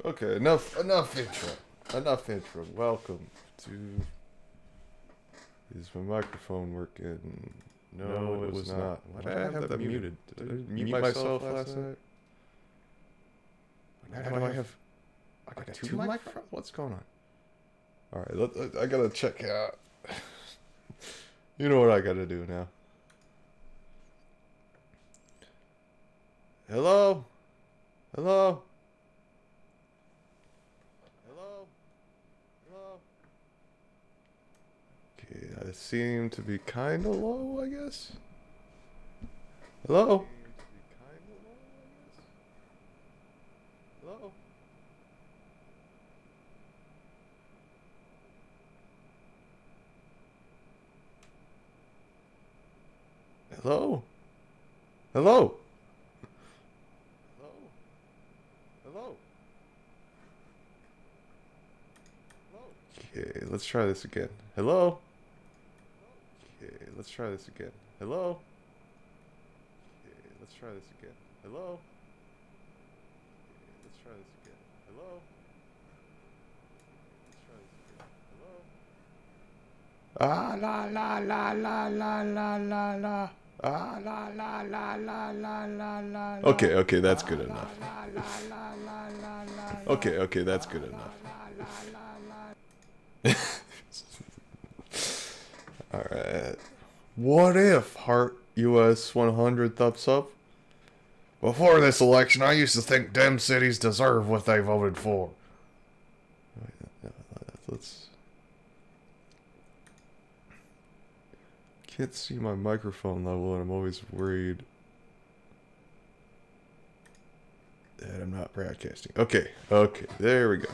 Okay, enough intro. Enough intro. Welcome to. Is my microphone working? No, it was not. Why did I have that muted? Did I mute myself last night? Now do I have? I got two microphones. What's going on? All right, I gotta check out. You know what I gotta do now. Hello, hello, hello, hello. Okay, I seem to be kind of low, I guess. Hello. Hello. Hello. Hello. Hello. Hello. Okay, let's try this again. Hello. Okay, let's try this again. Hello. Okay, let's try this again. Hello. Okay, let's try this again. Hello. Let's try this again. Hello. Ah la la la la la la la la. Ah la la la la la la la. Okay, okay, that's good enough. Okay, okay, that's good enough. Alright. What if Heart US 100 thumbs up? Before this election, I used to think dem cities deserve what they voted for. Let's. Can't see my microphone level, and I'm always worried that I'm not broadcasting. Okay, okay, there we go.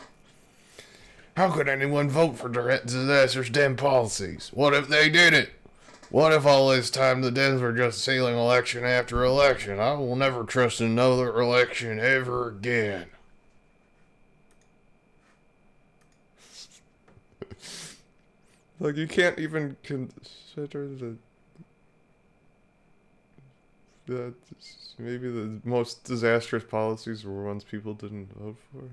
How could anyone vote for disastrous dem policies? What if they did it? What if all this time the Dems were just stealing election after election? I will never trust another election ever again. Like, you can't even consider that maybe the most disastrous policies were ones people didn't vote for.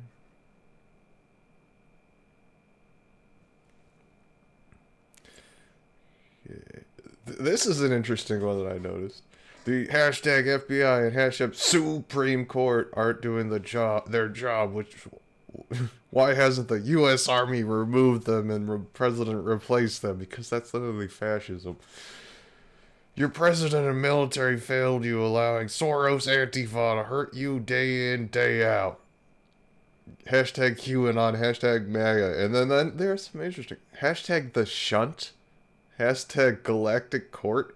Okay. This is an interesting one that I noticed. The hashtag FBI and hashtag Supreme Court aren't doing their job, which why hasn't the U.S. Army removed them and president replaced them? Because that's literally fascism. Your president and military failed you, allowing Soros Antifa to hurt you day in, day out. Hashtag QAnon, hashtag MAGA. And then there's some interesting. Hashtag the shunt. Hashtag Galactic Court.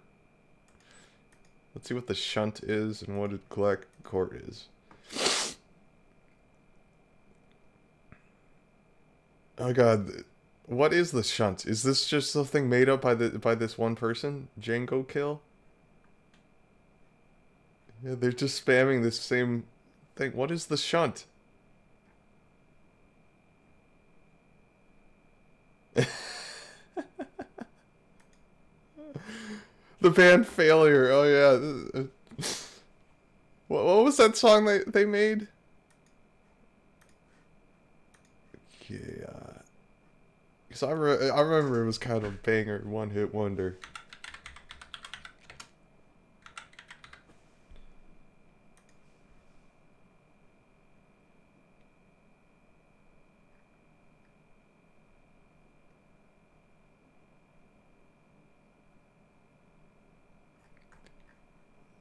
Let's see what the shunt is and what a Galactic Court is. Oh god, what is the shunt? Is this just something made up by this one person, Django Kill? Yeah, they're just spamming this same thing. What is the shunt? The band Failure. Oh yeah. What was that song they made? Yeah. Cause I remember it was kind of a banger, one hit wonder.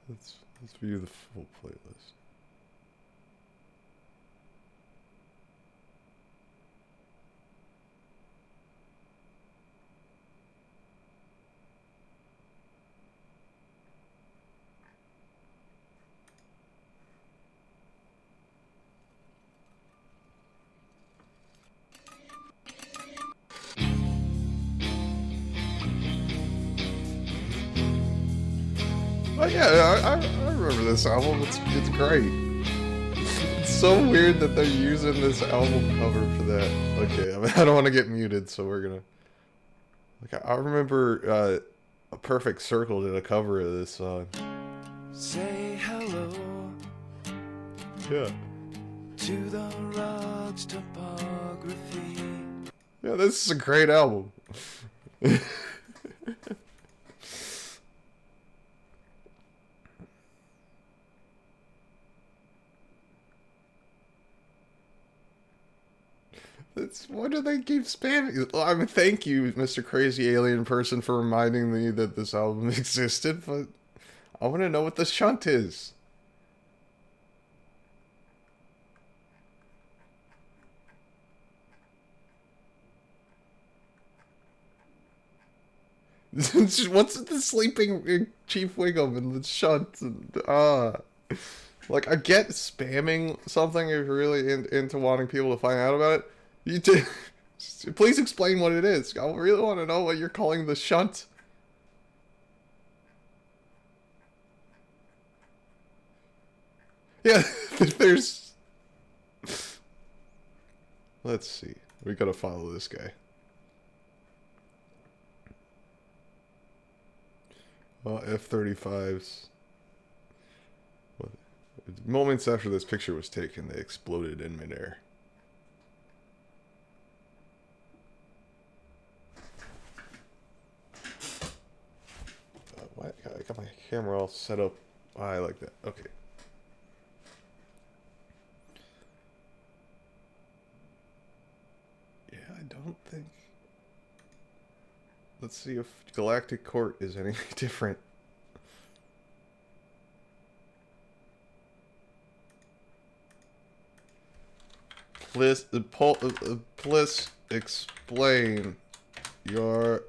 Let's view the full playlist. Oh yeah, I remember this album. It's great. It's so weird that they're using this album cover for that. Okay, I mean, I don't want to get muted, so we're gonna. Like I remember a Perfect Circle did a cover of this song. Say hello Yeah. to the rocks topography. Yeah, this is a great album. Why do they keep spamming? I mean, thank you, Mr. Crazy Alien Person, for reminding me that this album existed, but I want to know what the shunt is. What's the sleeping Chief Wiggum and the shunt? Like, I get spamming something if you're really into wanting people to find out about it. You did. Please explain what it is. I really want to know what you're calling the shunt. Yeah, there's... Let's see. We gotta follow this guy. F-35s. Moments after this picture was taken, they exploded in midair. What? I got my camera all set up high like that. Okay. Yeah, I don't think... Let's see if Galactic Court is any different. Please explain your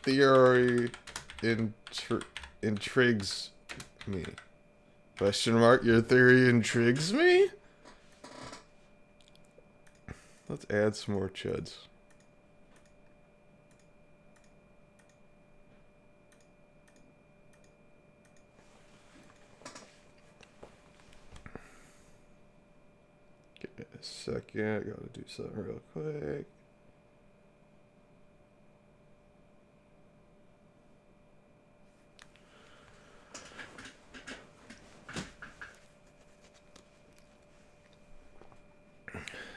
theory intrigues me. Question mark, your theory intrigues me? Let's add some more chuds. Give me a second, I gotta do something real quick.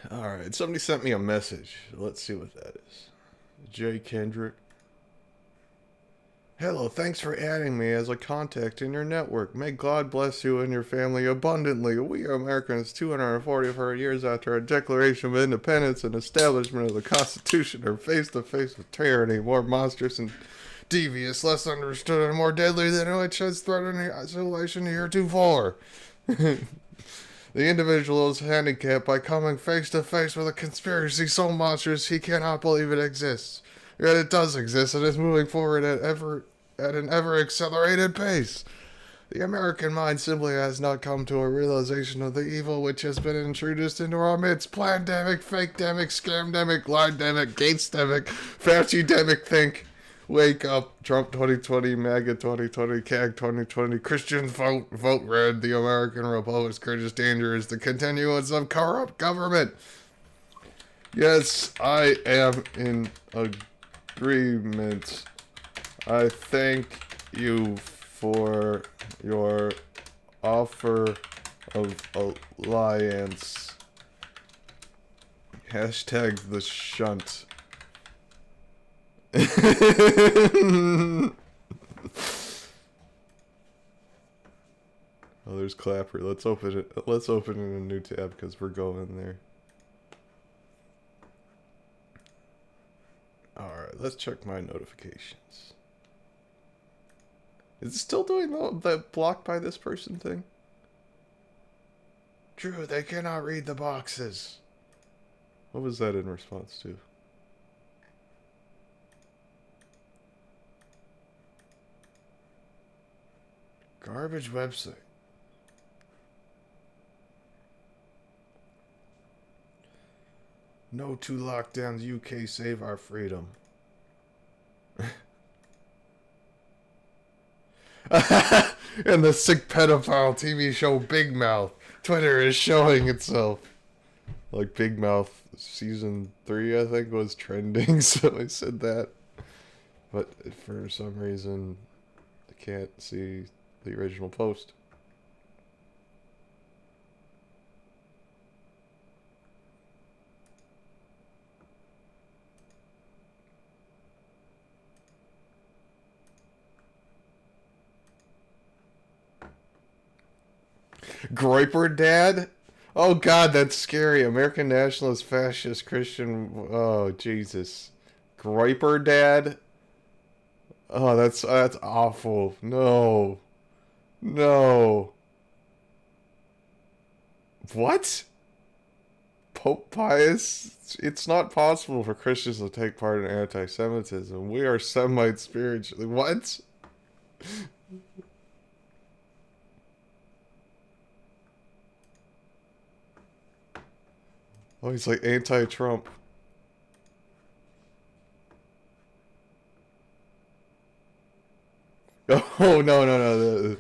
Alright, somebody sent me a message. Let's see what that is. Jay Kendrick. Hello, thanks for adding me as a contact in your network. May God bless you and your family abundantly. We Americans, 244 years after our Declaration of Independence and establishment of the Constitution, are face to face with tyranny, more monstrous and devious, less understood, and more deadly than which has threatened isolation heretofore. The individual is handicapped by coming face to face with a conspiracy so monstrous he cannot believe it exists. Yet it does exist and is moving forward at an ever accelerated pace. The American mind simply has not come to a realization of the evil which has been introduced into our midst. Plandemic, fake-demic, scam-demic, lie-demic, Gates-demic, Fauci-demic, think. Wake up, Trump 2020, MAGA 2020, CAG 2020, Christians vote red. The American Republic's greatest danger is the continuance of corrupt government. Yes, I am in agreement. I thank you for your offer of alliance. Hashtag the shunt. Oh, there's Clapper. Let's open it. Let's open in a new tab because we're going there. Alright, let's check my notifications. Is it still doing the blocked by this person thing? True, they cannot read the boxes. What was that in response to? Garbage website. No two lockdowns, UK save our freedom. And the sick pedophile TV show Big Mouth. Twitter is showing itself. Like Big Mouth season 3, I think, was trending, so I said that. But for some reason, I can't see the original post. Groiper Dad? Oh god, that's scary. American nationalist, fascist, Christian. Oh Jesus. Groiper Dad? Oh, that's awful. No. No. What? Pope Pius? It's not possible for Christians to take part in anti-Semitism. We are Semites spiritually. What? Oh, he's like anti-Trump. Oh, no.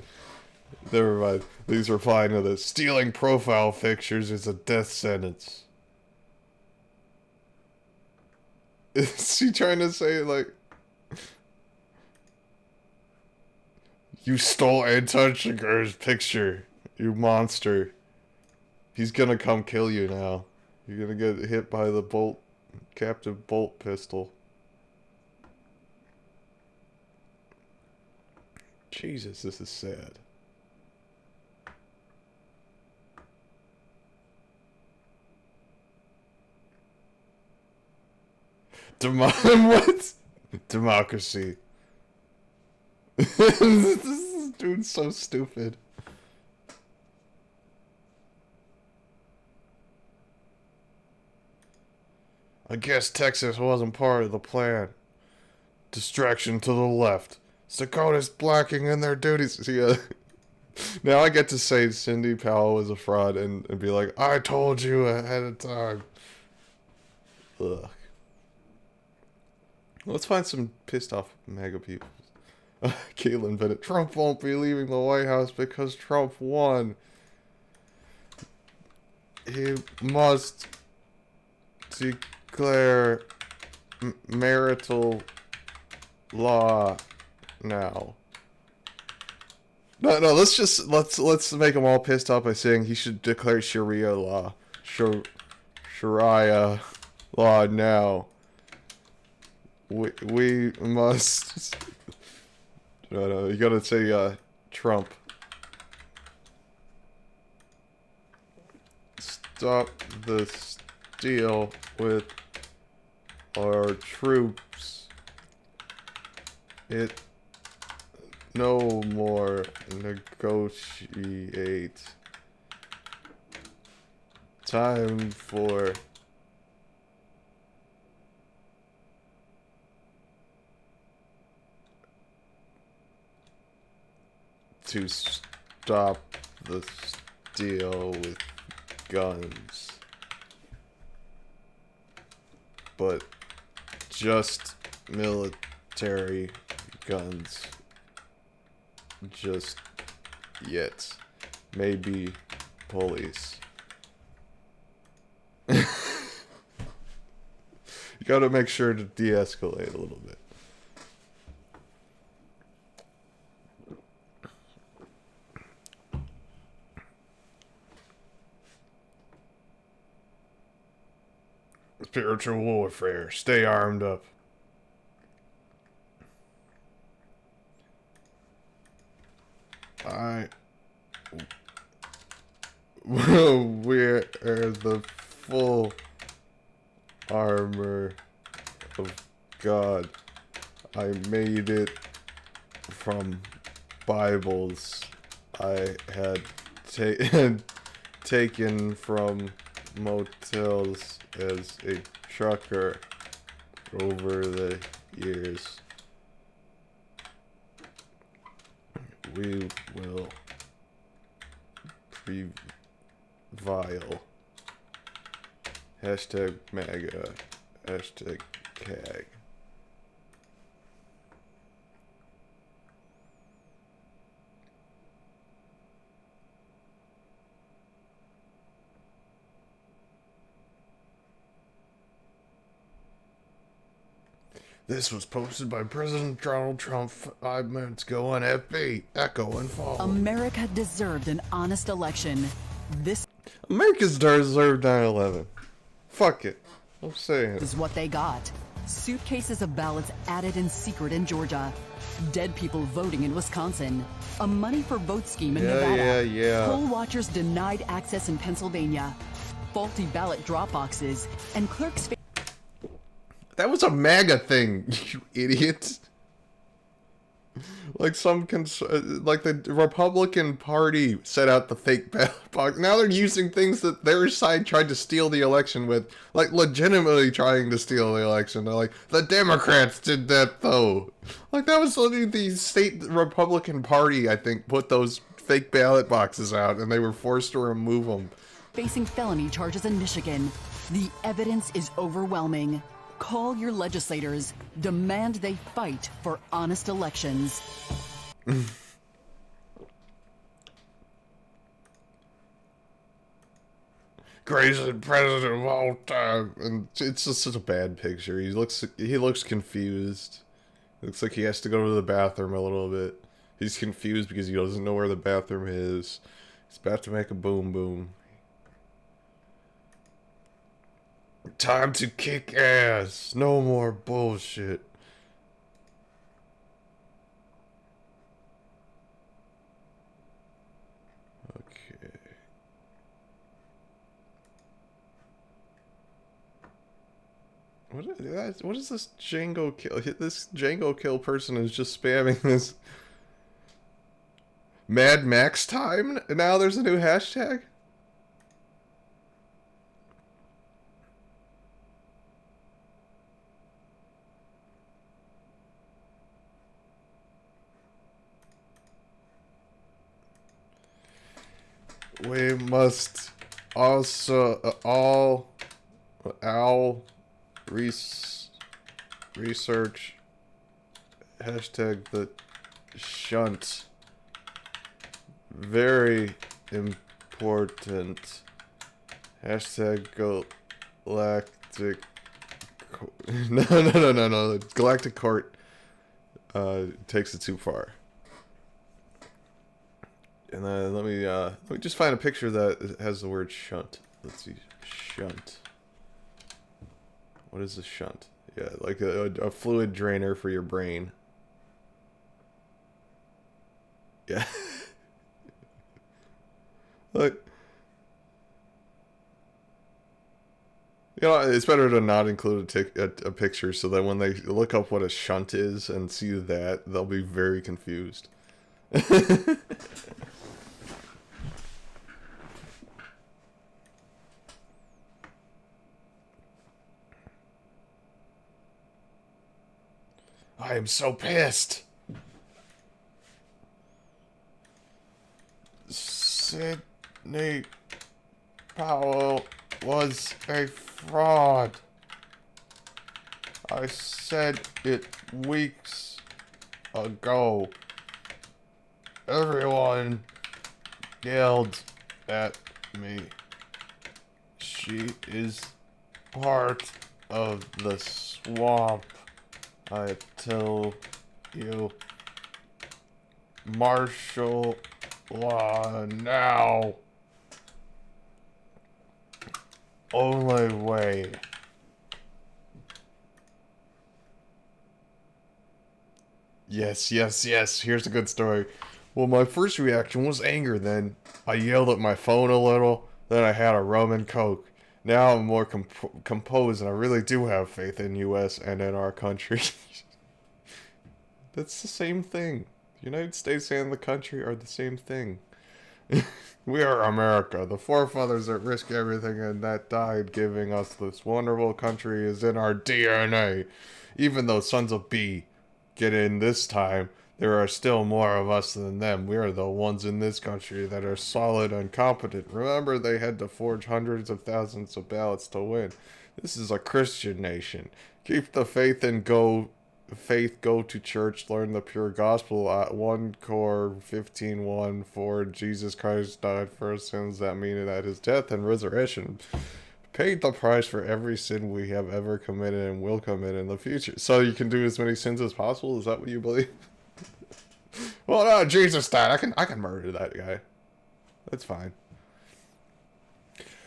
Never mind. These replying to this. Stealing profile pictures is a death sentence. Is he trying to say, like... You stole Anton Chigurh's picture, you monster. He's gonna come kill you now. You're gonna get hit by the bolt... captive bolt pistol. Jesus, this is sad. What? Democracy. This dude's so stupid. I guess Texas wasn't part of the plan. Distraction to the left. Dakota's blacking in their duties. Yeah. Now I get to say Cindy Powell was a fraud and be like, I told you ahead of time. Ugh. Let's find some pissed off MAGA people. Caitlin Bennett. Trump won't be leaving the White House because Trump won. He must declare marital law now. No, let's make them all pissed off by saying he should declare Sharia law. Sharia law now. We must. No, you gotta say Trump. Stop the steal with our troops. It no more negotiate. Time for to stop the steal with guns. But just military guns. Just yet. Maybe police. You gotta make sure to de-escalate a little bit. Spiritual warfare. Stay armed up. Wear the full armor of God. I made it from Bibles I had taken from motels as a trucker over the years. We will prevail. Hashtag MAGA. Hashtag CAG. This was posted by President Donald Trump 5 minutes ago on FB. Echo and follow. America deserved an honest election. America's deserved 9/11. Fuck it. I'm saying it. Is what they got. Suitcases of ballots added in secret in Georgia. Dead people voting in Wisconsin. A money for vote scheme in Yeah, Nevada. yeah. Poll watchers denied access in Pennsylvania. Faulty ballot drop boxes. And clerks... That was a MAGA thing, you idiot. Like like the Republican Party set out the fake ballot box. Now they're using things that their side tried to steal the election with, like legitimately trying to steal the election. They're like, the Democrats did that though. Like that was literally the state Republican Party, I think, put those fake ballot boxes out, and they were forced to remove them. Facing felony charges in Michigan. The evidence is overwhelming. Call your legislators. Demand they fight for honest elections. Greatest president of all time, and it's just such a bad picture. He looks confused. Looks like he has to go to the bathroom a little bit. He's confused because he doesn't know where the bathroom is. He's about to make a boom boom. Time to kick ass. No more bullshit. Okay. What is this Django kill? This Django kill person is just spamming this Mad Max time. Now there's a new hashtag. We must also all research hashtag the shunt. Very important. Hashtag galactic. No. Galactic Court takes it too far. And then let me just find a picture that has the word shunt. Let's see, shunt. What is a shunt? Yeah, like a fluid drainer for your brain. Yeah. Like, you know, it's better to not include a picture so that when they look up what a shunt is and see that, they'll be very confused. I am so pissed. Sidney Powell was a fraud. I said it weeks ago. Everyone yelled at me. She is part of the swamp. I tell you, martial law now. Only way. Yes. Here's a good story. Well, my first reaction was anger then. I yelled at my phone a little. Then I had a rum and coke. Now I'm more composed, and I really do have faith in U.S. and in our country. That's the same thing. The United States and the country are the same thing. We are America. The forefathers that risked everything and that died giving us this wonderful country is in our DNA. Even though sons of B get in this time, there are still more of us than them. We are the ones in this country that are solid and competent. Remember, they had to forge hundreds of thousands of ballots to win. This is a Christian nation. Keep the faith and go to church, learn the pure gospel at 1 Cor 15:1, for Jesus Christ died for our sins, that meaning that his death and resurrection paid the price for every sin we have ever committed and will commit in the future. So you can do as many sins as possible? Is that what you believe? Well, no, Jesus died. I can murder that guy. That's fine.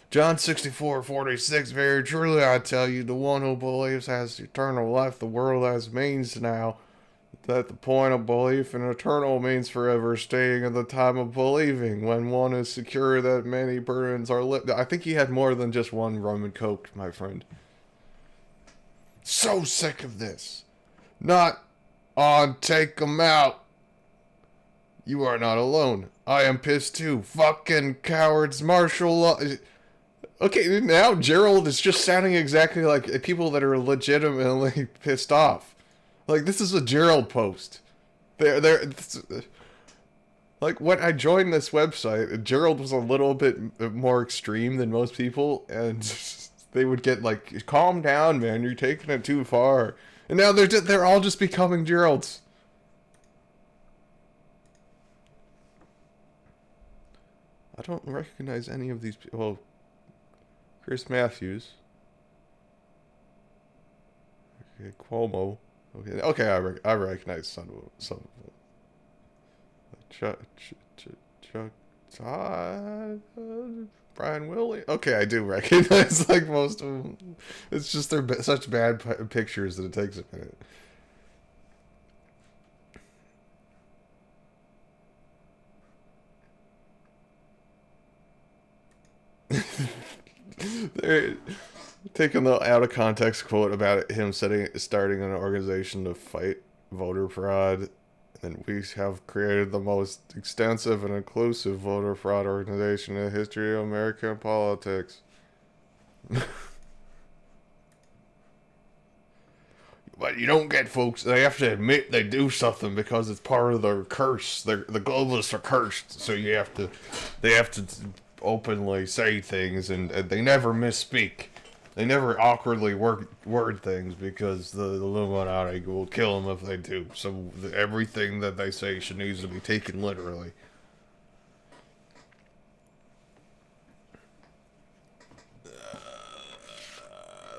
John 64:46, very truly I tell you, the one who believes has eternal life. The world has means now. That the point of belief in eternal means forever staying in the time of believing. When one is secure that many burdens are lifted. I think he had more than just one rum and coke, my friend. So sick of this. Not on, take 'em out. You are not alone. I am pissed too. Fucking cowards, martial law. Okay, now Gerald is just sounding exactly like people that are legitimately pissed off. Like, this is a Gerald post. Like, when I joined this website, Gerald was a little bit more extreme than most people, and they would get like, calm down, man, you're taking it too far. And now they're all just becoming Geralds. I don't recognize any of these people. Well, Chris Matthews. Okay, Cuomo. Okay, I recognize some of them. Chuck Todd, Brian Willie. Okay, I do recognize like most of them. It's just they're such bad pictures that it takes a minute. They're taking the out of context quote about him starting an organization to fight voter fraud. And we have created the most extensive and inclusive voter fraud organization in the history of American politics. But you don't get folks, they have to admit they do something because it's part of their curse. The globalists are cursed, so they have to openly say things, and they never misspeak. They never awkwardly word things because the Illuminati will kill them if they do. So everything that they say needs to be taken literally.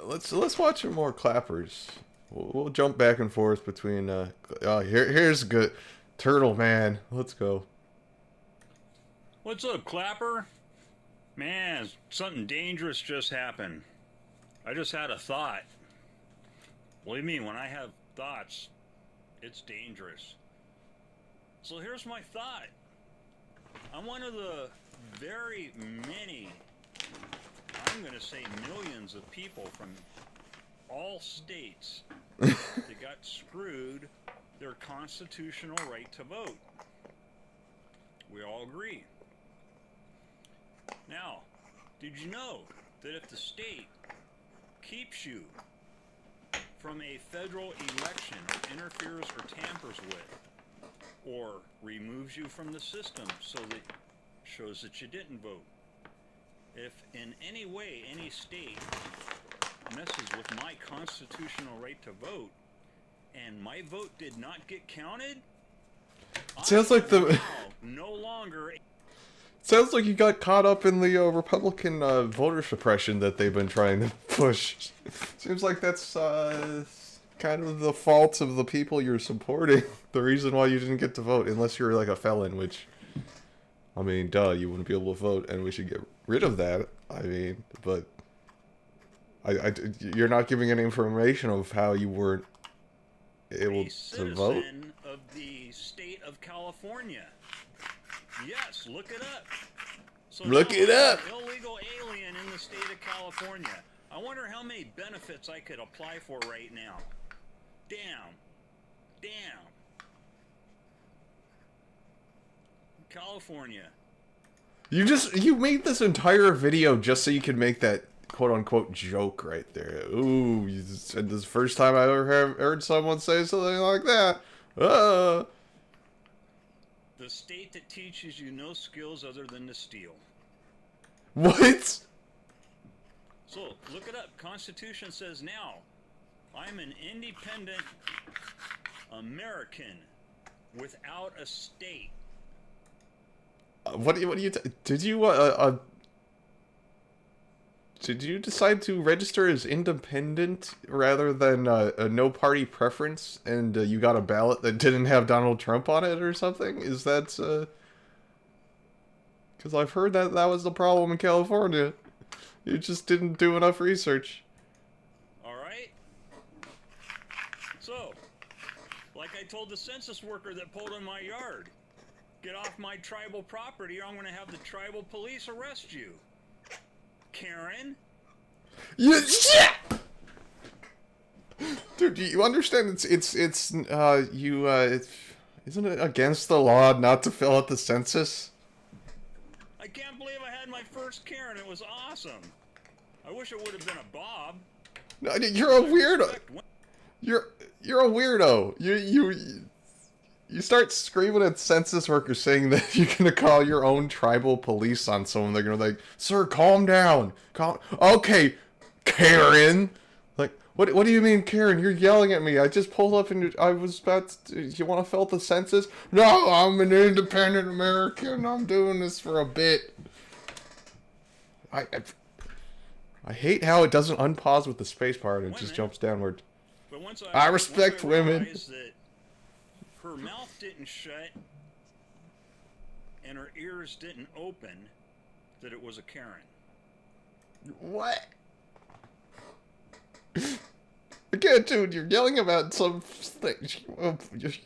Let's watch some more clappers. We'll jump back and forth between. Here's good, Turtle Man. Let's go. What's up, Clapper? Man, something dangerous just happened. I just had a thought. Believe me, when I have thoughts, it's dangerous. So here's my thought. I'm one of the very many, I'm going to say millions of people from all states that got screwed their constitutional right to vote. We all agree. Now, did you know that if the state keeps you from a federal election or interferes or tampers with or removes you from the system so that shows that you didn't vote, if in any way any state messes with my constitutional right to vote and my vote did not get counted, it sounds like no longer. Sounds like you got caught up in the Republican voter suppression that they've been trying to push. Seems like that's kind of the fault of the people you're supporting. The reason why you didn't get to vote, unless you're like a felon, which, I mean, duh, you wouldn't be able to vote, and we should get rid of that. I mean, but you're not giving any information of how you weren't able to vote. A citizen of the state of California. Yes, look it up. So look it up. Illegal alien in the state of California. I wonder how many benefits I could apply for right now. Damn. California. You made this entire video just so you could make that quote unquote joke right there. Ooh, you said this is the first time I ever heard someone say something like that. The state that teaches you no skills other than to steal. What? So, look it up. Constitution says now, I'm an independent American without a state. Did you decide to register as independent rather than a no party preference, and you got a ballot that didn't have Donald Trump on it or something? Is that because I've heard that was the problem in California. You just didn't do enough research. All right. So, like I told the census worker that pulled in my yard, get off my tribal property or I'm going to have the tribal police arrest you. Karen? You shit! Dude, do you understand? It's isn't it against the law not to fill out the census? I can't believe I had my first Karen. It was awesome. I wish it would have been a Bob. No, you're a weirdo. You're a weirdo. You start screaming at census workers saying that you're gonna call your own tribal police on someone. They're gonna be like, "Sir, calm down. Okay, Karen." Like, what do you mean, Karen? You're yelling at me. I just pulled up and I was about to, you want to fill out the census? No, I'm an independent American. I'm doing this for a bit. I hate how it doesn't unpause with the space bar and it just jumps downward. But once I respect women. That her mouth didn't shut and her ears didn't open, that it was a Karen. What? Again, dude, you're yelling about some thing.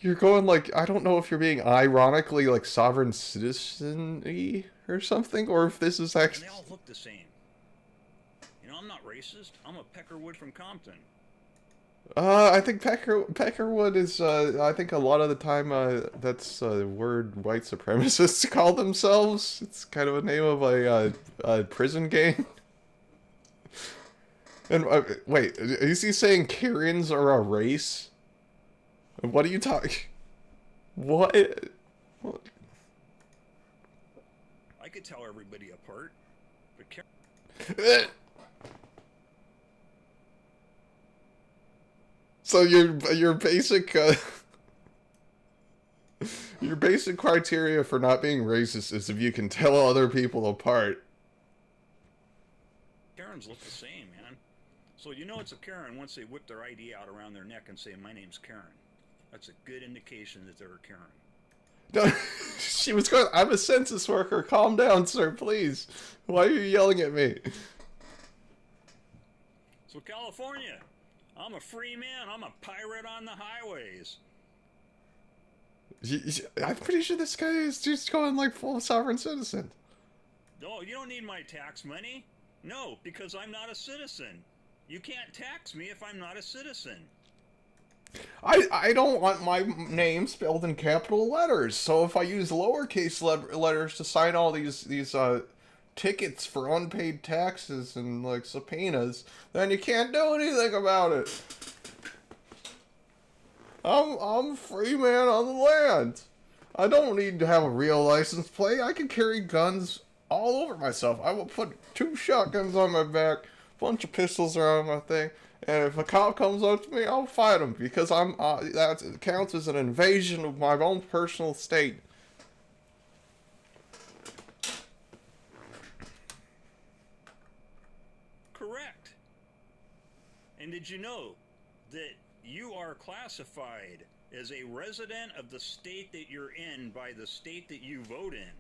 You're going like, I don't know if you're being ironically like sovereign citizen-y or something, or if this is actually... And they all look the same. You know, I'm not racist. I'm a Peckerwood from Compton. I think Peckerwood is, I think a lot of the time, that's a word white supremacists call themselves. It's kind of a name of a prison gang. And, wait, is he saying Karens are a race? What are you talking... What? I could tell everybody apart, but Karen... So your basic your basic criteria for not being racist is if you can tell other people apart. Karens look the same, man. So you know it's a Karen once they whip their ID out around their neck and say, "My name's Karen." That's a good indication that they're a Karen. No, she was going, "I'm a census worker. Calm down, sir, please. Why are you yelling at me?" So California, I'm a free man. I'm a pirate on the highways. I'm pretty sure this guy is just going like full sovereign citizen. No, you don't need my tax money. No, because I'm not a citizen. You can't tax me if I'm not a citizen. I don't want my name spelled in capital letters. So if I use lowercase letters to sign all these tickets for unpaid taxes and like subpoenas, then you can't do anything about it. I'm a free man on the land. I don't need to have a real license plate. I can carry guns all over myself. I will put 2 shotguns on my back, a bunch of pistols around my thing, and if a cop comes up to me, I'll fight him because I'm that counts as an invasion of my own personal state. Correct. And did you know that you are classified as a resident of the state that you're in by the state that you vote in?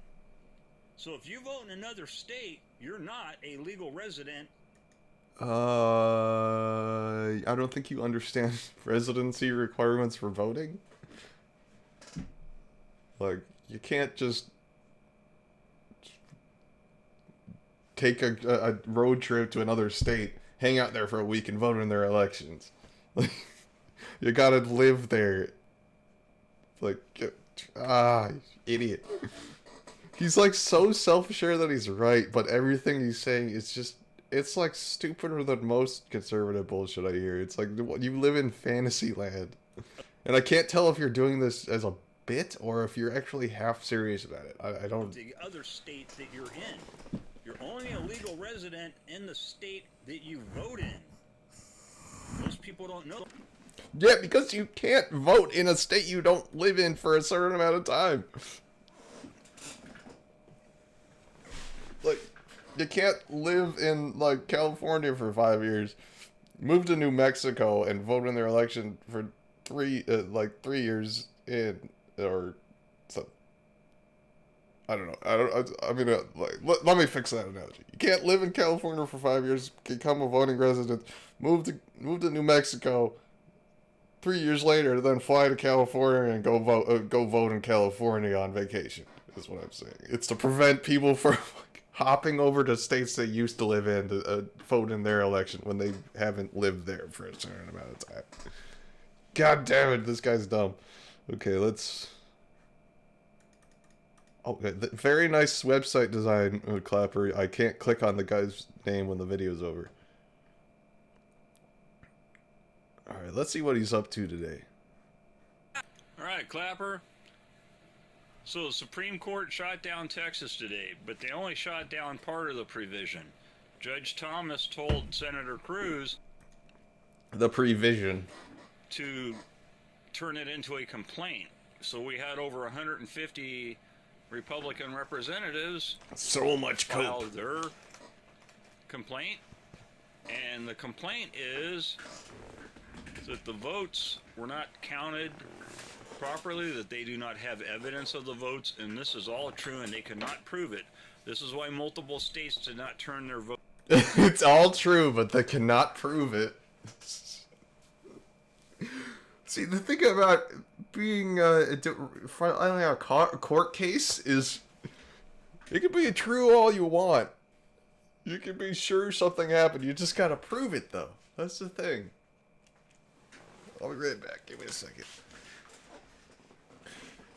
So if you vote in another state, you're not a legal resident. I don't think you understand residency requirements for voting. Like, you can't just take a road trip to another state, hang out there for a week, and vote in their elections. Like, you gotta live there. Like, idiot. He's like so self-assured that he's right, but everything he's saying is just, it's like stupider than most conservative bullshit I hear. It's like, you live in fantasy land. And I can't tell if you're doing this as a bit or if you're actually half serious about it. I don't... The other state that you're in. You're only a legal resident in the state that you vote in. Most people don't know. Yeah, because you can't vote in a state you don't live in for a certain amount of time. Like, you can't live in, like, California for 5 years, move to New Mexico, and vote in their election for 3 years in, or something. I don't know. Let me fix that analogy. You can't live in California for 5 years, become a voting resident, move to New Mexico, 3 years later, then fly to California and go vote in California on vacation. Is what I'm saying. It's to prevent people from hopping over to states they used to live in to vote in their election when they haven't lived there for a certain amount of time. God damn it, this guy's dumb. Okay, let's... Oh, very nice website design, Clapper. I can't click on the guy's name when the video's over. Alright, let's see what he's up to today. Alright, Clapper. So the Supreme Court shot down Texas today, but they only shot down part of the provision. Judge Thomas told Senator Cruz The prevision. to turn it into a complaint. So we had over 150 Republican representatives So much file coke. their complaint, and the complaint is that the votes were not counted properly, that they do not have evidence of the votes, and this is all true, and they cannot prove it. This is why multiple states did not turn their vote. It's all true, but they cannot prove it. See, the thing about being filing a court case is it can be true all you want. You can be sure something happened. You just gotta prove it, though. That's the thing. I'll be right back. Give me a second.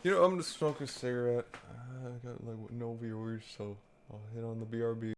You know, I'm gonna smoke a cigarette. I got like no viewers, so I'll hit on the BRB.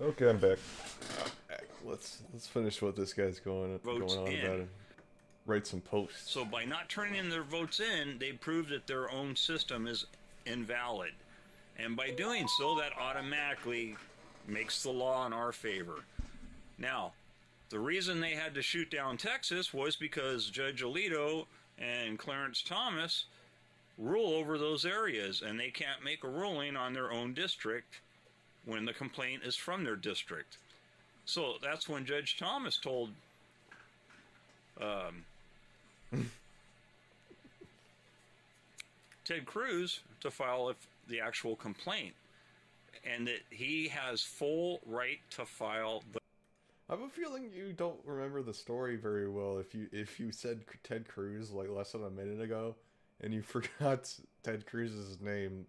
Okay, I'm back. Let's finish what this guy's going Votes on in. about it. Write some posts. So by not turning their votes in, they prove that their own system is invalid. And by doing so, that automatically makes the law in our favor. Now, the reason they had to shoot down Texas was because Judge Alito and Clarence Thomas rule over those areas, and they can't make a ruling on their own district when the complaint is from their district. So that's when Judge Thomas told Ted Cruz to file the actual complaint, and that he has full right to file the. I have a feeling you don't remember the story very well if you said Ted Cruz like less than a minute ago, and you forgot Ted Cruz's name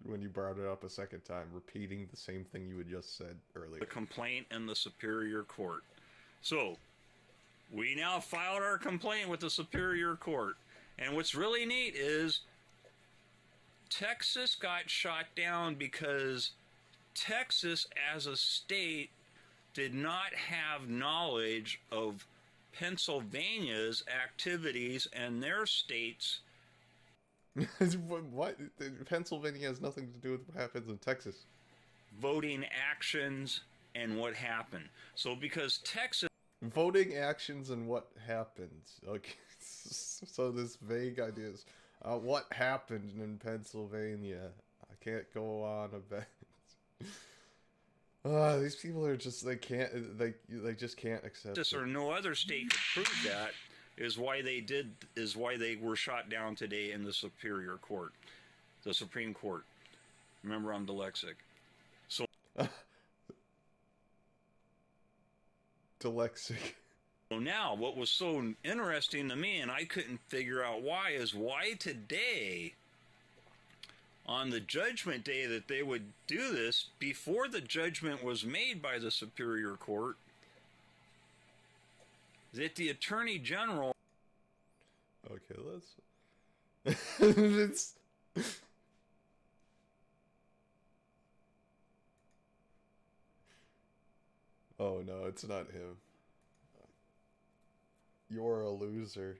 when you brought it up a second time, repeating the same thing you had just said earlier. The complaint in the Superior Court. So, we now filed our complaint with the Superior Court. And what's really neat is Texas got shot down because Texas as a state did not have knowledge of Pennsylvania's activities and their state's. What? Pennsylvania has nothing to do with what happens in Texas. Voting actions and what happened. So because Texas Voting actions and what happens. Okay, so this vague ideas. What happened in Pennsylvania? I can't go on about. These people are just they just can't accept Texas it. or no other state could prove that is why they were shot down today in the Superior Court, the Supreme Court. Remember, I'm dyslexic. So Dyslexic. now, what was so interesting to me, and I couldn't figure out why, is why today, on the judgment day that they would do this, before the judgment was made by the Superior Court, that the Attorney General. Okay, let's. It's. Oh no, it's not him. You're a loser.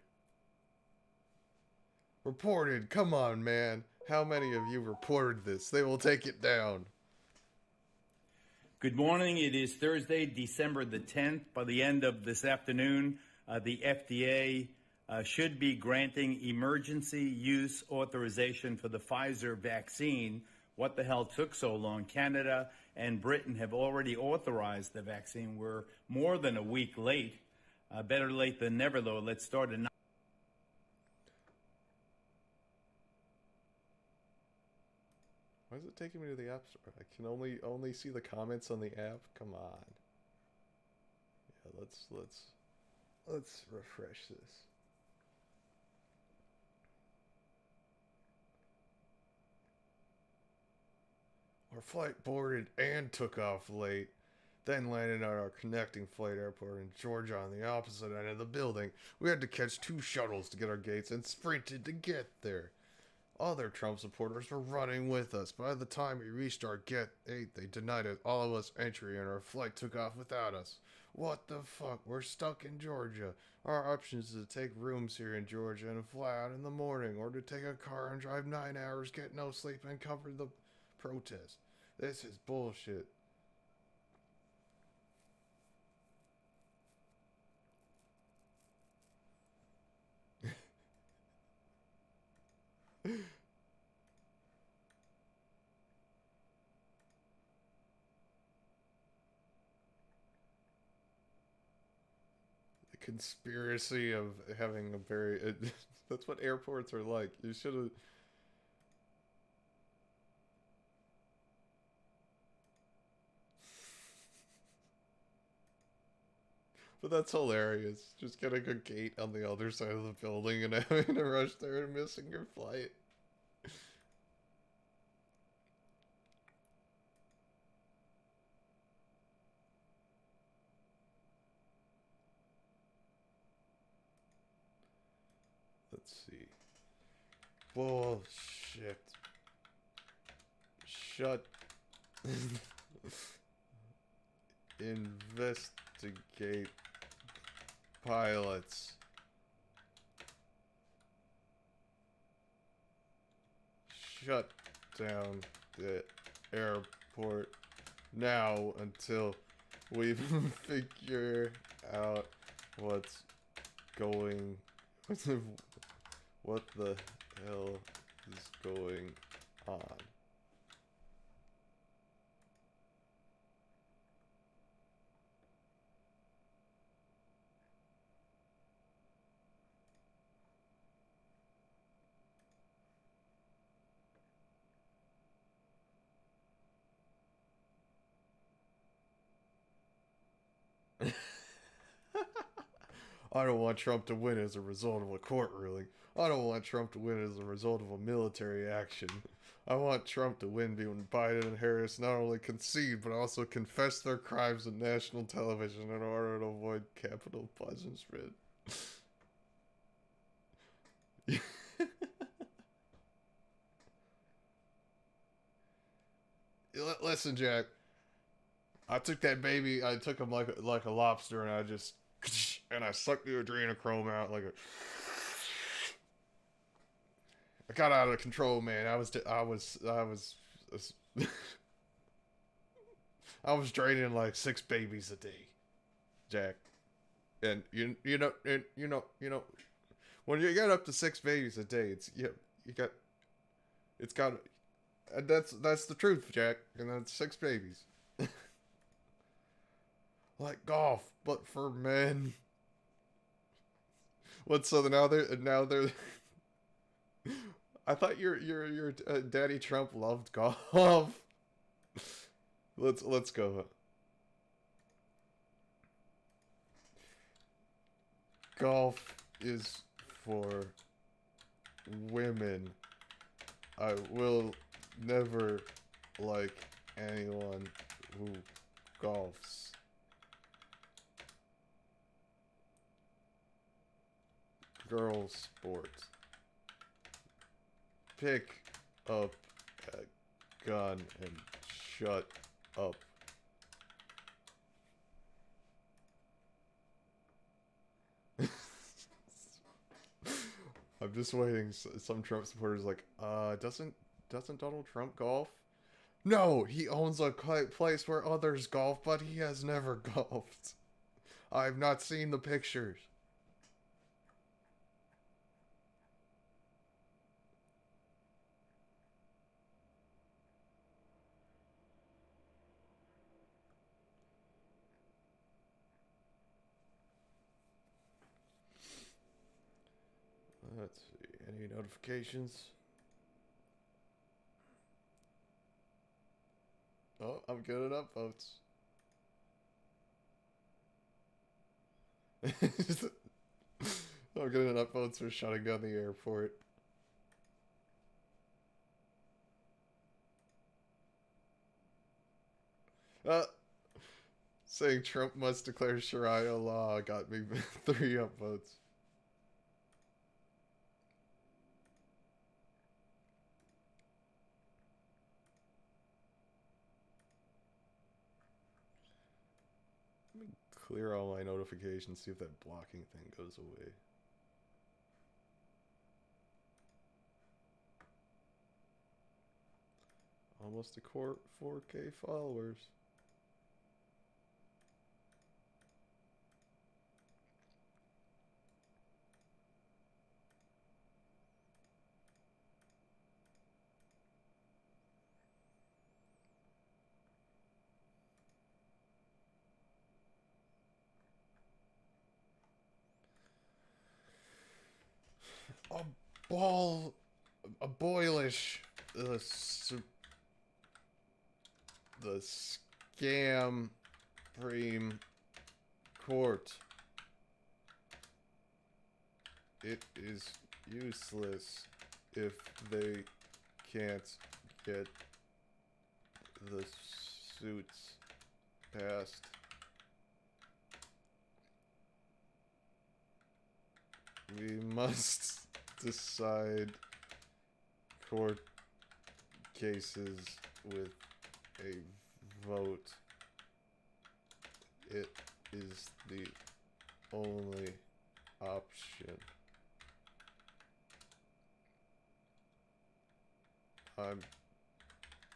Reported. Come on, man. How many of you reported this? They will take it down. Good morning. It is Thursday, December the 10th. By the end of this afternoon, the FDA should be granting emergency use authorization for the Pfizer vaccine. What the hell took so long? Canada and Britain have already authorized the vaccine. We're more than a week late. Better late than never, though. Let's start a. Why is it taking me to the app store? I can only see the comments on the app. Come on. Yeah, let's refresh this. Our flight boarded and took off late, then landed at our connecting flight airport in Georgia on the opposite end of the building. We had to catch 2 shuttles to get our gates and sprinted to get there. Other Trump supporters were running with us. By the time we reached our gate 8, they denied all of us entry and our flight took off without us. What the fuck? We're stuck in Georgia. Our options is to take rooms here in Georgia and fly out in the morning, or to take a car and drive 9 hours, get no sleep, and cover the protest. This is bullshit. The conspiracy of having a very that's what airports are like. You should have. But that's hilarious. Just getting a gate on the other side of the building and having to rush there and missing your flight. Let's see. Bullshit. Shut. investigate pilots. Shut down the airport now until we figure out what's going. What the hell is going on? I don't want Trump to win as a result of a court ruling. I don't want Trump to win as a result of a military action. I want Trump to win when Biden and Harris not only concede, but also confess their crimes on national television in order to avoid capital punishment. Listen, Jack. I took that baby. I took him like a lobster, and I just and I sucked the adrenochrome out like a. I got out of control, man. I was I was draining like 6 babies a day, Jack. And you know when you get up to 6 babies a day, it's got and that's the truth, Jack. And that's 6 babies. Like golf, but for men. What? So now they're. I thought your Daddy Trump loved golf. Let's go. Golf is for women. I will never like anyone who golfs. Girls' sports. Pick up a gun and shut up. I'm just waiting. Some Trump supporters like, doesn't Donald Trump golf? No, he owns a place where others golf, but he has never golfed. I've not seen the pictures. Let's see, any notifications? Oh, I'm getting upvotes. I'm getting upvotes for shutting down the airport. Saying Trump must declare Sharia law got me 3 upvotes. Let me clear all my notifications, see if that blocking thing goes away. Almost a 4K followers. A boilish, the scam Supreme Court. It is useless if they can't get the suits passed. We must decide court cases with a vote. it is the only option. I'm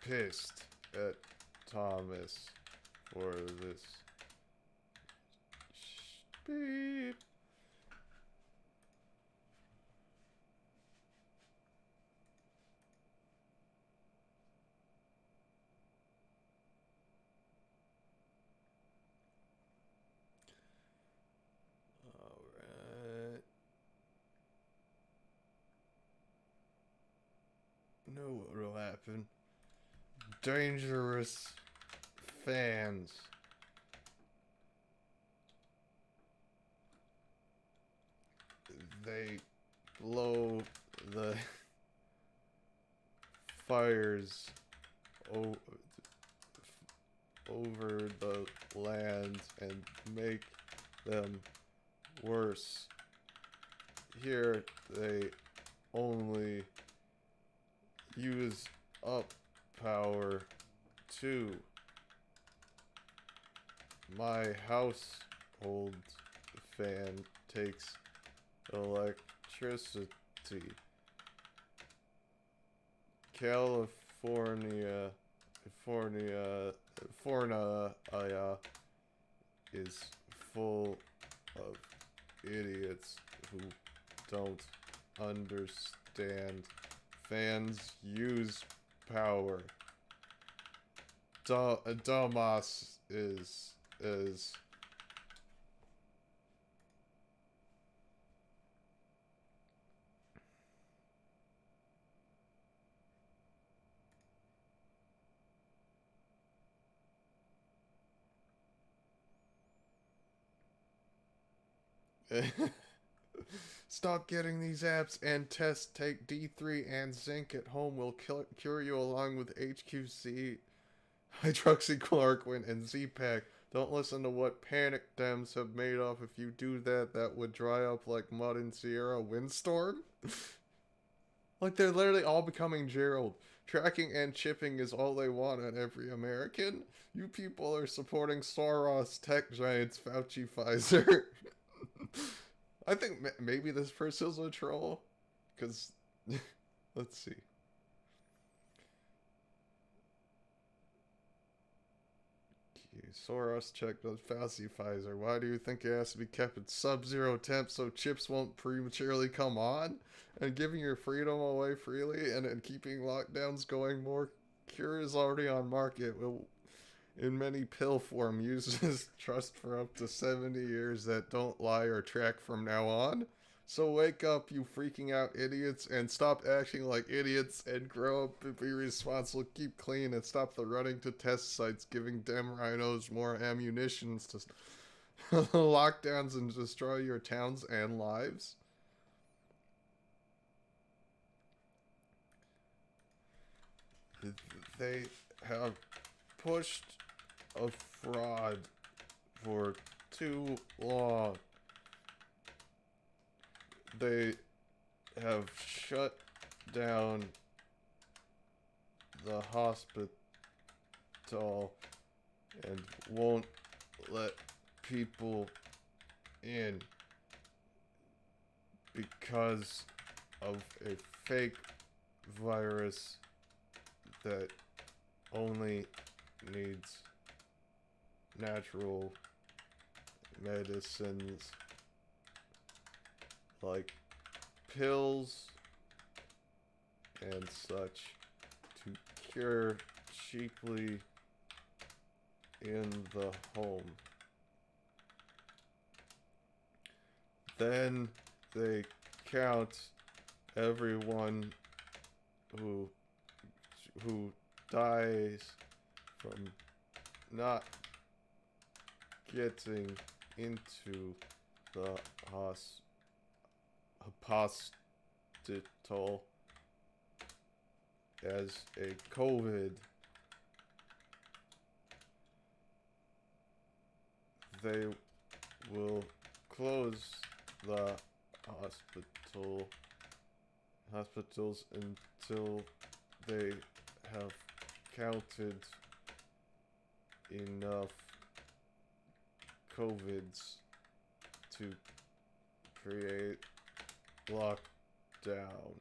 pissed at Thomas for this. Beep. Alright. Know what will happen. Dangerous fans. They blow the fires over the land and make them worse. Here they only use up power too. My household fan takes electricity. California is full of idiots who don't understand. Fans use power. Dumbass is Stop getting these apps and tests. Take D3 and zinc at home will cure you along with HQC, hydroxychloroquine, and Z-Pack. Don't listen to what panic Dems have made up. If you do that, that would dry up like mud in Sierra windstorm. Like, they're literally all becoming Gerald. Tracking and chipping is all they want on every American. You people are supporting Soros, tech giants, Fauci, Pfizer. I think maybe this person's a troll. Because, let's see. Soros checked on Fauci, Pfizer. Why do you think it has to be kept at sub-zero temp so chips won't prematurely come on? And giving your freedom away freely and keeping lockdowns going, more cure is already on market. In many pill form, uses trust for up to 70 years that don't lie or track from now on. So wake up, you freaking out idiots, and stop acting like idiots and grow up and be responsible, keep clean, and stop the running to test sites giving dem rhinos more ammunitions to lockdowns and destroy your towns and lives. They have pushed a fraud for too long. They have shut down the hospital and won't let people in because of a fake virus that only needs natural medicines like pills and such to cure cheaply in the home. Then they count everyone who dies from not getting into the hospital as a COVID. They will close the hospitals until they have counted enough COVIDs to create lockdown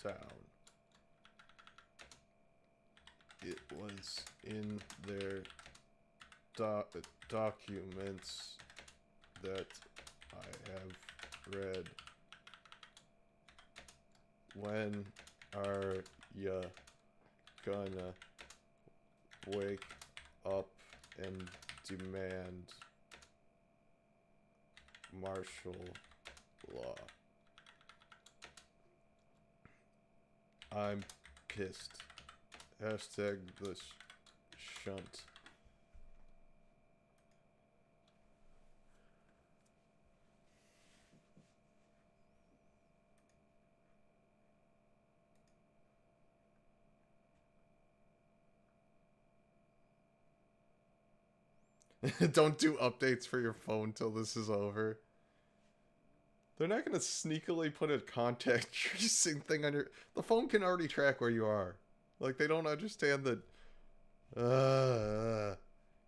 sound. It was in their documents that I have read. When are ya gonna wake up and demand martial law? I'm pissed. Hashtag the shunt. Don't do updates for your phone till this is over. They're not gonna sneakily put a contact tracing thing on your... The phone can already track where you are. Like, they don't understand that...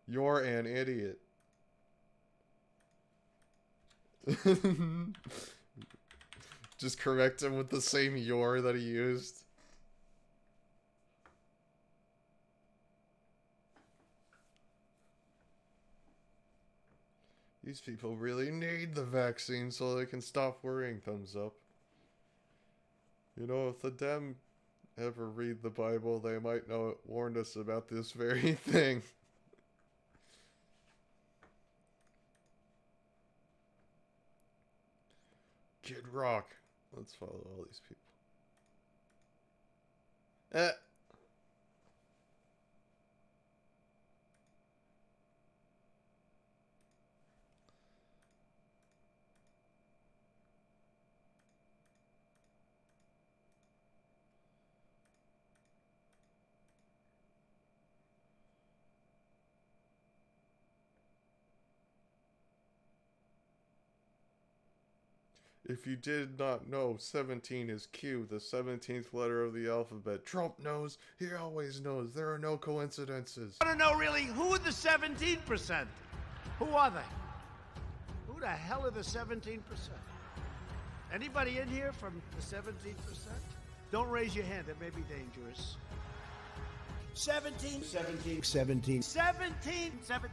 you're an idiot. Just correct him with the same "your" that he used. These people really need the vaccine so they can stop worrying. Thumbs up. You know, if the Dem ever read the Bible, they might know it warned us about this very thing. Kid Rock. Let's follow all these people. If you did not know, 17 is Q, the 17th letter of the alphabet. Trump knows. He always knows. There are no coincidences. I want to know really who are the 17%? Who are they? Who the hell are the 17%? Anybody in here from the 17%? Don't raise your hand. It may be dangerous. 17, 17, 17, 17, 17.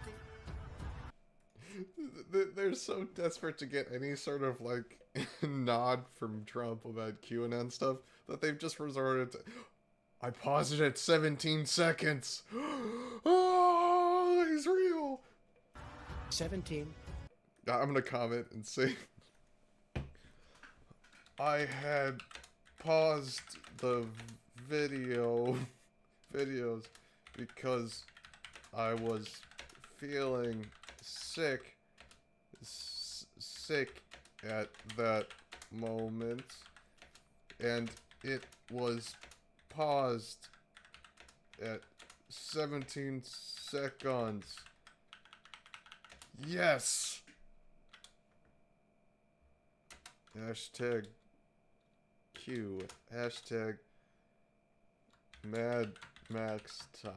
They're so desperate to get any sort of, like, nod from Trump about QAnon stuff that they've just resorted to... I paused it at 17 seconds! Oh, he's real! 17. I'm gonna comment and say... I had paused the videos because I was feeling sick at that moment, and it was paused at 17 seconds. Yes! Hashtag Q. Hashtag Mad Max time.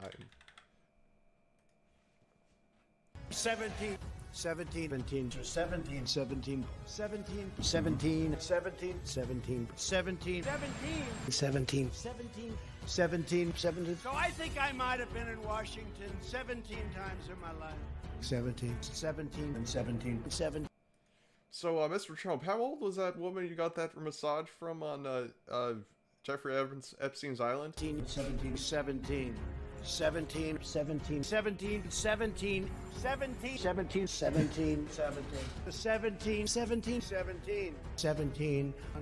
17, 17, 17, 17, 17, 17, 17, 17, 17, 17, 17, 17, 17, 17. So I think I might have been in Washington 17 times in my life. 17, 17, and 17, 17. So, Mr. Trump, how old was that woman you got that massage from on, Jeffrey Epstein's Island? 17, 17. 17, 17, 17, 17, 17, 17, 17, 17, 17, 17, 17, 17,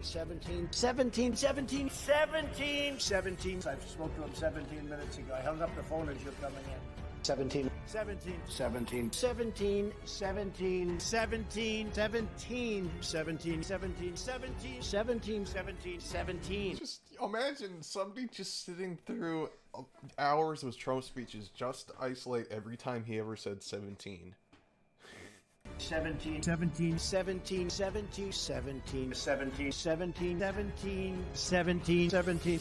17, 17, 17, 17, 17. I spoke to him 17 minutes ago. I hung up the phone as you're coming in. 17, 17, 17, 17, 17, 17, 17, 17, 17, 17, 17, 17, 17. Just imagine somebody just sitting through hours of Trump speeches just to isolate every time he ever said 17. 17, 17, 17, 17, 17, 17, 17, 17, 17, 17.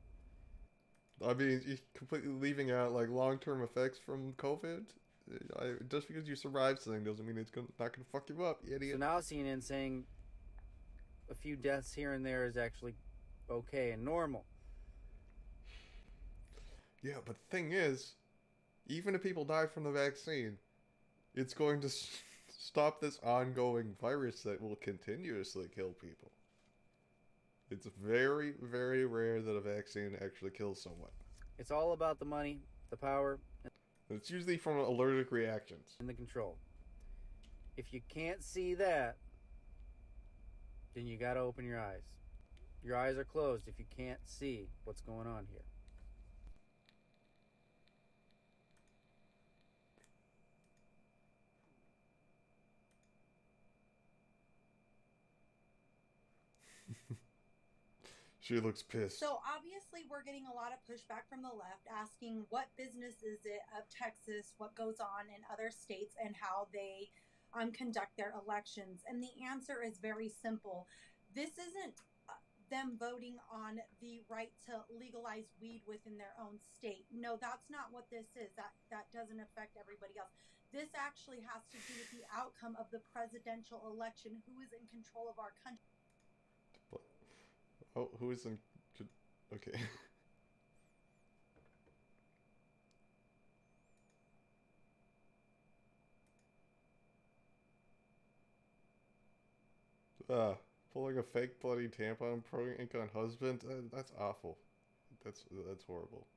I mean, you're completely leaving out like long-term effects from COVID. Just because you survive something doesn't mean it's not gonna fuck you up, you So idiot. now CNN saying a few deaths here and there is actually okay and normal. Yeah, but the thing is, even if people die from the vaccine, it's going to stop this ongoing virus that will continuously kill people. It's very, very rare that a vaccine actually kills someone. It's all about the money, the power, It's usually from allergic reactions. and the control. If you can't see that, then you gotta open your eyes. Your eyes are closed if you can't see what's going on here. She looks pissed. So obviously we're getting a lot of pushback from the left asking what business is it of Texas, what goes on in other states, and how they conduct their elections. And the answer is very simple. This isn't them voting on the right to legalize weed within their own state. No, that's not what this is. That doesn't affect everybody else. This actually has to do with the outcome of the presidential election, who is in control of our country. Oh, who is in... Okay. Pulling a fake bloody tampon, pouring ink on husband? That's awful. That's horrible.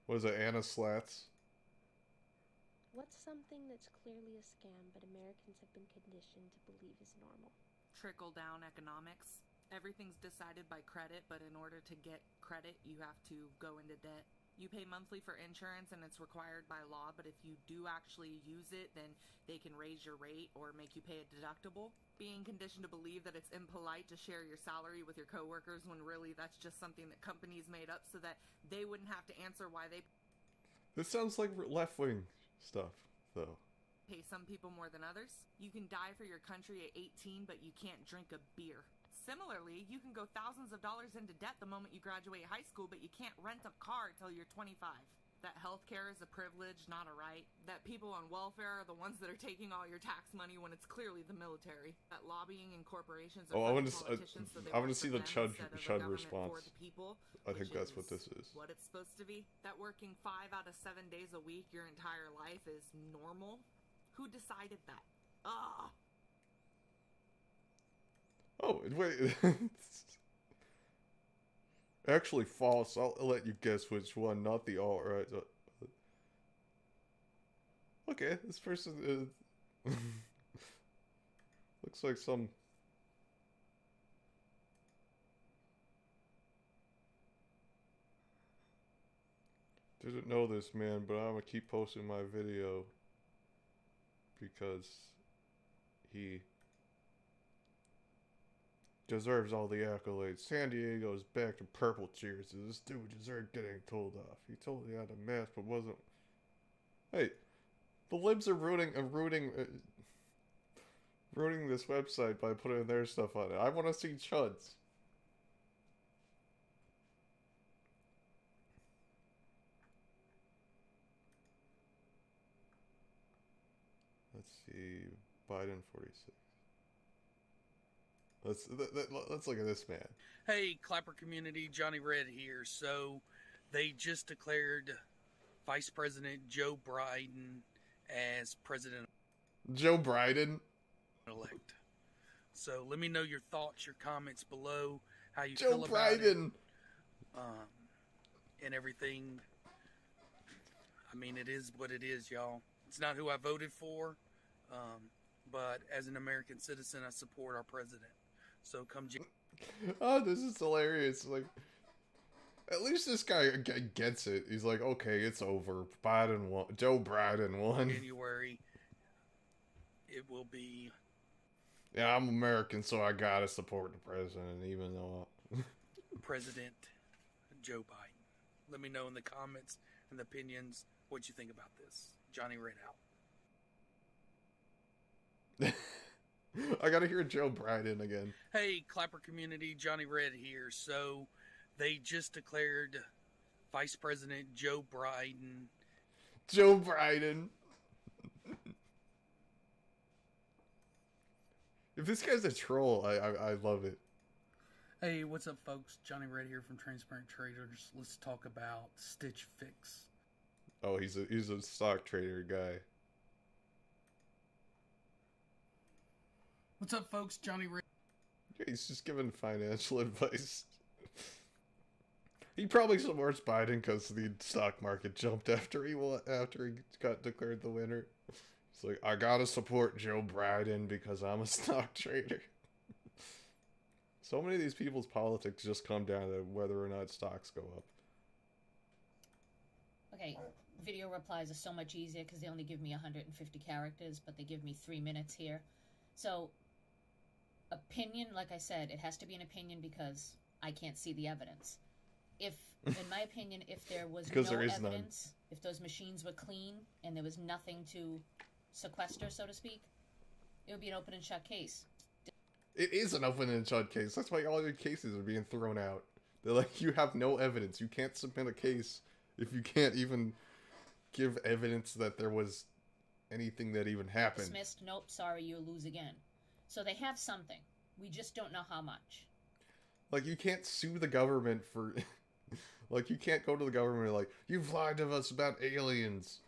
What is it, Anna Slats? What's something that's clearly a scam but Americans have been conditioned to believe is normal? Trickle-down economics. Everything's decided by credit, but in order to get credit, you have to go into debt. You pay monthly for insurance and it's required by law, but if you do actually use it, then they can raise your rate or make you pay a deductible. Being conditioned to believe that it's impolite to share your salary with your coworkers when really that's just something that companies made up so that they wouldn't have to answer why they This sounds like left-wing stuff, though. pay some people more than others. You can die for your country at 18, but you can't drink a beer. Similarly, you can go thousands of dollars into debt the moment you graduate high school, but you can't rent a car till you're 25. That healthcare is a privilege, not a right. That people on welfare are the ones that are taking all your tax money when it's clearly the military. That lobbying and corporations are politicians, so they I want to work see for the them instead of a Chud government response. for the people, I think which that's what this is. what it's supposed to be. That working 5 out of 7 days a week your entire life is normal. Who decided that? Ugh. Oh, wait. Actually false. I'll let you guess which one, not the alt-right. Okay, this person is... looks like some... Didn't know this man, but I'm gonna keep posting my video because he deserves all the accolades. San Diego's back to purple cheers. This dude deserved getting told off. He totally had a mask, but wasn't. Hey, the libs are ruining this website by putting their stuff on it. I want to see Chuds. Let's see, Biden 46. Let's look at this man. Hey, Clapper community, Johnny Red here. So, they just declared Vice President Joe Biden as president Joe Biden elect. So, let me know your thoughts, your comments below, how you Joe feel about Biden. it, and everything. I mean, it is what it is, y'all. It's not who I voted for, but as an American citizen, I support our president. So come. Oh, this is hilarious. Like, at least this guy gets it. He's like, okay, it's over. Biden won. Joe Biden won. January. It will be. Yeah, I'm American, so I gotta support the president, even though President Joe Biden. Let me know in the comments and the opinions what you think about this. Johnny Red out. I gotta hear Joe Biden again. Hey, Clapper community, Johnny Red here. So, they just declared Vice President Joe Biden. Joe Biden. If this guy's a troll, I love it. Hey, what's up, folks? Johnny Red here from Transparent Traders. Let's talk about Stitch Fix. Oh, he's a stock trader guy. What's up, folks? Johnny Red. Yeah, he's just giving financial advice. He probably supports Biden because the stock market jumped after he got declared the winner. It's like, I gotta support Joe Biden because I'm a stock trader. So many of these people's politics just come down to whether or not stocks go up. Okay, video replies are so much easier because they only give me 150 characters, but they give me 3 minutes here. So, opinion, like I said, it has to be an opinion because I can't see the evidence. If, in my opinion, if there was no evidence, if those machines were clean and there was nothing to sequester, so to speak, it would be an open and shut case. It is an open and shut case. That's why all your cases are being thrown out. They're like, you have no evidence. You can't submit a case if you can't even give evidence that there was anything that even happened. Dismissed, nope, sorry, you lose again. So they have something. We just don't know how much. Like, you can't sue the government for... like, you can't go to the government and like, you've lied to us about aliens.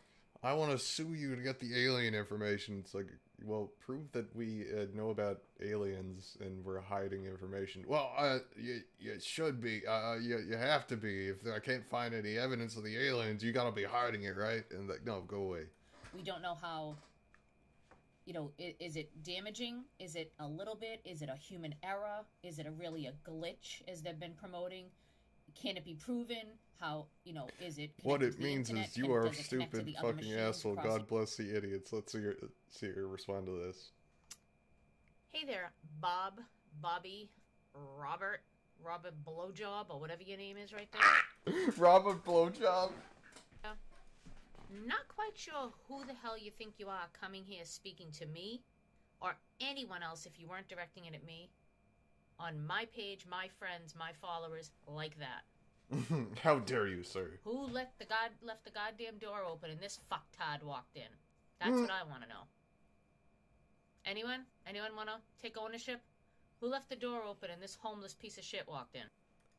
I want to sue you to get the alien information. It's like, well, prove that we know about aliens and we're hiding information. Well, you should be. You have to be. If I can't find any evidence of the aliens, you gotta be hiding it, right? And like, no, go away. We don't know how, you know, is it damaging? Is it a little bit? Is it a human error? Is it really a glitch, as they've been promoting? Can it be proven? How, you know, is it... What it means is you are a stupid fucking asshole. God bless the idiots. Let's see her respond to this. Hey there, Bob, Bobby, Robert Blowjob, or whatever your name is right there. Robert Blowjob? Not quite sure who the hell you think you are coming here speaking to me, or anyone else if you weren't directing it at me. On my page, my friends, my followers, like that. How dare you, sir? Who left the goddamn door open and this fucktard walked in? That's what I want to know. Anyone? Anyone want to take ownership? Who left the door open and this homeless piece of shit walked in?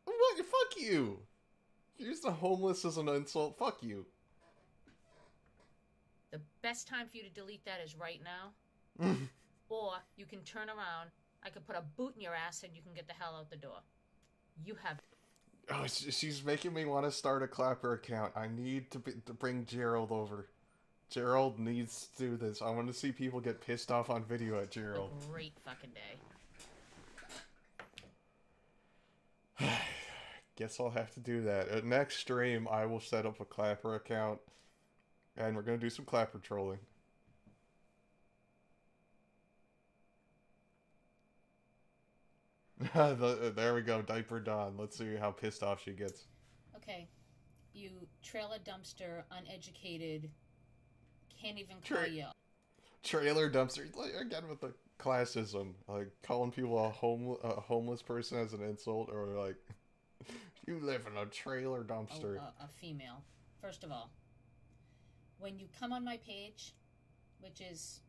What? Fuck you! You used the homeless as an insult. Fuck you. The best time for you to delete that is right now. Or you can turn around. I could put a boot in your ass and you can get the hell out the door. You have... Oh, she's making me want to start a Clapper account. I need to bring Gerald over. Gerald needs to do this. I want to see people get pissed off on video at Gerald. A great fucking day. Guess I'll have to do that. At next stream, I will set up a Clapper account. And we're going to do some Clapper trolling. There we go, Diaper Dawn. Let's see how pissed off she gets. Okay. You trailer dumpster, uneducated, can't even call you. Trailer dumpster, like, again with the classism, like calling people a homeless person as an insult, or like, you live in a trailer dumpster. Oh, a female. First of all, when you come on my page, which is,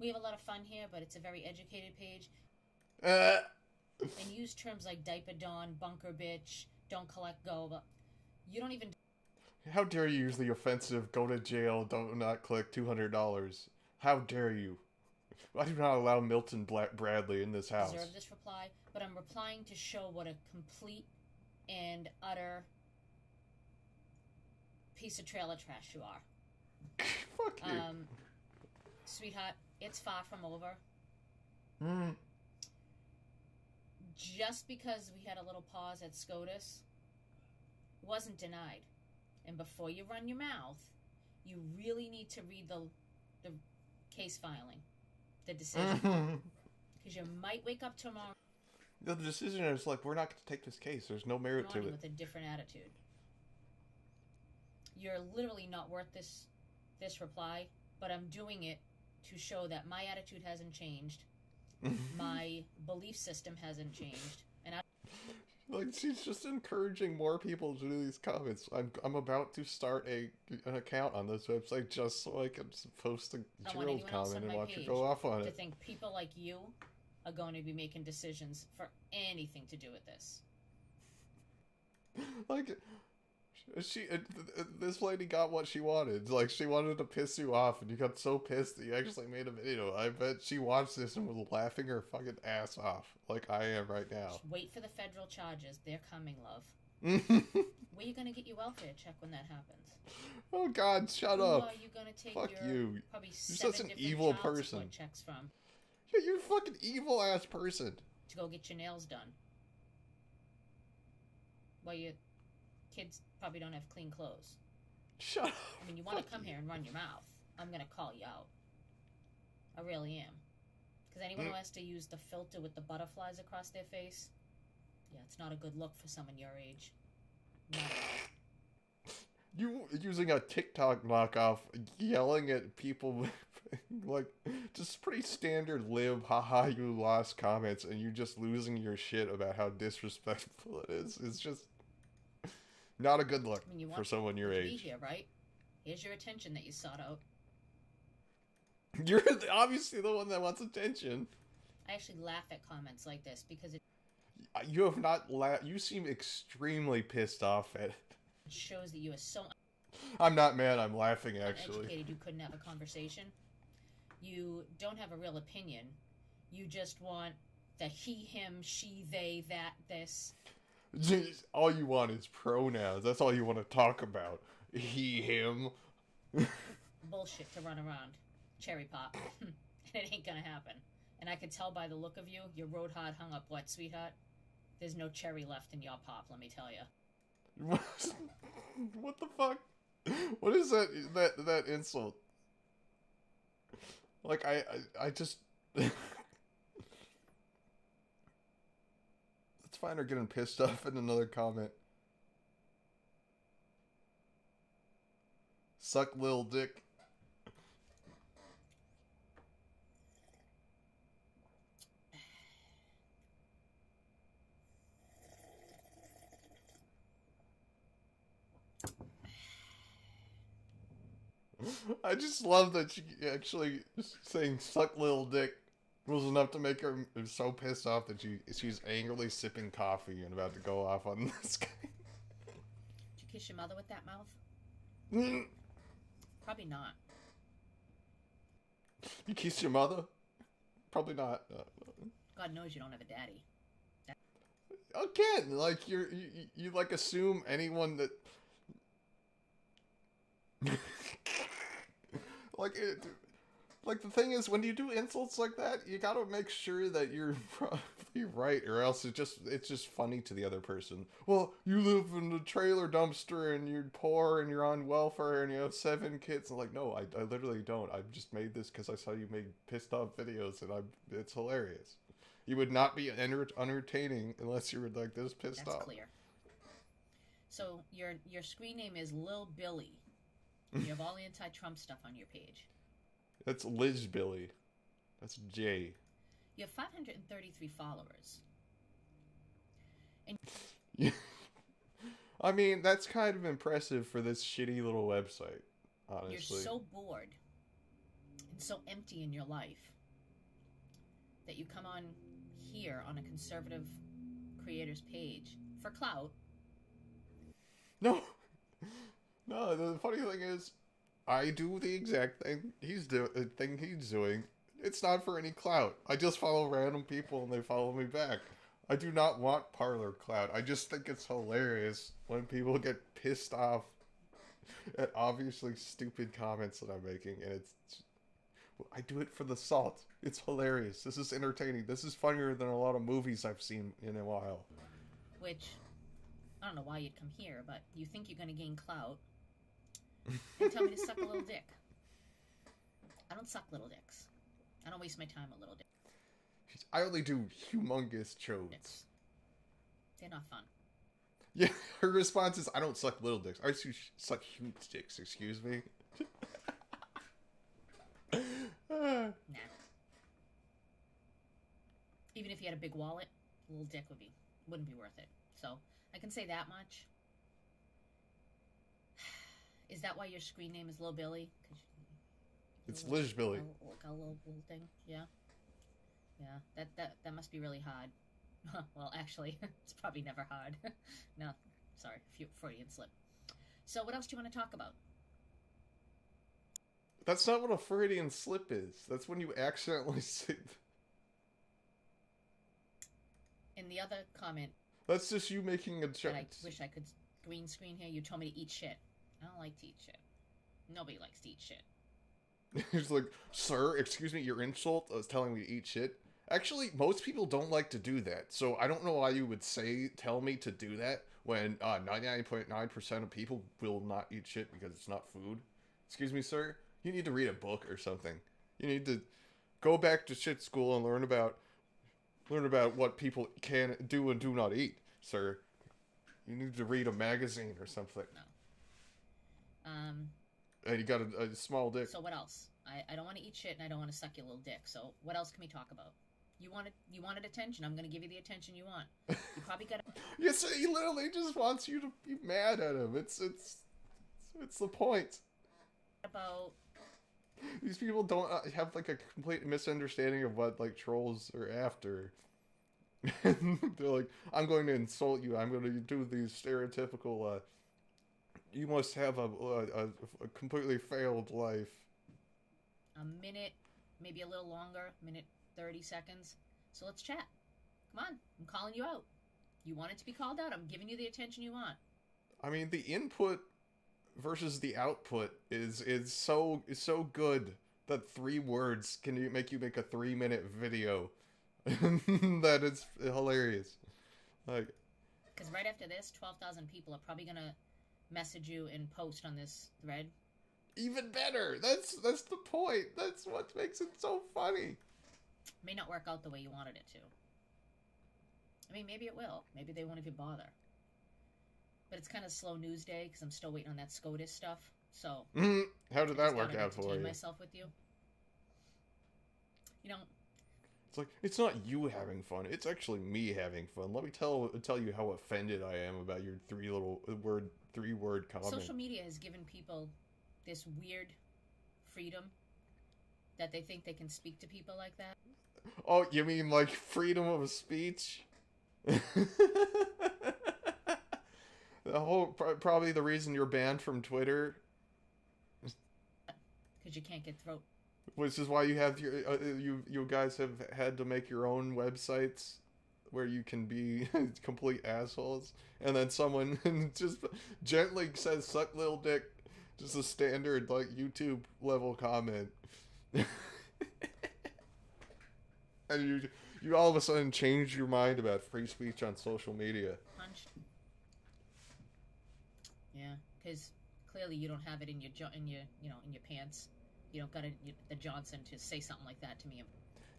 we have a lot of fun here, but it's a very educated page. And use terms like diaper dawn, bunker bitch, don't collect go, but you don't even... How dare you use the offensive, go to jail, don't not collect $200. How dare you? I do not allow Milton Bradley in this house. Deserve this reply, but I'm replying to show what a complete and utter piece of trailer trash you are. Fuck you. Sweetheart, it's far from over. Just because we had a little pause at SCOTUS wasn't denied. And before you run your mouth, you really need to read the case filing, the decision. Because you might wake up tomorrow. The decision is like, we're not going to take this case. There's no merit to it. With a different attitude. You're literally not worth this reply, but I'm doing it to show that my attitude hasn't changed. My belief system hasn't changed. And Like, she's just encouraging more people to do these comments. I'm about to start an account on this website just so I can post a I want Gerald anyone else comment on and my watch her page go off on to it. think people like you are going to be making decisions for anything to do with this. Like, this lady got what she wanted. Like, she wanted to piss you off, and you got so pissed that you actually made a video. I bet she watched this and was laughing her fucking ass off, like I am right now. Just wait for the federal charges. They're coming, love. Where you gonna get your welfare check when that happens? Oh God, shut Who up. are you gonna take Fuck your you. probably You're 7 such an different evil child person. support checks from? Yeah, you're a fucking evil ass person. To go get your nails done. Well, your kids probably don't have clean clothes. Shut up. I mean, you want to come here and run your mouth, I'm gonna call you out. I really am. Because anyone who has to use the filter with the butterflies across their face, yeah, it's not a good look for someone your age. Not at all. You using a TikTok knockoff, yelling at people, like, just pretty standard live, haha, you lost comments, and you just losing your shit about how disrespectful it is. It's just not a good look I mean, you for want someone your to be age. here, right? Here's your attention that you sought out. You're obviously the one that wants attention. I actually laugh at comments like this because it You have not you seem extremely pissed off at it. shows that you are so I'm not mad, I'm laughing actually. uneducated you couldn't have a conversation. You don't have a real opinion. You just want the he, him, she, they, that, this. All you want is pronouns. That's all you want to talk about. He, him. Bullshit to run around. Cherry pop. And it ain't gonna happen. And I can tell by the look of you, you're road hard hung up what, sweetheart? There's no cherry left in your pop, let me tell you. What the fuck? What is that insult? Like, I just... Let's find her getting pissed off in another comment. Suck lil dick. I just love that she actually saying "suck little dick" was enough to make her so pissed off that she's angrily sipping coffee and about to go off on this guy. Did you kiss your mother with that mouth? Probably not. You kissed your mother? Probably not. God knows you don't have a daddy. Again, like you like assume anyone that like the thing is, when you do insults like that, you gotta make sure that you're probably right, or else it's just funny to the other person. Well, you live in a trailer dumpster and you're poor and you're on welfare and you have 7 kids. And like, no, I literally don't. I just made this because I saw you make pissed off videos and it's hilarious. You would not be entertaining unless you were like this pissed off. That's clear. So your screen name is Lil Billy. You have all the anti-Trump stuff on your page. That's Liz Billy. That's Jay. You have 533 followers. And Yeah. I mean, that's kind of impressive for this shitty little website, honestly. you're so bored and so empty in your life that you come on here on a conservative creator's page for clout. No. No, the funny thing is, I do the exact thing he's doing. It's not for any clout. I just follow random people and they follow me back. I do not want parlor clout. I just think it's hilarious when people get pissed off at obviously stupid comments that I'm making, and I do it for the salt. It's hilarious. This is entertaining. This is funnier than a lot of movies I've seen in a while. Which, I don't know why you'd come here, but you think you're going to gain clout and tell me to suck a little dick. I don't suck little dicks. I don't waste my time with little dicks. I only do humongous chodes. They're not fun. Yeah, her response is, I don't suck little dicks. I suck huge dicks, excuse me. Nah. Even if you had a big wallet, a little dick wouldn't be worth it. So I can say that much. Is that why your screen name is Lil Billy? It's Liz Billy. Like a little thing. Yeah. Yeah. That must be really hard. Well, actually, it's probably never hard. No, sorry, Freudian slip. So, what else do you want to talk about? That's not what a Freudian slip is. That's when you accidentally say... In the other comment... That's just you making a joke. I wish I could green screen here. You told me to eat shit. I don't like to eat shit. Nobody likes to eat shit. He's like, sir, excuse me, your insult is telling me to eat shit. Actually, most people don't like to do that, so I don't know why you would tell me to do that when 99.9% of people will not eat shit because it's not food. Excuse me, sir, you need to read a book or something. You need to go back to shit school and learn about what people can do and do not eat, sir. You need to read a magazine or something. No. And you got a small dick. So what else? I don't want to eat shit and I don't want to suck your little dick. So what else can we talk about? You wanted attention. I'm going to give you the attention you want. You probably got. Yes, he literally just wants you to be mad at him. It's the point. About. These people don't have like a complete misunderstanding of what like trolls are after. They're like, I'm going to insult you. I'm going to do these stereotypical. You must have a completely failed life. A minute, maybe a little longer. Minute 30 seconds. So let's chat. Come on, I'm calling you out. You want it to be called out? I'm giving you the attention you want. I mean, the input versus the output is so good that 3 words can make you make a 3-minute video. That is hilarious. Like, because right after this, 12,000 people are probably gonna message you and post on this thread. Even better. That's the point. That's what makes it so funny. May not work out the way you wanted it to. I mean, maybe it will. Maybe they won't even bother. But it's kind of slow news day because I'm still waiting on that SCOTUS stuff. So how did that work out for you? Myself with you. You know, it's like it's not you having fun. It's actually me having fun. Let me tell you how offended I am about your 3-word comment. Social media has given people this weird freedom that they think they can speak to people like that. Oh, you mean like freedom of speech? The whole probably the reason you're banned from Twitter, because you can't get throat. Which is why you have you guys have had to make your own websites where you can be complete assholes, and then someone just gently says "suck little dick," just a standard like YouTube level comment, and you all of a sudden change your mind about free speech on social media. Punched. Yeah, because clearly you don't have it in your pants. You don't got the Johnson to say something like that to me.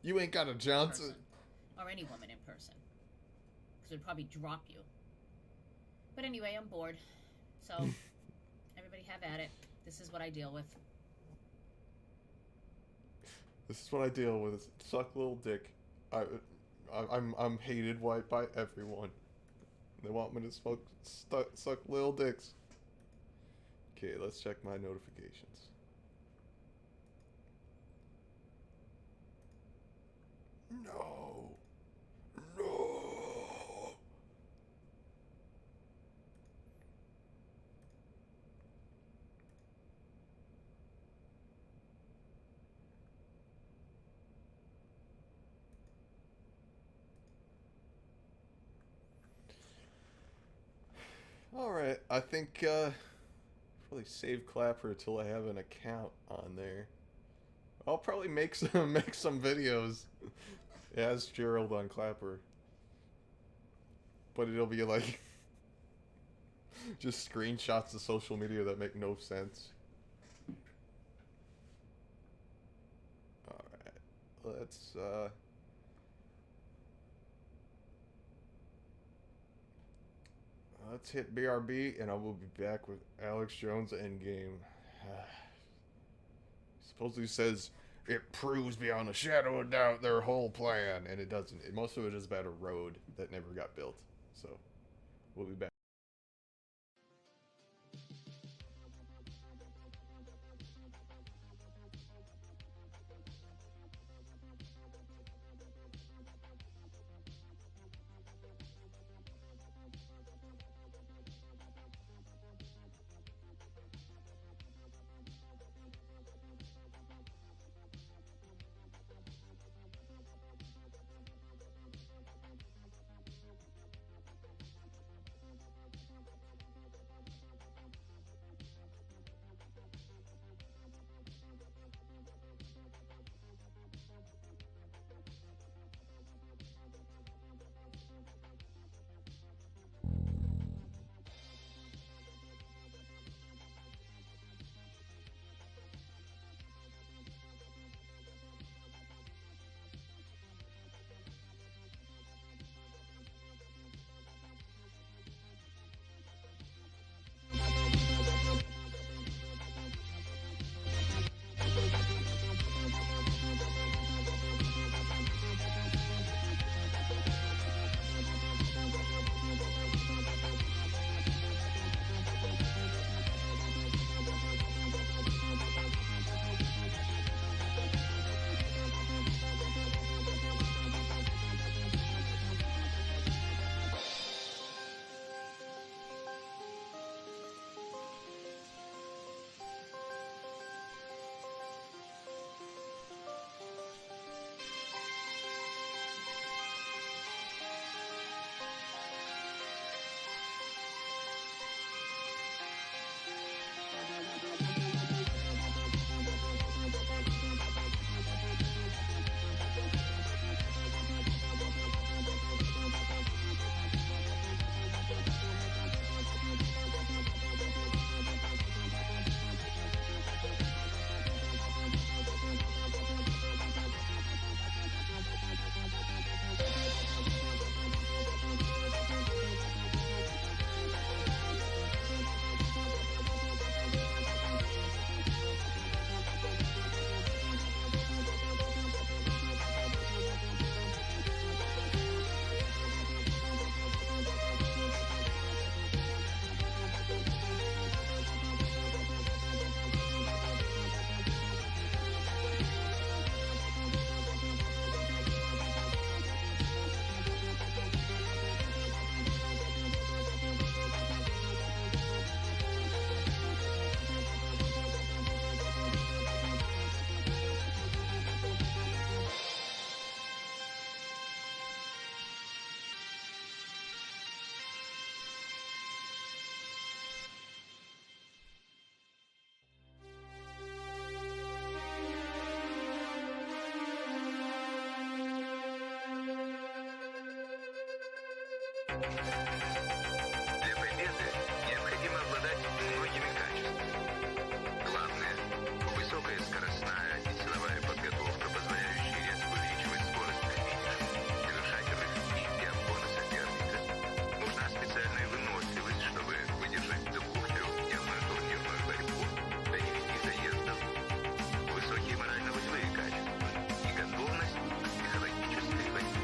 You ain't got a Johnson. Or any woman in person. Because it would probably drop you. But anyway, I'm bored. So, everybody have at it. This is what I deal with. This is what I deal with. Suck little dick. I'm hated by everyone. They want me to suck little dicks. Okay, let's check my notifications. No. No. Alright, I think, probably save Clapper until I have an account on there. I'll probably make some videos as Gerald on Clapper. But it'll be like just screenshots of social media that make no sense. Alright. Let's hit BRB and I will be back with Alex Jones Endgame. Supposedly says it proves beyond a shadow of doubt their whole plan, and it doesn't. Most of it is about a road that never got built. So We'll be back. Для победы необходимо обладать многими качествами. Главное – высокая скоростная и силовая подготовка, позволяющая резко увеличивать скорость на финише, совершать рывки и обгоны соперника. Нужна специальная выносливость, чтобы выдержать двух-трехдневную турнирную борьбу до 9 заездов. Высокие морально-волевые качества и готовность к психологической борьбе.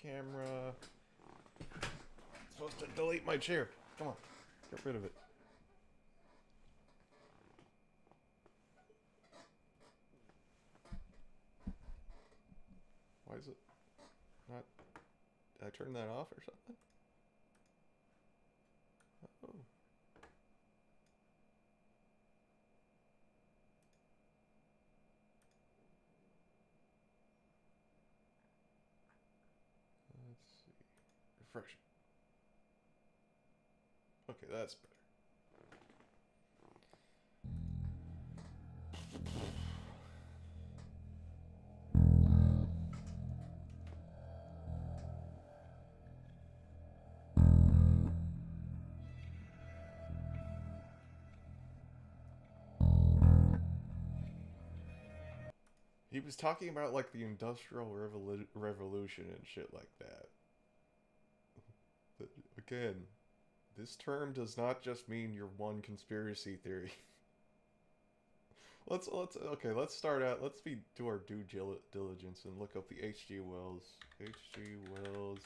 camera. It's supposed to delete my chair. Come on, get rid of it. Why is it not? Did I turn that off or something? Oh. Let's see. Refresh it. Okay, that's better. He was talking about like the Industrial Revolution and shit like that. But again, this term does not just mean your one conspiracy theory. let's start out. Let's do our due diligence and look up the H.G. Wells. H.G. Wells,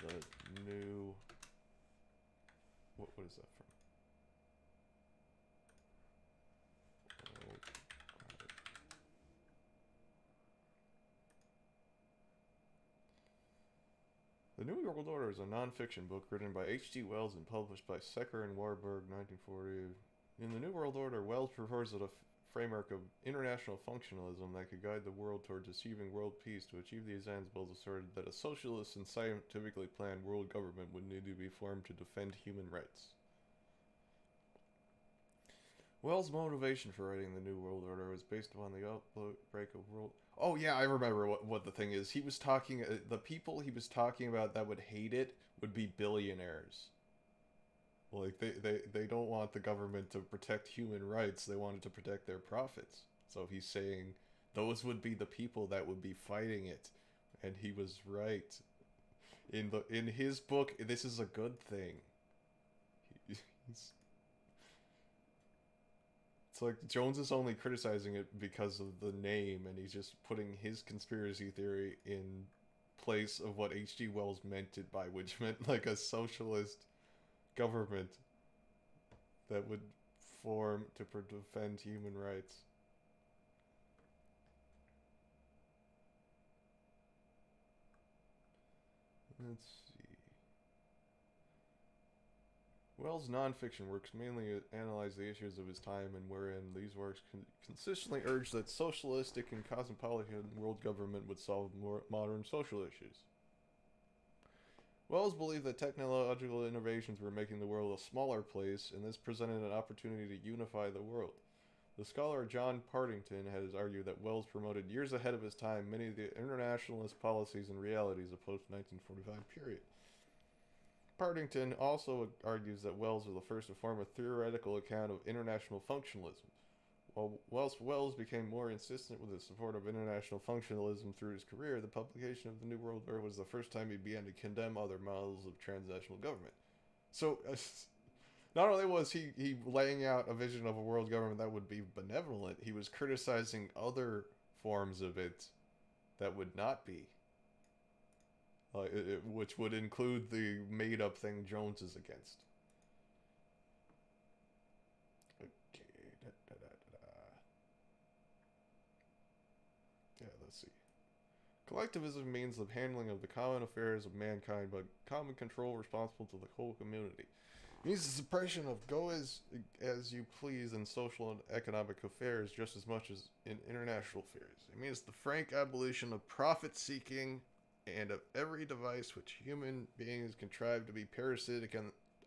the new. What is that from? Oh, The New World Order is a non-fiction book written by H.G. Wells and published by Secker and Warburg, 1940. In The New World Order, Wells proposed a framework of international functionalism that could guide the world towards achieving world peace. To achieve these ends, Wells asserted that a socialist and scientifically planned world government would need to be formed to defend human rights. Wells' motivation for writing The New World Order was based upon the outbreak of world... Oh yeah, I remember what the thing is. He was talking... the people he was talking about that would hate it would be billionaires. Like, they don't want the government to protect human rights. They wanted to protect their profits. So he's saying those would be the people that would be fighting it. And he was right. In his book, this is a good thing. It's like Jones is only criticizing it because of the name, and he's just putting his conspiracy theory in place of what H.G. Wells meant it by, which meant like a socialist government that would form to defend human rights. Let's see. Wells' nonfiction works mainly analyze the issues of his time, and wherein these works consistently urge that socialistic and cosmopolitan world government would solve more modern social issues. Wells believed that technological innovations were making the world a smaller place, and this presented an opportunity to unify the world. The scholar John Partington has argued that Wells promoted years ahead of his time many of the internationalist policies and realities of post-1945 period. Partington also argues that Wells was the first to form a theoretical account of international functionalism. While Wells became more insistent with his support of international functionalism through his career, the publication of the New World Order was the first time he began to condemn other models of transnational government. So, not only was he laying out a vision of a world government that would be benevolent, he was criticizing other forms of it that would not be. Which would include the made-up thing Jones is against. Okay. Yeah, let's see. Collectivism means the handling of the common affairs of mankind by common control responsible to the whole community. It means the suppression of go as you please in social and economic affairs just as much as in international affairs. It means the frank abolition of profit-seeking and of every device which human beings contrive to be parasitic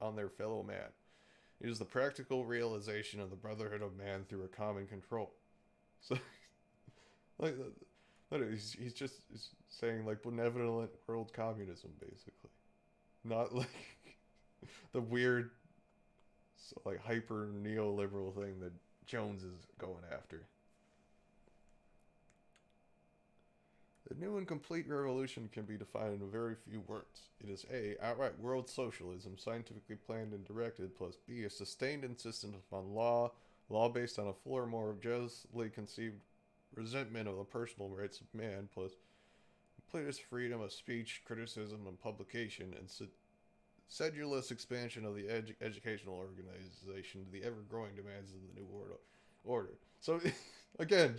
on their fellow man. It is the practical realization of the brotherhood of man through a common control. So, like, he's just saying, like, benevolent world communism, basically. Not, like, the weird, like, hyper neoliberal thing that Jones is going after. The new and complete revolution can be defined in very few words. It is A, outright world socialism, scientifically planned and directed, plus B, a sustained insistence upon law based on a fuller or more justly conceived resentment of the personal rights of man, plus completest freedom of speech, criticism, and publication, and sedulous expansion of the educational organization to the ever-growing demands of the New World Order. So, again,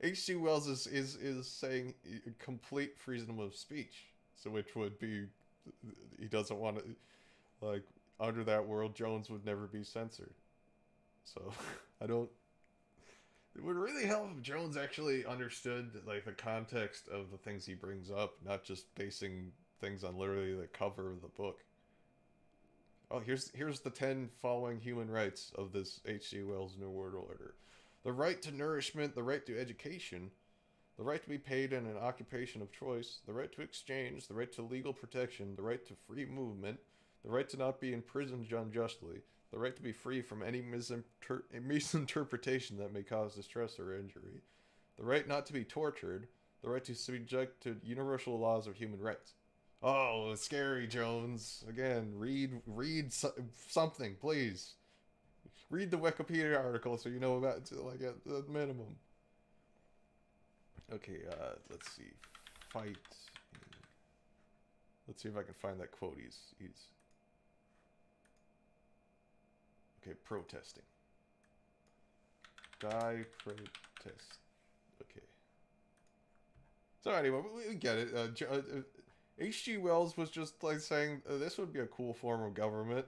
H.G. Wells is saying complete freedom of speech, so which would be, he doesn't want to, like, under that world, Jones would never be censored. So, it would really help if Jones actually understood, like, the context of the things he brings up, not just basing things on literally the cover of the book. Oh, here's the 10 following human rights of this H.G. Wells' New World Order. The right to nourishment, the right to education, the right to be paid in an occupation of choice, the right to exchange, the right to legal protection, the right to free movement, the right to not be imprisoned unjustly, the right to be free from any misinterpretation that may cause distress or injury, the right not to be tortured, the right to subject to universal laws of human rights. Oh, it's scary, Jones. Again, read something, please. Read the Wikipedia article so you know about it, like, at the minimum. Okay, let's see. Fight. Let's see if I can find that quote he's... Okay, protesting. Die protest. Okay. So anyway, we get it. H.G. Wells was just like saying this would be a cool form of government.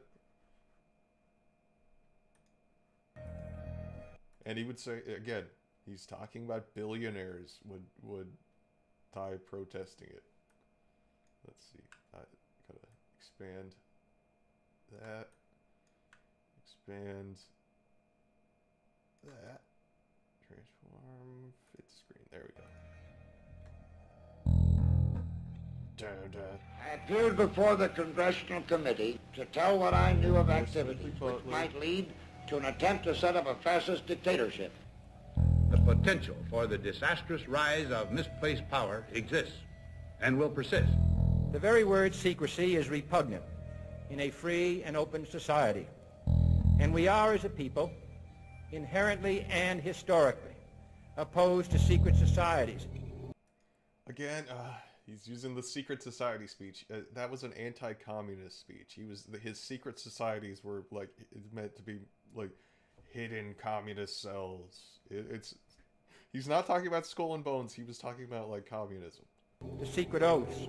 And he would say, again, he's talking about billionaires would die protesting it. Let's see. I gotta expand that. Expand that. Transform. Fit screen. There we go. I appeared before the Congressional Committee to tell what I knew of activities which might lead to an attempt to set up a fascist dictatorship. The potential for the disastrous rise of misplaced power exists and will persist. The very word secrecy is repugnant in a free and open society. And we are, as a people, inherently and historically opposed to secret societies. Again, he's using the secret society speech. That was an anti-communist speech. His secret societies were like meant to be like hidden communist cells. He's not talking about Skull and Bones. He was talking about like communism. The secret oaths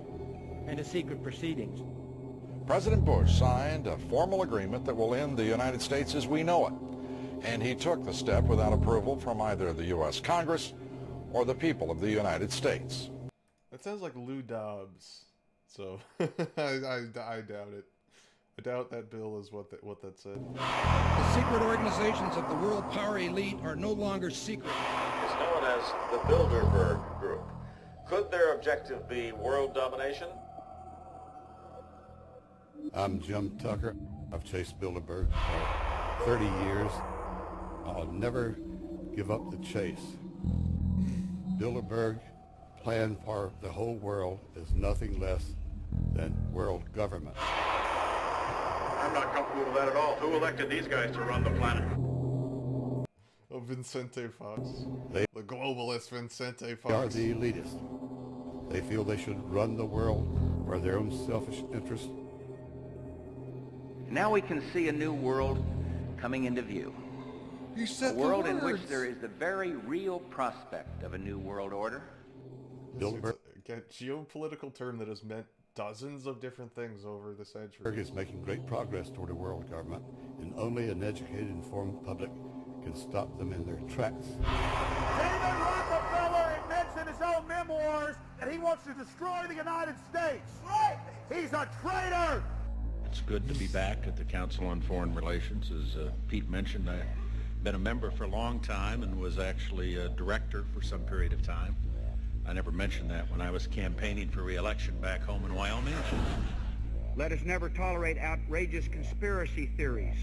and the secret proceedings. President Bush signed a formal agreement that will end the United States as we know it. And he took the step without approval from either the U.S. Congress or the people of the United States. That sounds like Lou Dobbs. So, I doubt it. I doubt that bill is what that said. The secret organizations of the world power elite are no longer secret. It's known as the Bilderberg Group. Could their objective be world domination? I'm Jim Tucker. I've chased Bilderberg for 30 years. I'll never give up the chase. Bilderberg plan for the whole world is nothing less than world government. I'm not comfortable with that at all. Who elected these guys to run the planet? Oh, Vicente Fox. The globalist Vicente Fox. They are the elitists. They feel they should run the world for their own selfish interests. Now we can see a new world coming into view. You said a world in which there is the very real prospect of a new world order. Bilderberg, a geopolitical term that has meant dozens of different things over the centuries. Bilderberg is making great progress toward a world government, and only an educated, informed public can stop them in their tracks. David Rockefeller admits in his own memoirs that he wants to destroy the United States. Right. He's a traitor. It's good to be back at the Council on Foreign Relations. As Pete mentioned, I've been a member for a long time and was actually a director for some period of time. I never mentioned that when I was campaigning for re-election back home in Wyoming. Let us never tolerate outrageous conspiracy theories.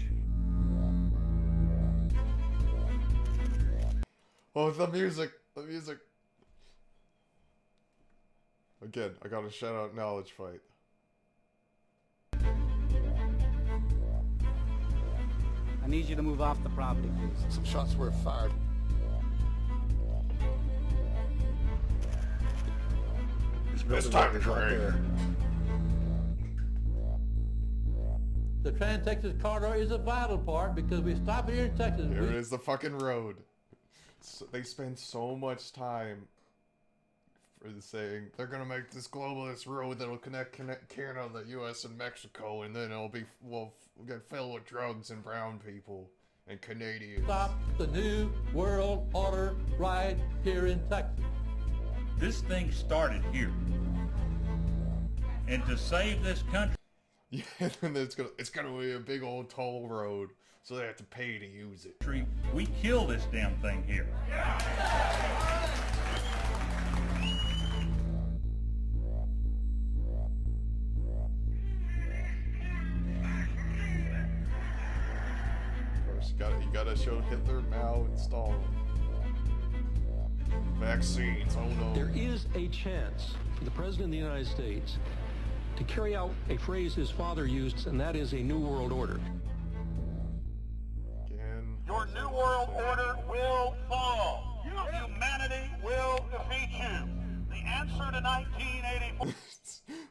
Oh, the music. Again, I gotta shout out Knowledge Fight. I need you to move off the property, please. Some shots were fired. As It's time to right train. there. The Trans-Texas Corridor is a vital part because we stop here in Texas. Here is the fucking road. So they spend so much time for saying they're gonna make this globalist road that'll connect Canada, the U.S. and Mexico, and then we'll get filled with drugs and brown people and Canadians. Stop the New World Order right here in Texas. This thing started here. And to save this country... Yeah, and it's gonna be a big old toll road, so they have to pay to use it. We kill this damn thing here. Of course, you gotta show Hitler, Mao, and Stalin. Vaccines, oh no. There is a chance for the President of the United States to carry out a phrase his father used, and that is a New World Order. Again. Your New World Order will fall. Humanity will defeat you. The answer to 1984...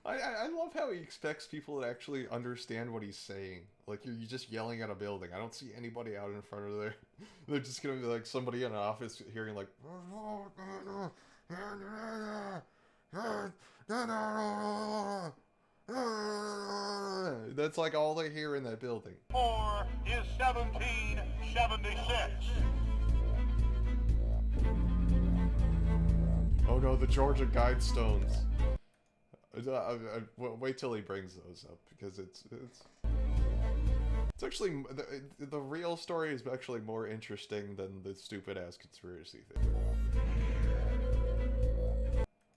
I love how he expects people to actually understand what he's saying. Like, you're just yelling at a building. I don't see anybody out in front of there. They're just gonna be like somebody in an office hearing like... That's like all they hear in that building. 4 is 1776. Oh no, the Georgia Guidestones. Wait till he brings those up, because it's actually the real story is actually more interesting than the stupid ass conspiracy thing.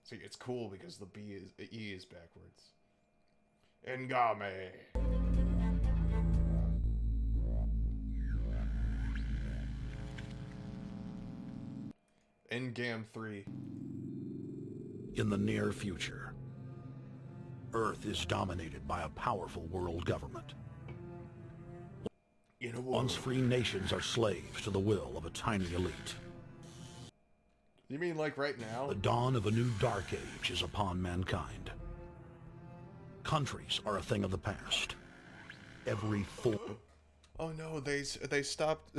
See, it's cool because the E is backwards. Ngame. Ngam 3. In the near future, Earth is dominated by a powerful world government. Once free nations are slaves to the will of a tiny elite. You mean like right now? The dawn of a new dark age is upon mankind. Countries are a thing of the past. Every full... Oh no, they stopped...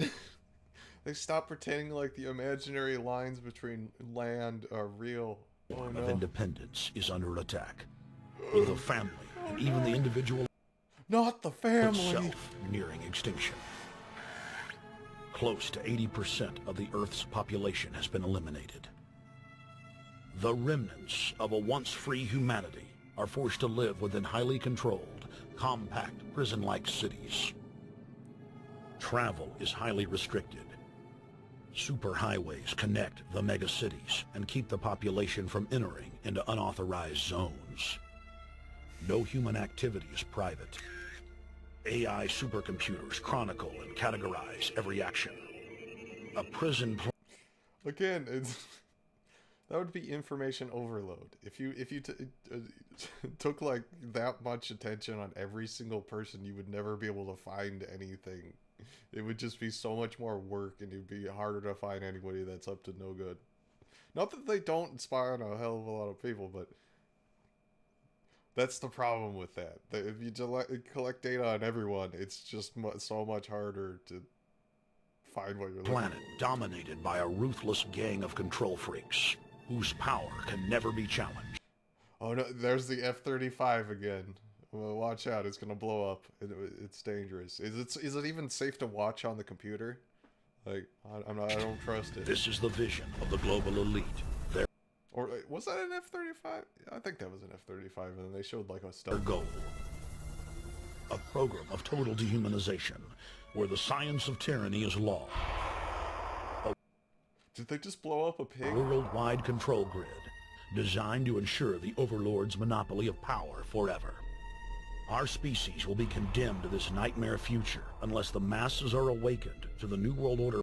They stopped pretending like the imaginary lines between land are real. Oh no. Of independence is under attack. With the family and even the individual... Not the family! ...itself nearing extinction. Close to 80% of the Earth's population has been eliminated. The remnants of a once free humanity are forced to live within highly controlled, compact, prison-like cities. Travel is highly restricted. Superhighways connect the megacities and keep the population from entering into unauthorized zones. No human activity is private. AI supercomputers chronicle and categorize every action. A prison... Again, that would be information overload. If you took like that much attention on every single person, you would never be able to find anything. It would just be so much more work, and it'd be harder to find anybody that's up to no good. Not that they don't spy on a hell of a lot of people, but that's the problem with that. If you collect data on everyone, it's just so much harder to find what you're looking for. Planet dominated by a ruthless gang of control freaks, whose power can never be challenged. Oh no, there's the F-35 again. Well, watch out, it's gonna blow up. It's dangerous. Is it even safe to watch on the computer? Like, I don't trust it. This is the vision of the global elite. Or was that an F-35? I think that was an F-35, and then they showed like a Their stuff. goal. A program of total dehumanization, where the science of tyranny is law. Did they just blow up a pig? Worldwide control grid, designed to ensure the overlord's monopoly of power forever. Our species will be condemned to this nightmare future unless the masses are awakened to the New World Order.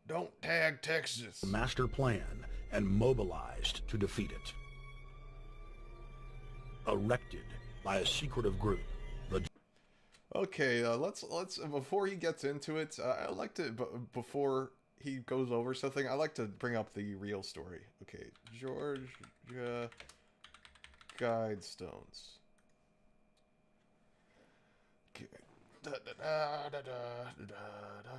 Don't tag Texas. Master plan and mobilized to defeat it. Erected by a secretive group. Okay, let's before he gets into it, I like to before he goes over something, I like to bring up the real story. Okay, Georgia guide stones. Okay. Da, da, da, da, da, da, da.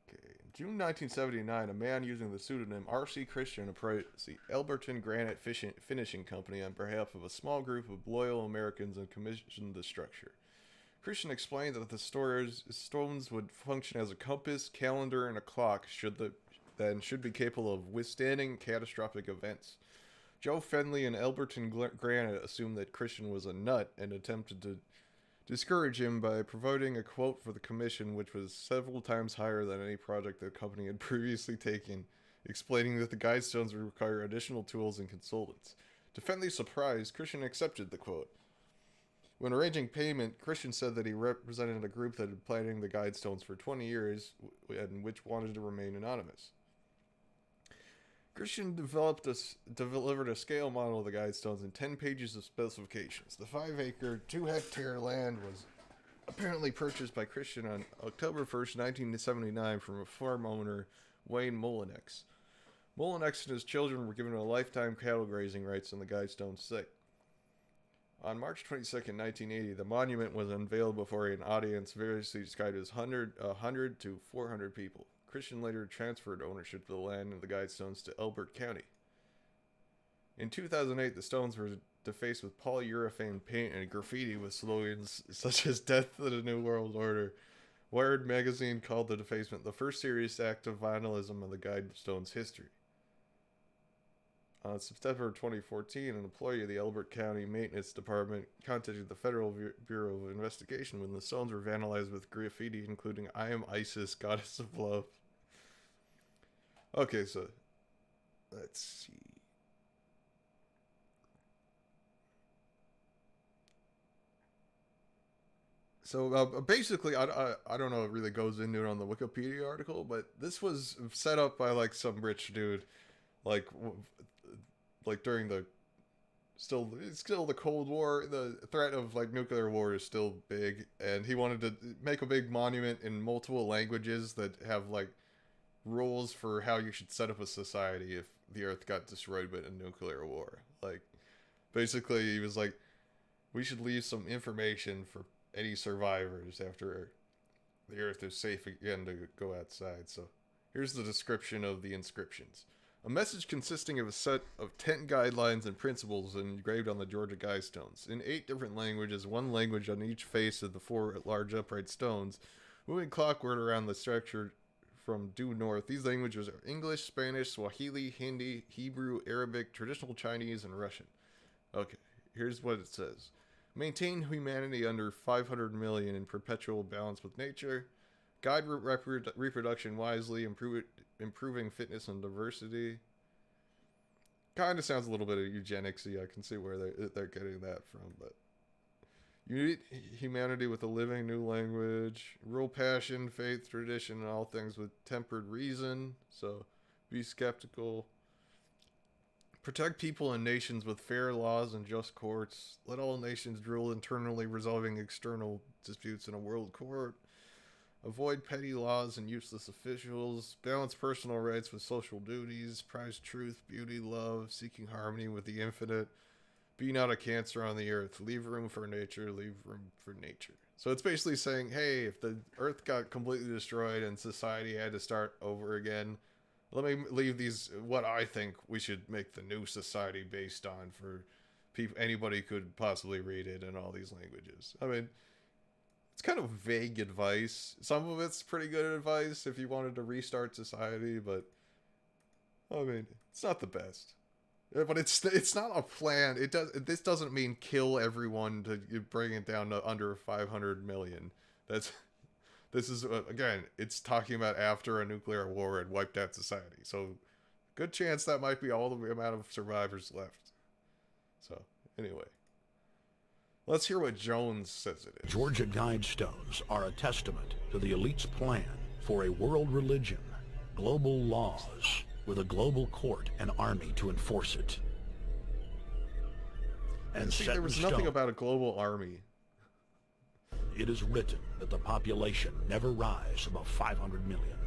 In June 1979, a man using the pseudonym R.C. Christian approached the Elberton Granite Finishing Company on behalf of a small group of loyal Americans and commissioned the structure. Christian explained that the stones would function as a compass, calendar, and a clock should be capable of withstanding catastrophic events. Joe Fenley and Elberton Granite assumed that Christian was a nut and attempted to discourage him by providing a quote for the commission, which was several times higher than any project the company had previously taken, explaining that the guide stones would require additional tools and consultants. To Fenley's surprise, Christian accepted the quote. When arranging payment, Christian said that he represented a group that had been planning the guide stones for 20 years and which wanted to remain anonymous. Christian delivered a scale model of the guide stones in 10 pages of specifications. The 5-acre, 2-hectare land was apparently purchased by Christian on October 1st, 1979 from a farm owner, Wayne Mullinex. Mullinex and his children were given a lifetime cattle grazing rights on the guide stone site. On March 22, 1980, the monument was unveiled before an audience variously described as 100 to 400 people. Christian later transferred ownership of the land and the guide stones to Elbert County. In 2008, the stones were defaced with polyurethane paint and graffiti with slogans such as "Death to the New World Order." Wired magazine called the defacement the first serious act of vandalism in the guide stones' history. On September 2014, an employee of the Elbert County Maintenance Department contacted the Federal Bureau of Investigation when the stones were vandalized with graffiti including "I am ISIS, Goddess of Love." Okay, so let's see. So basically, I don't know if it really goes into it on the Wikipedia article, but this was set up by like some rich dude, like during the still the Cold War. The threat of like nuclear war is still big, and he wanted to make a big monument in multiple languages that have like rules for how you should set up a society if the Earth got destroyed by a nuclear war. Like, basically, he was like, we should leave some information for any survivors after the Earth is safe again to go outside. So here's the description of the inscriptions. A message consisting of a set of 10 guidelines and principles engraved on the Georgia guide stones. In 8 different languages, one language on each face of the 4 large upright stones, moving clockward around the structure from due north. These languages are English, Spanish, Swahili, Hindi, Hebrew, Arabic, traditional Chinese, and Russian. Okay, here's what it says. Maintain humanity under 500 million in perpetual balance with nature. Guide reproduction wisely, improving fitness and diversity. Kind of sounds a little bit of eugenics-y. I can see where they're getting that from, but unite humanity with a living new language. Rule passion, faith, tradition, and all things with tempered reason. So, be skeptical. Protect people and nations with fair laws and just courts. Let all nations rule internally, resolving external disputes in a world court. Avoid petty laws and useless officials. Balance personal rights with social duties. Prize truth, beauty, love. Seeking harmony with the infinite. Be not a cancer on the earth. Leave room for nature. Leave room for nature. So it's basically saying, hey, if the earth got completely destroyed and society had to start over again, let me leave these, what I think we should make the new society based on for people, anybody could possibly read it in all these languages. I mean, it's kind of vague advice. Some of it's pretty good advice if you wanted to restart society, but I mean, it's not the best. But it's not a plan. This doesn't mean kill everyone to bring it down to under 500 million. This is again, it's talking about after a nuclear war had wiped out society. So, good chance that might be all the amount of survivors left. So, anyway. Let's hear what Jones says it is. Georgia guide stones are a testament to the elite's plan for a world religion, global laws, with a global court and army to enforce it. And see, there was nothing about a global army. it is written that the population never rise above 500 million.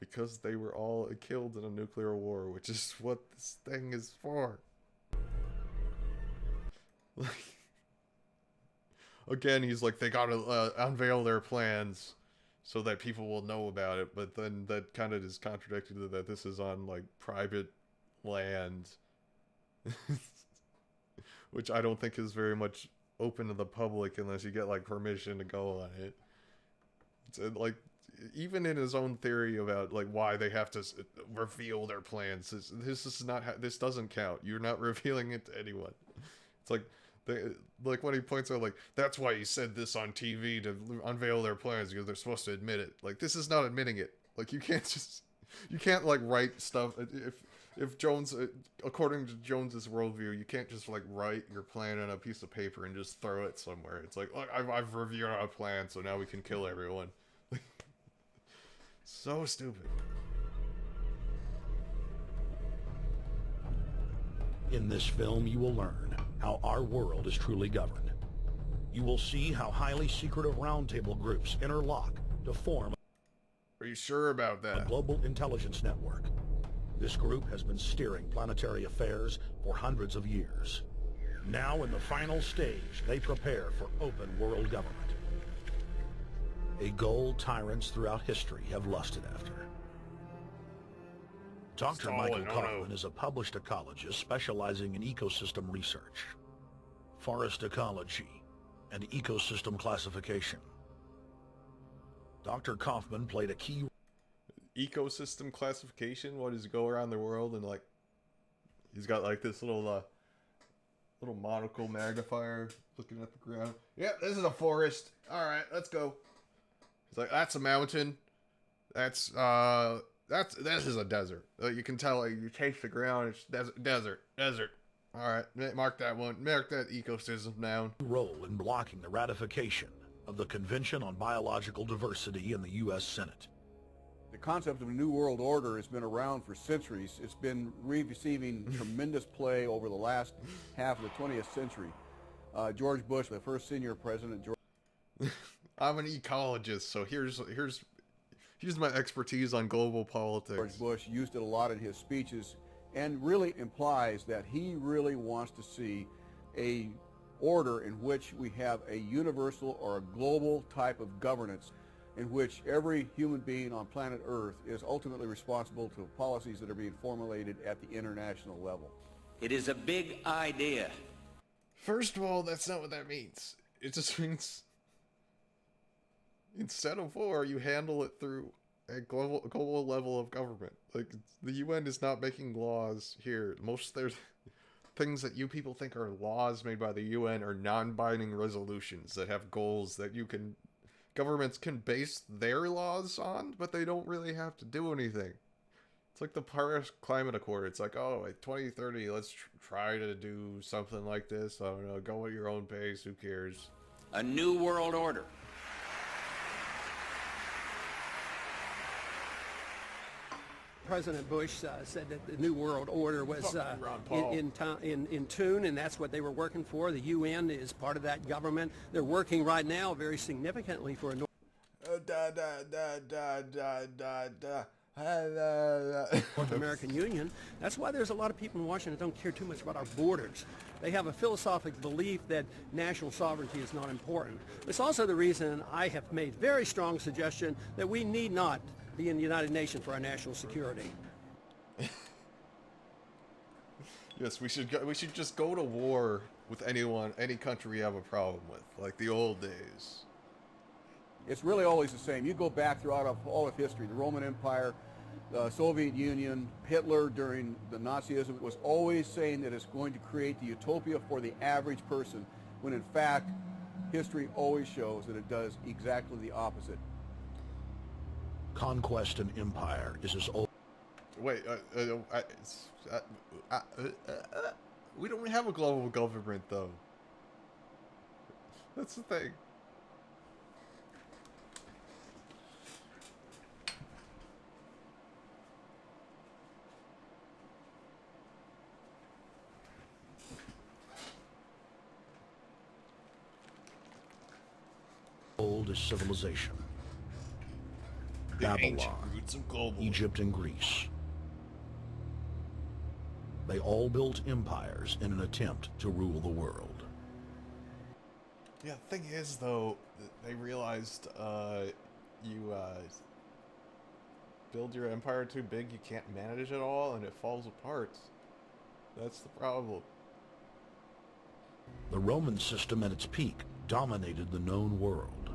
Because they were all killed in a nuclear war, which is what this thing is for. Like, again, he's like, they gotta unveil their plans so that people will know about it, but then that kind of is contradicted to that this is on, like, private land. Which I don't think is very much open to the public unless you get, like, permission to go on it. It's like, even in his own theory about, like, why they have to reveal their plans, this is not, this doesn't count. You're not revealing it to anyone. It's like, like when he points out, like, that's why he said this on TV to unveil their plans, because they're supposed to admit it. Like, this is not admitting it. Like, you can't like write stuff. If Jones, according to Jones's worldview, you can't just like write your plan on a piece of paper and just throw it somewhere. It's like, look, I've reviewed our plan, so now we can kill everyone. So stupid. In this film, you will learn how our world is truly governed. You will see how highly secretive roundtable groups interlock to form. Are you sure about that? A global intelligence network. This group has been steering planetary affairs for hundreds of years. Now, in the final stage, they prepare for open world government. A goal tyrants throughout history have lusted after. Dr. Michael Kaufman is a published ecologist specializing in ecosystem research, forest ecology, and ecosystem classification. Dr. Kaufman played a key ecosystem classification. What does he go around the world and like he's got like this little monocle magnifier looking at the ground. Yep, this is a forest. All right, let's go. He's like, that's a mountain. This is a desert. You can tell, like, you taste the ground. It's desert. All right, mark that one. Mark that ecosystem down. Role in blocking the ratification of the Convention on Biological Diversity in the U.S. Senate. The concept of a new world order has been around for centuries. It's been receiving tremendous play over the last half of the 20th century. George Bush, the first senior president. I'm an ecologist, so here's my expertise on global politics. George Bush used it a lot in his speeches and really implies that he really wants to see a order in which we have a universal or a global type of governance in which every human being on planet Earth is ultimately responsible to policies that are being formulated at the international level. It is a big idea. First of all, that's not what that means. It just means instead of war, you handle it through a global level of government. Like, the UN is not making laws here. Most of their things that you people think are laws made by the UN are non-binding resolutions that have goals that governments can base their laws on, but they don't really have to do anything. It's like the Paris Climate Accord. It's like, oh, like 2030, let's try to do something like this. I don't know, go at your own pace, who cares? A new world order. President Bush said that the New World Order was in tune, and that's what they were working for. The UN is part of that government. They're working right now very significantly for a North American Union. That's why there's a lot of people in Washington that don't care too much about our borders. They have a philosophical belief that national sovereignty is not important. It's also the reason I have made very strong suggestion that we need not be in the United Nations for our national security. Yes, we should just go to war with any country we have a problem with, like the old days. It's really always the same. You go back throughout all of history, the Roman Empire, the Soviet Union, Hitler during the Nazism was always saying that it's going to create the utopia for the average person, when in fact, history always shows that it does exactly the opposite. Conquest and empire is as old. Wait, we don't have a global government, though. That's the thing. oldest civilization. The ancient Babylon, roots of globalism. Egypt, and Greece. They all built empires in an attempt to rule the world. Yeah, the thing is, though, they realized, you, build your empire too big, you can't manage it all, and it falls apart. That's the problem. The Roman system at its peak dominated the known world.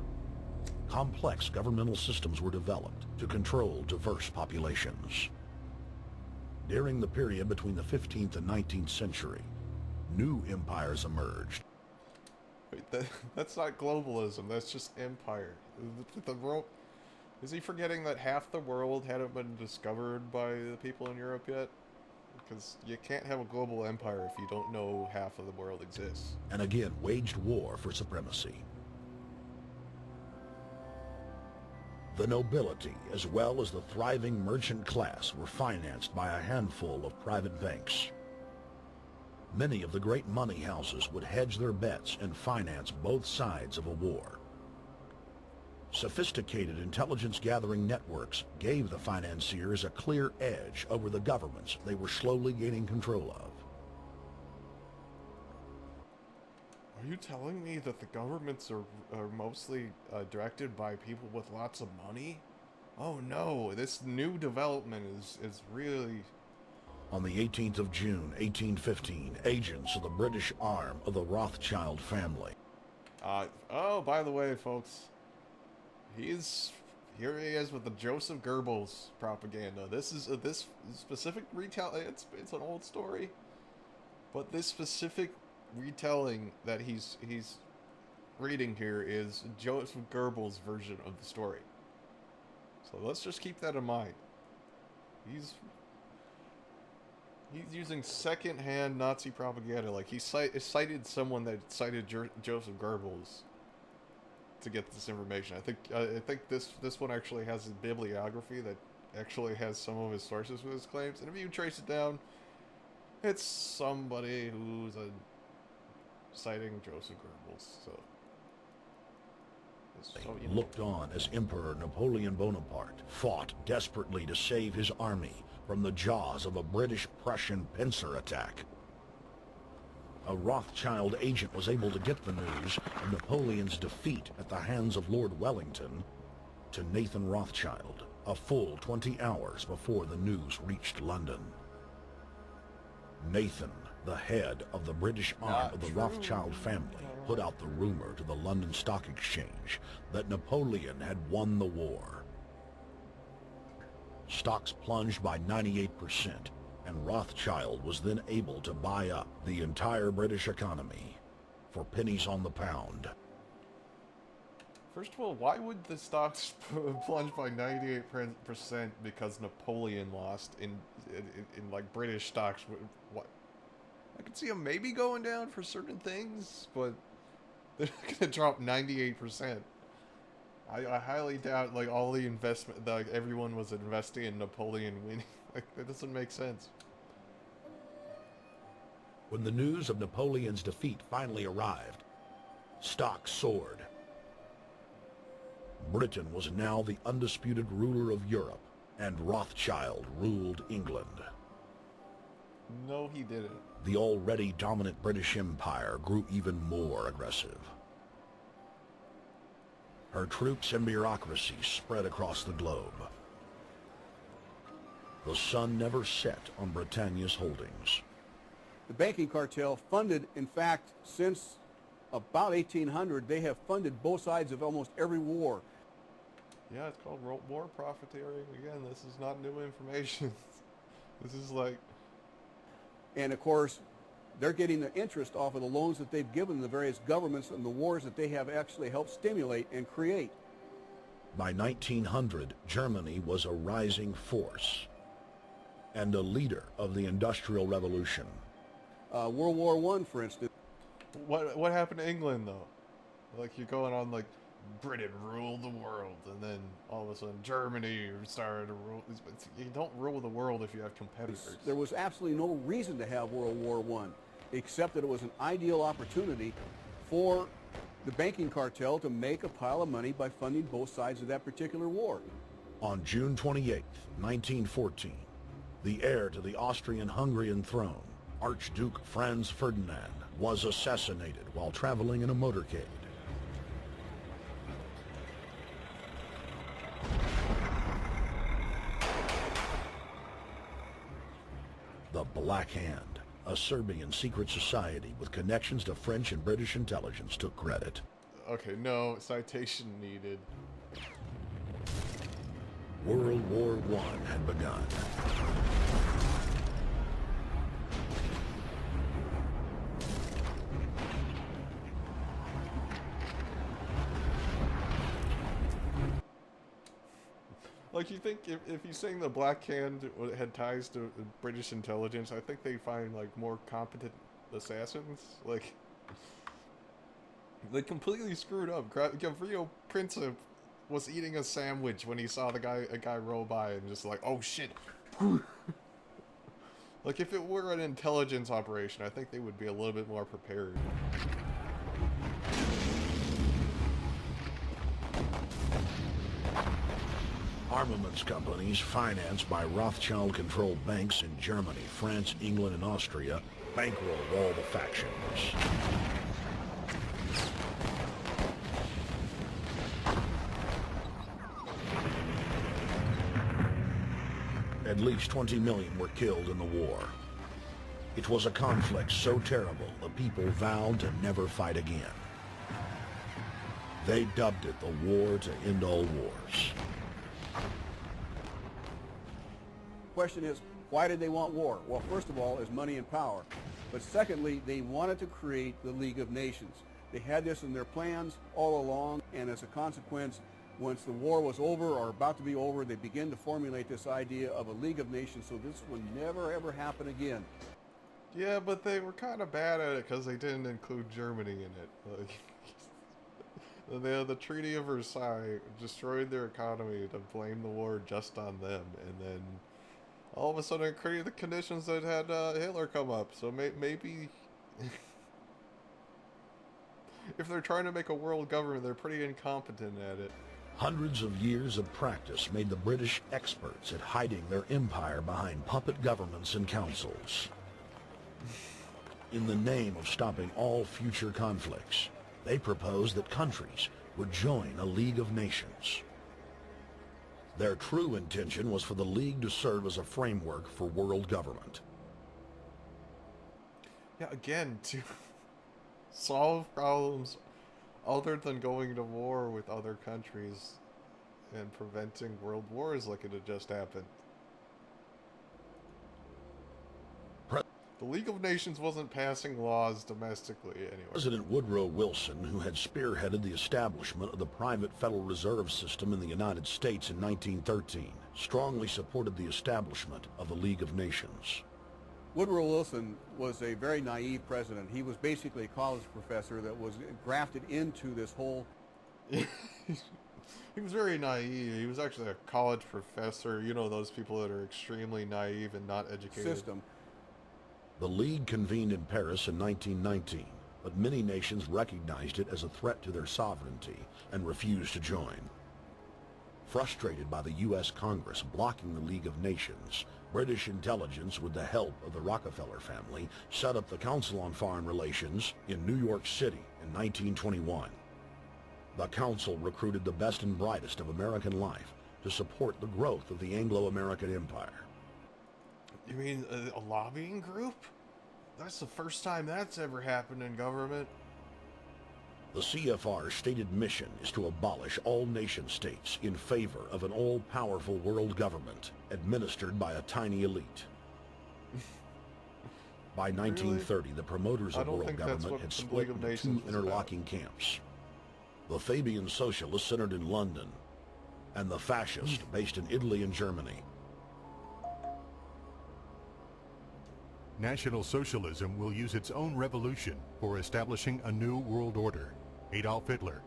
Complex governmental systems were developed to control diverse populations. During the period between the 15th and 19th century, new empires emerged. Wait, that's not globalism, that's just empire. Is he forgetting that half the world hadn't been discovered by the people in Europe yet? Because you can't have a global empire if you don't know half of the world exists. And again waged war for supremacy. The nobility, as well as the thriving merchant class, were financed by a handful of private banks. Many of the great money houses would hedge their bets and finance both sides of a war. Sophisticated intelligence-gathering networks gave the financiers a clear edge over the governments they were slowly gaining control of. Are you telling me that the governments are mostly directed by people with lots of money? Oh no, this new development is really... On the 18th of June, 1815, agents of the British arm of the Rothschild family. Oh, by the way, folks, here he is with the Joseph Goebbels propaganda. This is this specific retell. It's an old story, but this specific retelling that he's reading here is Joseph Goebbels' version of the story. So let's just keep that in mind. He's using second-hand Nazi propaganda. Like, he cited someone that cited Joseph Goebbels to get this information. I think this one actually has a bibliography that actually has some of his sources for his claims. And if you trace it down, it's somebody who's citing Joseph Goebbels. So you know. Looked on as Emperor Napoleon Bonaparte fought desperately to save his army from the jaws of a British-Prussian pincer attack. A Rothschild agent was able to get the news of Napoleon's defeat at the hands of Lord Wellington to Nathan Rothschild, a full 20 hours before the news reached London. Nathan, the head of the British arm of the Rothschild family, put out the rumor to the London Stock Exchange that Napoleon had won the war. Stocks plunged by 98%, and Rothschild was then able to buy up the entire British economy for pennies on the pound. First of all, why would the stocks plunge by 98% because Napoleon lost in like British stocks? What? I could see them maybe going down for certain things, but they're not gonna drop 98%. I highly doubt like all the investment, like everyone was investing in Napoleon winning. Like, that doesn't make sense. When the news of Napoleon's defeat finally arrived, stocks soared. Britain was now the undisputed ruler of Europe, and Rothschild ruled England. No, he didn't. The already dominant British Empire grew even more aggressive. Her troops and bureaucracy spread across the globe. The sun never set on Britannia's holdings. The banking cartel funded, in fact, since about 1800, they have funded both sides of almost every war. Yeah, it's called war profiteering. Again, this is not new information. This is like... And of course, they're getting the interest off of the loans that they've given the various governments and the wars that they have actually helped stimulate and create. By 1900, Germany was a rising force and a leader of the Industrial Revolution. World War I, for instance. What happened to England, though? Like, you're going on, like, Britain ruled the world, and then all of a sudden Germany started to rule. You don't rule the world if you have competitors. There was absolutely no reason to have World War I, except that it was an ideal opportunity for the banking cartel to make a pile of money by funding both sides of that particular war. On June 28, 1914, the heir to the Austrian-Hungarian throne, Archduke Franz Ferdinand, was assassinated while traveling in a motorcade. The Black Hand, a Serbian secret society with connections to French and British intelligence, took credit. Okay, no, citation needed. World War I had begun. Like, you think if he's saying the Black Hand had ties to British intelligence, I think they find, like, more competent assassins? Like, they completely screwed up. Gavrilo Princip was eating a sandwich when he saw a guy roll by and just like, oh shit. Like, if it were an intelligence operation, I think they would be a little bit more prepared. Armaments companies financed by Rothschild-controlled banks in Germany, France, England, and Austria bankrolled all the factions. At least 20 million were killed in the war. It was a conflict so terrible the people vowed to never fight again. They dubbed it the war to end all wars. Question is, why did they want war? Well, first of all, is money and power. But secondly, they wanted to create the League of Nations. They had this in their plans all along, and as a consequence, once the war was over or about to be over, they began to formulate this idea of a League of Nations, so this would never ever happen again. Yeah, but they were kind of bad at it because they didn't include Germany in it. Like, the Treaty of Versailles destroyed their economy to blame the war just on them, and then all of a sudden it created the conditions that had Hitler come up. So maybe if they're trying to make a world government, they're pretty incompetent at it. Hundreds of years of practice made the British experts at hiding their empire behind puppet governments and councils. In the name of stopping all future conflicts, they proposed that countries would join a League of Nations. Their true intention was for the League to serve as a framework for world government. Yeah, again, to solve problems other than going to war with other countries and preventing world wars like it had just happened. The League of Nations wasn't passing laws domestically anyway. President Woodrow Wilson, who had spearheaded the establishment of the private Federal Reserve System in the United States in 1913, strongly supported the establishment of the League of Nations. Woodrow Wilson was a very naive president. He was basically a college professor that was grafted into this whole... He was very naive. He was actually a college professor. You know, those people that are extremely naive and not educated. System. The League convened in Paris in 1919, but many nations recognized it as a threat to their sovereignty and refused to join. Frustrated by the U.S. Congress blocking the League of Nations, British intelligence, with the help of the Rockefeller family, set up the Council on Foreign Relations in New York City in 1921. The Council recruited the best and brightest of American life to support the growth of the Anglo-American Empire. You mean a lobbying group? That's the first time that's ever happened in government. The CFR's stated mission is to abolish all nation-states in favor of an all-powerful world government administered by a tiny elite. By 1930, the promoters of world government had split into two interlocking camps. The Fabian Socialists centered in London, and the Fascists based in Italy and Germany. National Socialism will use its own revolution for establishing a new world order. Adolf Hitler.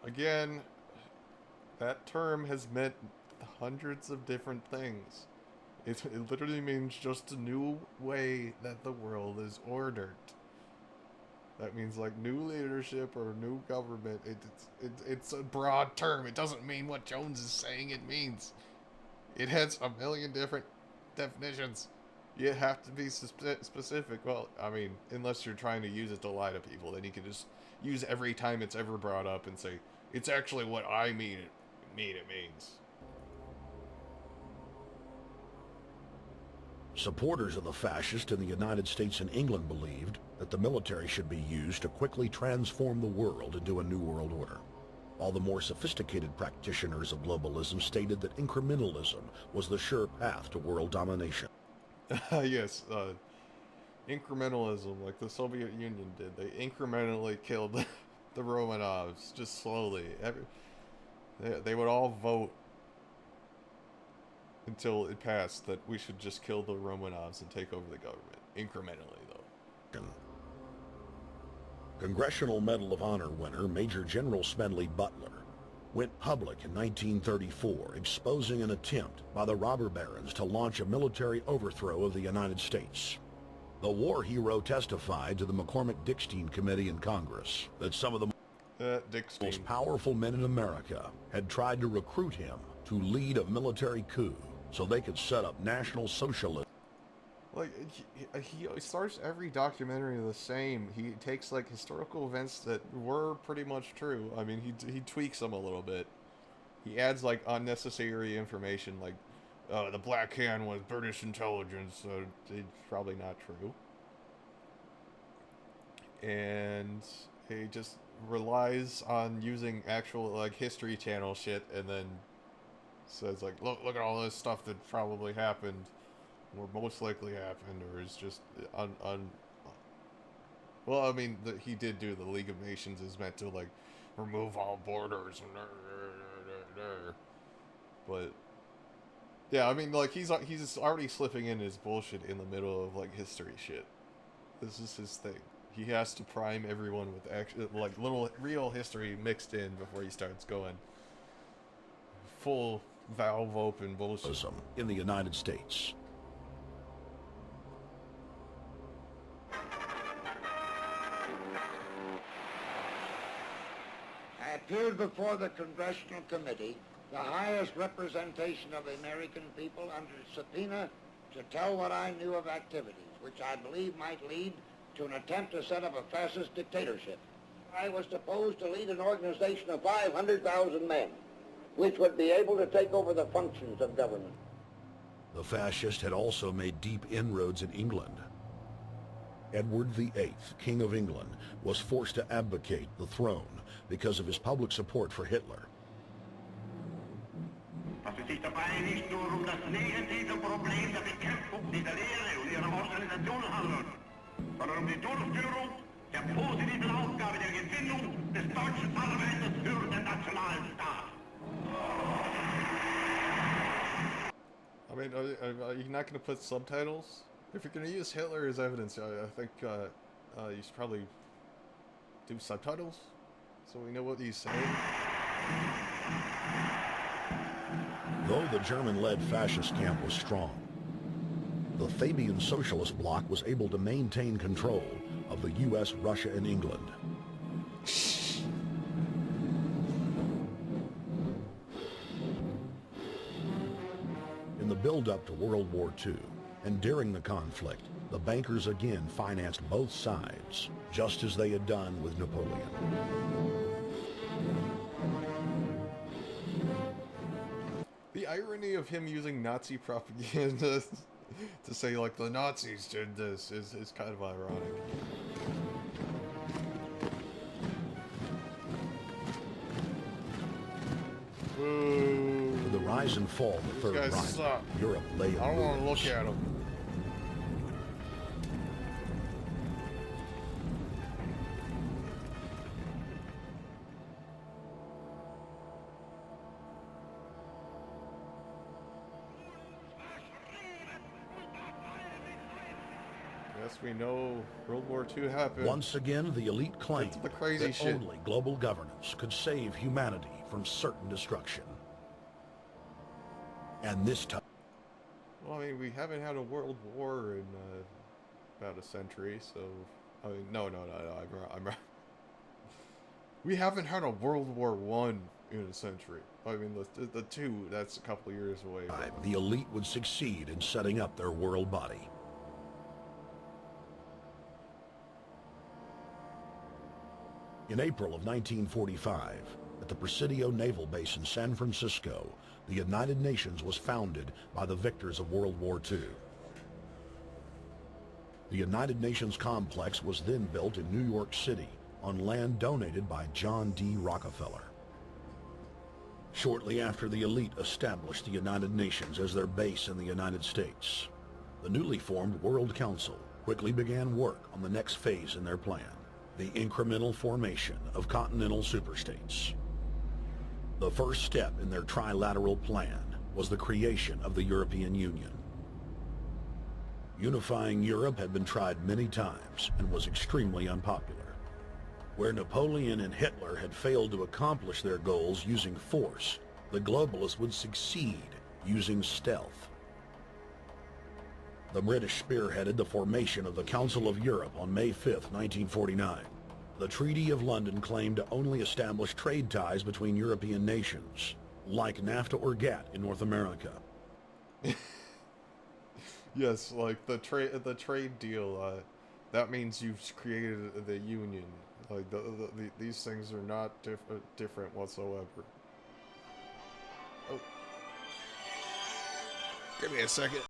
Again, that term has meant hundreds of different things. It literally means just a new way that the world is ordered. That means like new leadership or new government. It's a broad term. It doesn't mean what Jones is saying it means. It has a million different definitions. You have to be specific. Well, I mean, unless you're trying to use it to lie to people, then you can just use every time it's ever brought up and say, it's actually what I mean it means. Supporters of the fascists in the United States and England believed that the military should be used to quickly transform the world into a new world order. While the more sophisticated practitioners of globalism stated that incrementalism was the sure path to world domination. Yes, incrementalism, like the Soviet Union did. They incrementally killed the Romanovs, just slowly. They would all vote until it passed that we should just kill the Romanovs and take over the government. Incrementally, though. Congressional Medal of Honor winner Major General Smedley Butler went public in 1934, exposing an attempt by the robber barons to launch a overthrow of the United States. The war hero testified to the McCormick-Dickstein Committee in Congress that some of the most powerful men in America had tried to recruit him to lead a military coup so they could set up National Socialism. Like, he starts every documentary the same. He takes, like, historical events that were pretty much true. I mean, he tweaks them a little bit. He adds, like, unnecessary information, like, the Black Hand was British intelligence, so it's probably not true. And he just relies on using actual, like, History Channel shit, and then says, like, look at all this stuff that probably happened, or most likely happened, or is just well, I mean, he did do the League of Nations is meant to, like, remove all borders, but yeah, I mean, like, he's already slipping in his bullshit in the middle of, like, history shit. This is his thing. He has to prime everyone with actual, like, little real history mixed in before he starts going full valve open bullshit in the United States. I appeared before the Congressional Committee, the highest representation of the American people, under subpoena to tell what I knew of activities which I believe might lead to an attempt to set up a fascist dictatorship. I was supposed to lead an organization of 500,000 men, which would be able to take over the functions of government. The fascist had also made deep inroads in England. Edward VIII, King of England, was forced to abdicate the throne because of his public support for Hitler. I mean, are you not going to put subtitles? If you're going to use Hitler as evidence, I think you should probably do subtitles so we know what he's saying. Though the German-led fascist camp was strong, the Fabian Socialist Bloc was able to maintain control of the U.S., Russia, and England. In the build-up to World War II, and during the conflict, the bankers again financed both sides, just as they had done with Napoleon. The irony of him using Nazi propaganda to say, like, the Nazis did this is kind of ironic. With the rise and fall of the Third Reich, Europe lay in I don't want to ruins. look at him. Yes, we know World War II happened. Once again, the elite claimed the crazy that shit. only global governance could save humanity from certain destruction. And this time, Well, I mean, we haven't had a world war in about a century, so I mean, no. I'm we haven't had a World War One in a century. I mean, the two, that's a couple of years away. The elite would succeed in setting up their world body. In April of 1945, at the Presidio Naval Base in San Francisco, the United Nations was founded by the victors of World War II. The United Nations complex was then built in New York City on land donated by John D. Rockefeller. Shortly after the elite established the United Nations as their base in the United States, the newly formed World Council quickly began work on the next phase in their plan, the incremental formation of continental superstates. The first step in their trilateral plan was the creation of the European Union. Unifying Europe had been tried many times and was extremely unpopular. Where Napoleon and Hitler had failed to accomplish their goals using force, the globalists would succeed using stealth. The British spearheaded the formation of the Council of Europe on May 5, 1949. The Treaty of London claimed to only establish trade ties between European nations, like NAFTA or GATT in North America. Yes, like the trade deal. That means you've created the union. Like these things are not different whatsoever. Oh, give me a second.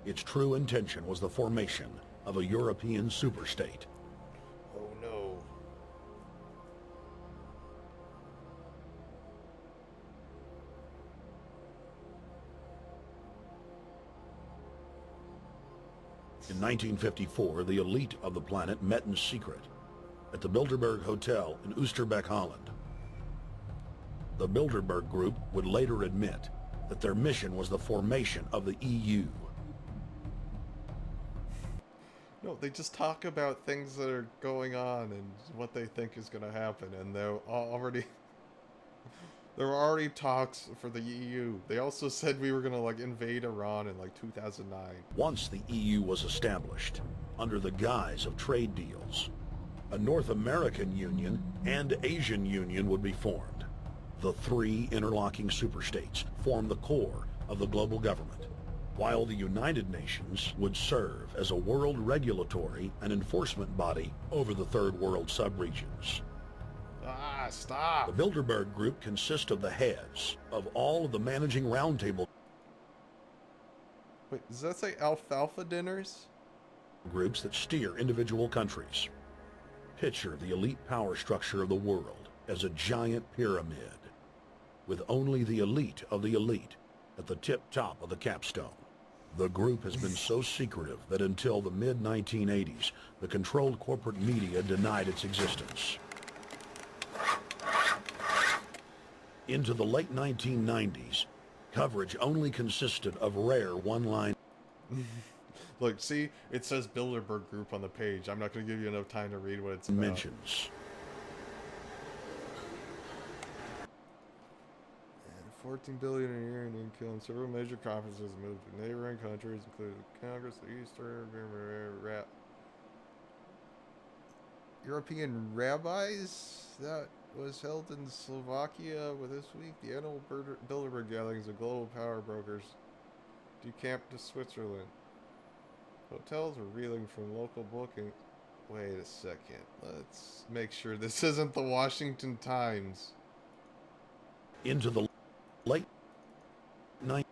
Its true intention was the formation of a European superstate. Oh no. In 1954, the elite of the planet met in secret at the Bilderberg Hotel in Oosterbeek, Holland. The Bilderberg Group would later admit that their mission was the formation of the EU. No, they just talk about things that are going on and what they think is going to happen, and there were already talks for the EU. They also said we were going to like invade Iran in like 2009. Once the EU was established, under the guise of trade deals, a North American Union and Asian Union would be formed. The three interlocking superstates formed the core of the global government, while the United Nations would serve as a world regulatory and enforcement body over the Third World subregions. Ah, stop! The Bilderberg Group consists of the heads of all of the managing roundtable Wait, does that say alfalfa dinners? Groups that steer individual countries. Picture the elite power structure of the world as a giant pyramid, with only the elite of the elite at the tip top of the capstone. The group has been so secretive that until the mid-1980s, the controlled corporate media denied its existence. Into the late 1990s, coverage only consisted of rare one-line... Look, see, it says Bilderberg Group on the page. I'm not going to give you enough time to read what it's about. mentions. 14 billion a year in income. Several major conferences moved to neighboring countries, including Congress, the Eastern European rabbis. That was held in Slovakia with this week. The annual Bilderberg gatherings of global power brokers decamped to Switzerland. Hotels are reeling from local booking. Wait a second. Let's make sure this isn't the Washington Times. Into the late 90s.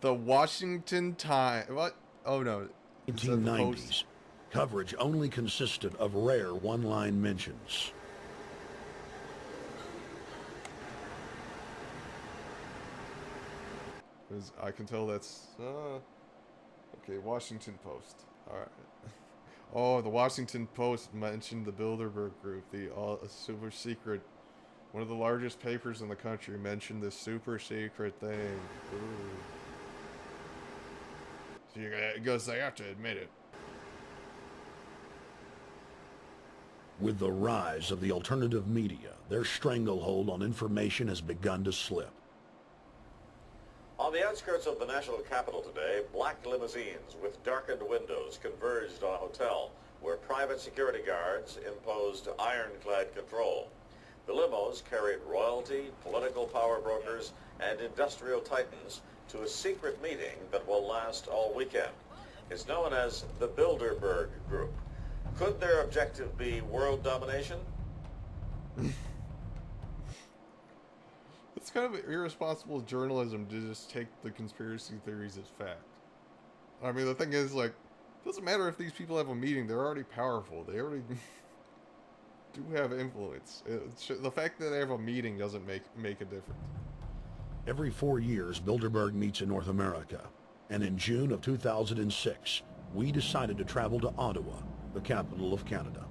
The Washington Times. What? Oh no. 1990s. Coverage only consisted of rare one-line mentions. I can tell that's okay. Washington Post. All right. Oh, the Washington Post mentioned the Bilderberg Group, the super secret, one of the largest papers in the country mentioned this super secret thing. Ooh. So it goes, they have to admit it. With the rise of the alternative media, their stranglehold on information has begun to slip. On the outskirts of the national capital today, black limousines with darkened windows converged on a hotel where private security guards imposed ironclad control. The limos carried royalty, political power brokers, and industrial titans to a secret meeting that will last all weekend. It's known as the Bilderberg Group. Could their objective be world domination? It's kind of irresponsible journalism to just take the conspiracy theories as fact. I mean, the thing is, like, it doesn't matter if these people have a meeting. They're already powerful. They already do have influence. The fact that they have a meeting doesn't make a difference. Every 4 years, Bilderberg meets in North America. And in June of 2006, we decided to travel to Ottawa, the capital of Canada.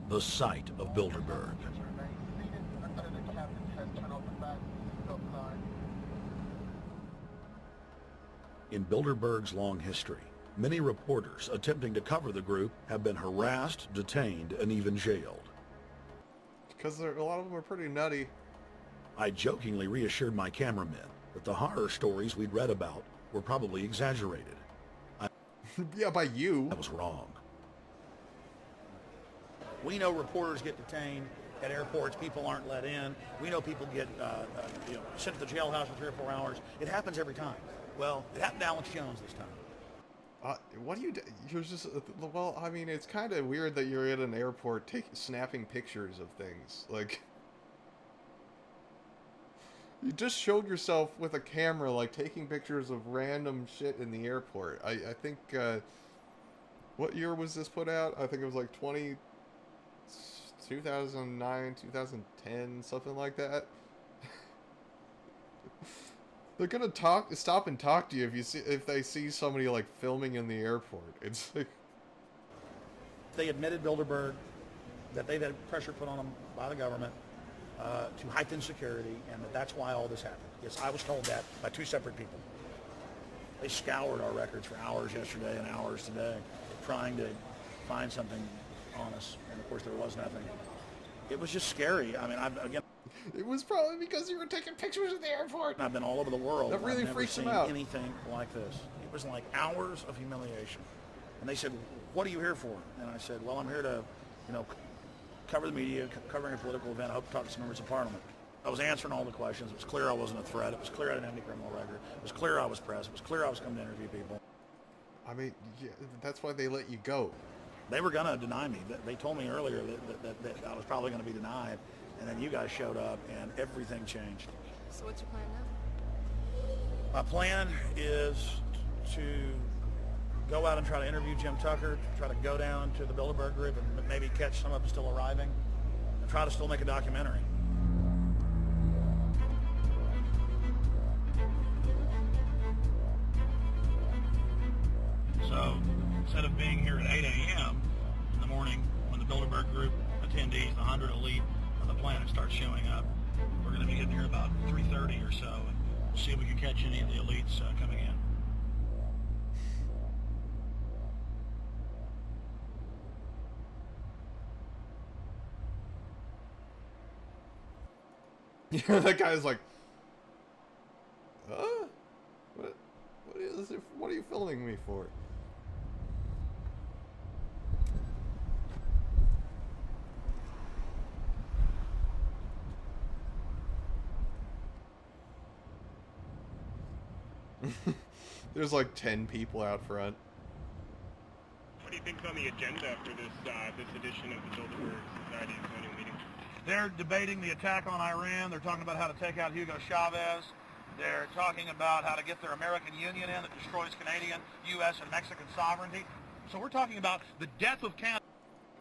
The site of Bilderberg. In Bilderberg's long history, many reporters attempting to cover the group have been harassed, detained, and even jailed. Because a lot of them are pretty nutty. I jokingly reassured my cameramen that the horror stories we'd read about were probably exaggerated. Yeah, by you. I was wrong. We know reporters get detained at airports. People aren't let in. We know people get sent to the jailhouse for 3 or 4 hours. It happens every time. Well, it happened to Alex Jones this time. What do you do? You're just, well, I mean, it's kind of weird that you're at an airport snapping pictures of things. Like, You just showed yourself with a camera, like, taking pictures of random shit in the airport. I think, what year was this put out? I think it was like 2009, 2010, something like that. They're gonna stop and talk to you if they see somebody, like, filming in the airport. It's like... They admitted, Bilderberg, that they've had pressure put on them by the government to heighten security, and that's why all this happened. Yes, I was told that by two separate people. They scoured our records for hours yesterday and hours today, trying to find something on us, and of course there was nothing. It was just scary. I mean, again... It was probably because you were taking pictures at the airport. I've been all over the world. That really freaks them out. I've never seen anything like this. It was like hours of humiliation. And they said, "What are you here for?" And I said, "Well, I'm here to, cover the media, covering a political event. I hope to talk to some members of Parliament." I was answering all the questions. It was clear I wasn't a threat. It was clear I didn't have any criminal record. It was clear I was press. It was clear I was coming to interview people. I mean, yeah, that's why they let you go. They were going to deny me. They told me earlier that I was probably going to be denied. And then you guys showed up, and everything changed. So what's your plan now? My plan is to go out and try to interview Jim Tucker, try to go down to the Bilderberg group and maybe catch some of them still arriving, and try to still make a documentary. So instead of being here at 8 a.m. in the morning when the Bilderberg group attendees, the 100 elite of the planet, start showing up, we're going to be getting here about 3:30 or so, and we'll see if we can catch any of the elites coming in. That guy's like, what is it? What are you filming me for? There's like 10 people out front. What do you think's on the agenda for this edition of the Bilderberg Society's annual meeting? They're debating the attack on Iran. They're talking about how to take out Hugo Chavez. They're talking about how to get their American Union in that destroys Canadian, U.S., and Mexican sovereignty. So we're talking about the death of Canada.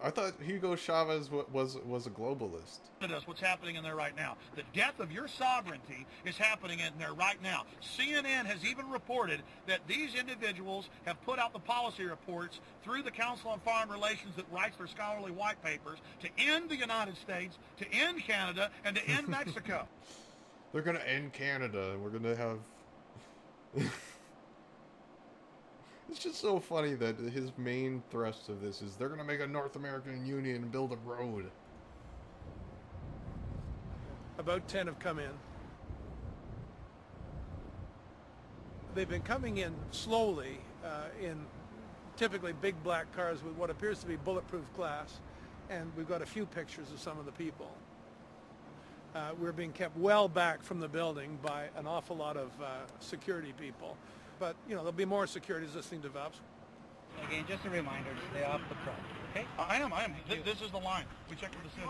I thought Hugo Chavez was a globalist. That's what's happening in there right now. The death of your sovereignty is happening in there right now. CNN has even reported that these individuals have put out the policy reports through the Council on Foreign Relations that writes their scholarly white papers to end the United States, to end Canada, and to end Mexico. They're going to end Canada, and we're going to have... It's just so funny that his main thrust of this is they're going to make a North American Union and build a road. About 10 have come in. They've been coming in slowly in typically big black cars with what appears to be bulletproof glass, and we've got a few pictures of some of the people. We're being kept well back from the building by an awful lot of security people. But, there'll be more security as this thing develops. Again, just a reminder to stay off the property, okay? I am. This is the line. We checked with the city.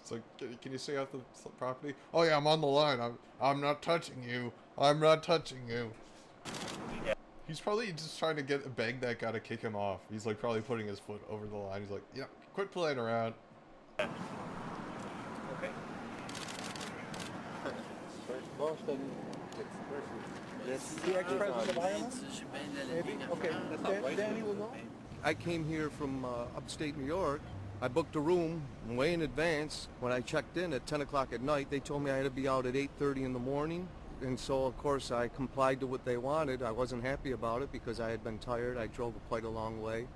It's like, can you stay off the property? Oh yeah, I'm on the line. I'm not touching you. I'm not touching you. Yeah. He's probably just trying to beg that guy to kick him off. He's like probably putting his foot over the line. He's like, yeah, quit playing around. Okay. Boston. The ex-president of Ireland? Maybe? Okay, Danny will know. I came here from upstate New York. I booked a room way in advance. When I checked in at 10 o'clock at night, they told me I had to be out at 8:30 in the morning. And so, of course, I complied to what they wanted. I wasn't happy about it because I had been tired. I drove quite a long way.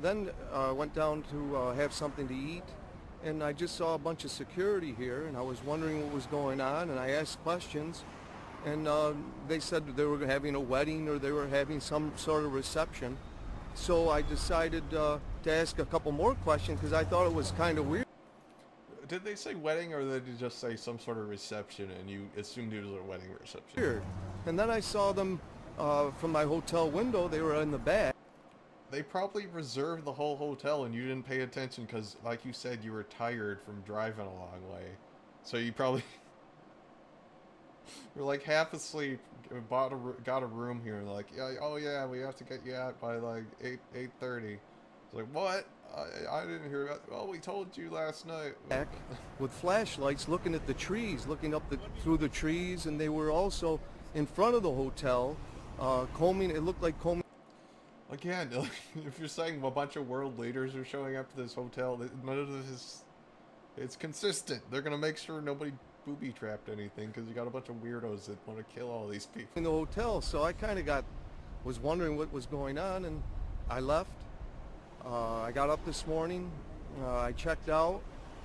Then I went down to have something to eat. And I just saw a bunch of security here, and I was wondering what was going on, and I asked questions, and they said they were having a wedding or they were having some sort of reception. So I decided to ask a couple more questions because I thought it was kind of weird. Did they say wedding, or did they just say some sort of reception, and you assumed it was a wedding reception? Weird. And then I saw them from my hotel window. They were in the back. They probably reserved the whole hotel and you didn't pay attention because, like you said, you were tired from driving a long way. So you probably you're like half asleep, got a room here, like, yeah, oh yeah, we have to get you out by like 8:30. It's like, what? I didn't hear about. Well, we told you last night. Back with flashlights, looking at the trees, looking up through the trees, and they were also in front of the hotel, combing. It looked like combing. Again, if you're saying a bunch of world leaders are showing up to this hotel, none of this is. It's consistent. They're gonna make sure nobody booby-trapped anything because you got a bunch of weirdos that want to kill all these people In the hotel, so I kind of was wondering what was going on, and I left. I got up this morning, I checked out,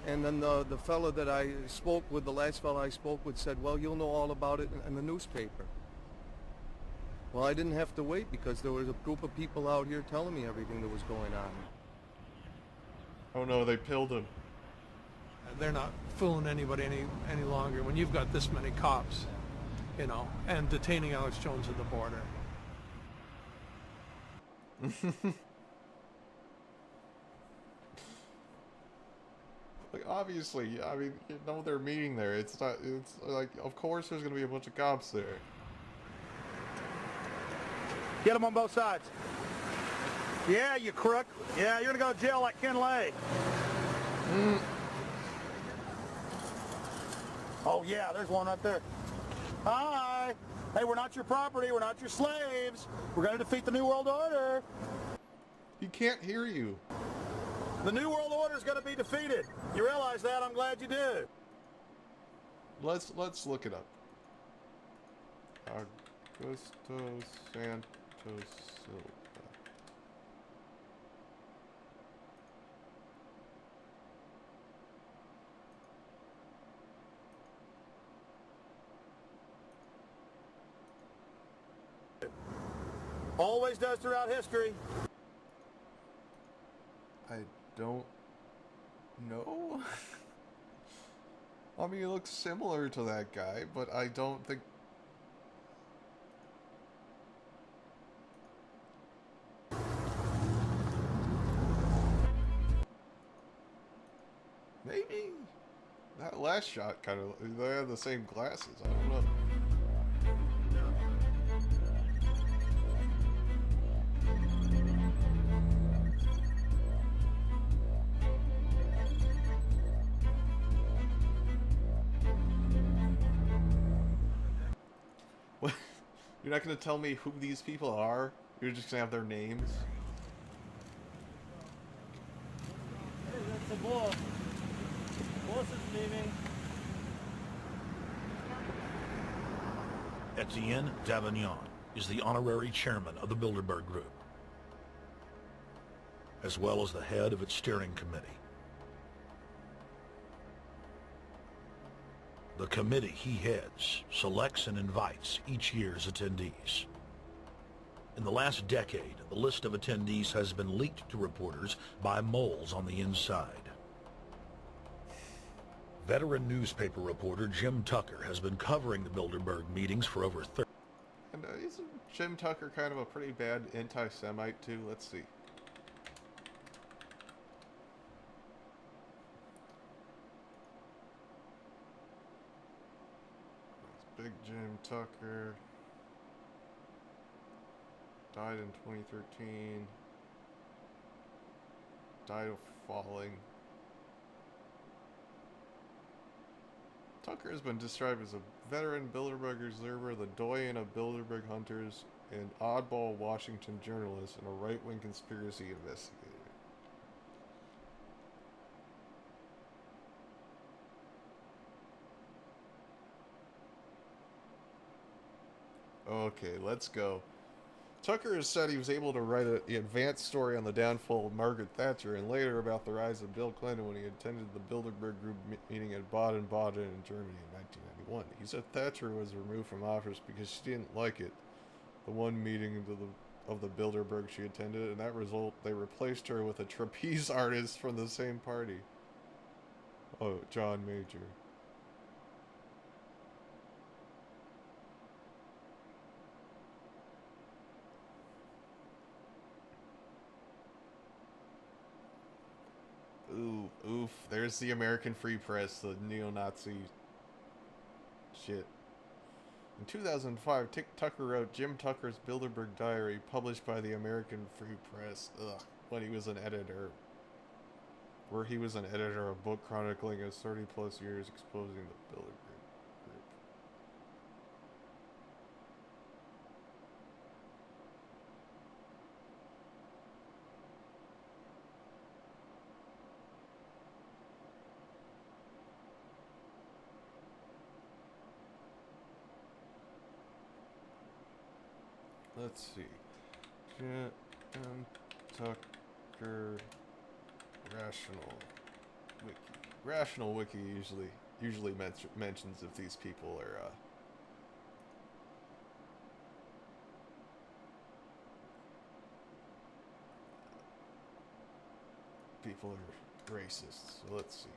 and then the fella that I spoke with, the last fella I spoke with, said, well, you'll know all about it in the newspaper. Well, I didn't have to wait because there was a group of people out here telling me everything that was going on. Oh no, they pilled him. They're not fooling anybody any longer when you've got this many cops, you know, and detaining Alex Jones at the border. Like, obviously, I mean, you know they're meeting there. It's not, it's like, of course there's gonna be a bunch of cops there. Get them on both sides. Yeah, you crook. Yeah, you're gonna go to jail like Ken Lay. Oh yeah, there's one right there. Hi. Hey, we're not your property. We're not your slaves. We're gonna defeat the New World Order. He can't hear you. The New World Order is going to be defeated. You realize that? I'm glad you do. Let's look it up. Augusto Santos Silva. Always does throughout history. I don't know. I mean, it looks similar to that guy, but I don't think... Maybe? That last shot kind of... They have the same glasses. I don't know. What? You're not going to tell me who these people are? You're just going to have their names? Hey, that's the boss. Boss is leaving. Etienne Davignon is the honorary chairman of the Bilderberg Group, as well as the head of its steering committee. The committee he heads selects and invites each year's attendees. In the last decade, the list of attendees has been leaked to reporters by moles on the inside. Veteran newspaper reporter Jim Tucker has been covering the Bilderberg meetings for over 30 And isn't Jim Tucker kind of a pretty bad anti-Semite too? Let's see. Big Jim Tucker died in 2013. Died of falling. Tucker has been described as a veteran Bilderberg observer, the doyen of Bilderberg hunters, an oddball Washington journalist, and a right-wing conspiracy investigator. Okay, let's go. Tucker has said he was able to write an advanced story on the downfall of Margaret Thatcher and later about the rise of Bill Clinton when he attended the Bilderberg Group meeting at Baden-Baden in Germany in 1991. He said Thatcher was removed from office because she didn't like it, the one meeting of the Bilderberg she attended, and that result they replaced her with a trapeze artist from the same party. Oh, John Major. Ooh, oof. There's the American Free Press, the neo-Nazi shit. In 2005, Tucker wrote Jim Tucker's Bilderberg Diary, published by the American Free Press, when he was an editor. Where he was an editor of a book chronicling his 30-plus years exposing the Bilderberg group. Let's see. Jim Tucker Rational Wiki. Rational Wiki usually mentions if these people are racist. So let's see.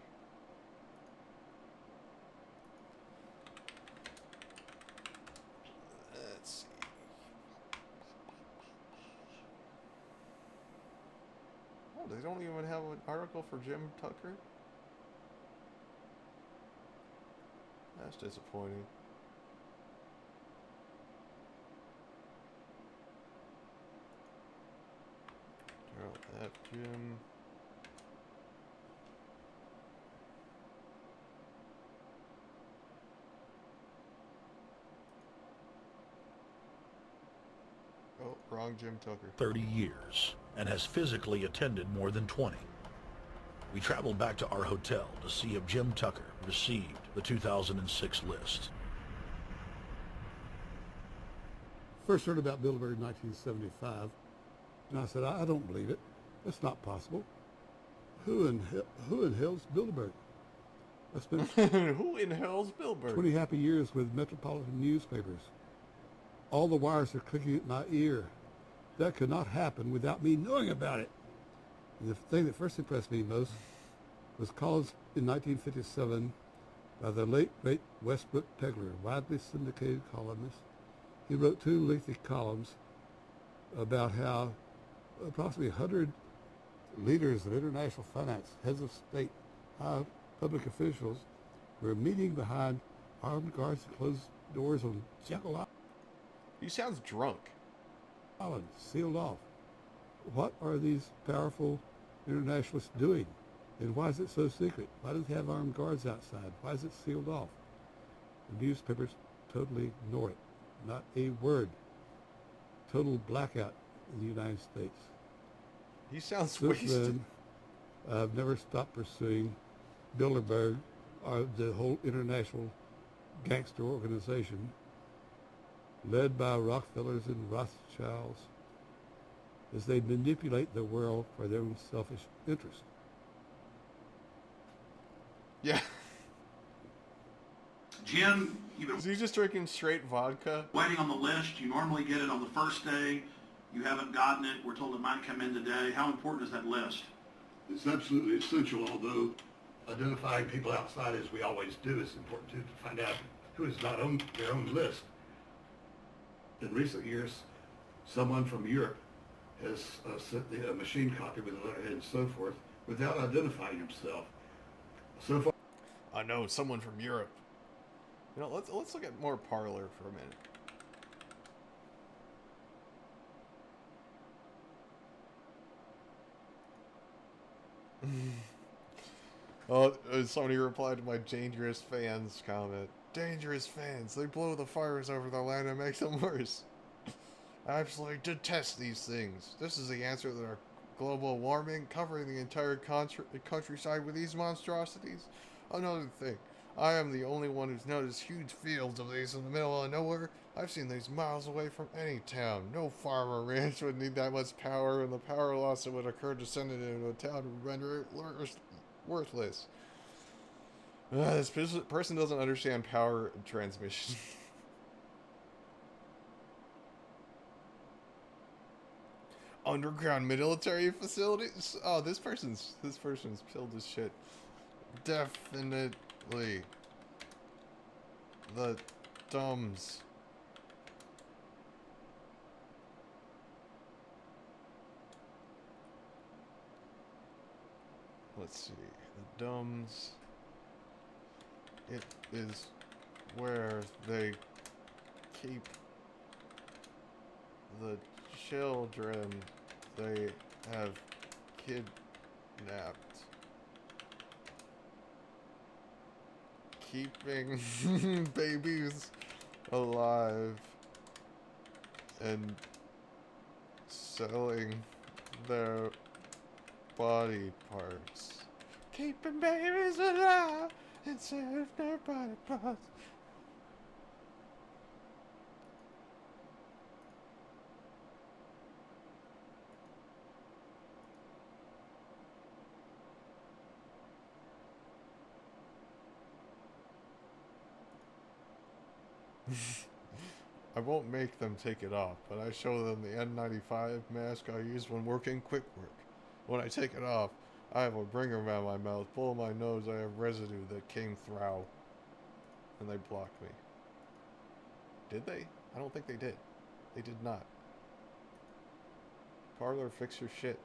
Let's see. Oh, they don't even have an article for Jim Tucker? That's disappointing. Darrell F. Jim. Oh, wrong Jim Tucker. 30 years, and has physically attended more than 20. We traveled back to our hotel to see if Jim Tucker received the 2006 list. First heard about Bilderberg in 1975, and I said, I don't believe it. That's not possible. Who in hell's Bilderberg? I spent who in hell's Bilderberg? 20 happy years with metropolitan newspapers. All the wires are clicking at my ear. That could not happen without me knowing about it. And the thing that first impressed me most was columns in 1957 by the late, great Westbrook Pegler, widely syndicated columnist. He wrote 2 lengthy columns about how approximately 100 leaders of international finance, heads of state, high public officials were meeting behind armed guards and closed doors on Jekyll Island. He sounds drunk. Island, sealed off. What are these powerful internationalists doing? And why is it so secret? Why do they have armed guards outside? Why is it sealed off? The newspapers totally ignore it. Not a word. Total blackout in the United States. He sounds Since wasted. then, I've never stopped pursuing Bilderberg, or the whole international gangster organization led by Rockefellers and Rothschilds, as they manipulate the world for their own selfish interest. Yeah. Jim, is he just drinking straight vodka? Waiting on the list. You normally get it on the first day. You haven't gotten it. We're told it might come in today. How important is that list? It's absolutely essential, although identifying people outside, as we always do, is important too, to find out who is not on their own list. In recent years, someone from Europe has sent a machine copy with a letterhead and so forth without identifying himself. So far, I know, someone from Europe. You know, let's look at more Parler for a minute. Somebody replied to my dangerous fans comment. Dangerous fans, they blow the fires over the land and make them worse. I absolutely detest these things. This is the answer to our global warming, covering the entire countryside with these monstrosities. Another thing, I am the only one who's noticed huge fields of these in the middle of nowhere. I've seen these miles away from any town. No farm or ranch would need that much power, and the power loss that would occur to send it into a town would render it worthless. This person doesn't understand power transmission. Underground military facilities? Oh, this person's filled with shit. Definitely. The dumbs. Let's see. The Dumbs. It is where they keep the children they have kidnapped. Keeping babies alive and selling their body parts. Keeping babies alive and selling their body parts. I won't make them take it off, but I show them the N95 mask I use when working quick work. When I take it off, I have a bringer around my mouth, pull my nose, I have residue that came through. And they block me. Did they? I don't think they did. They did not. Parlor, fix your shit.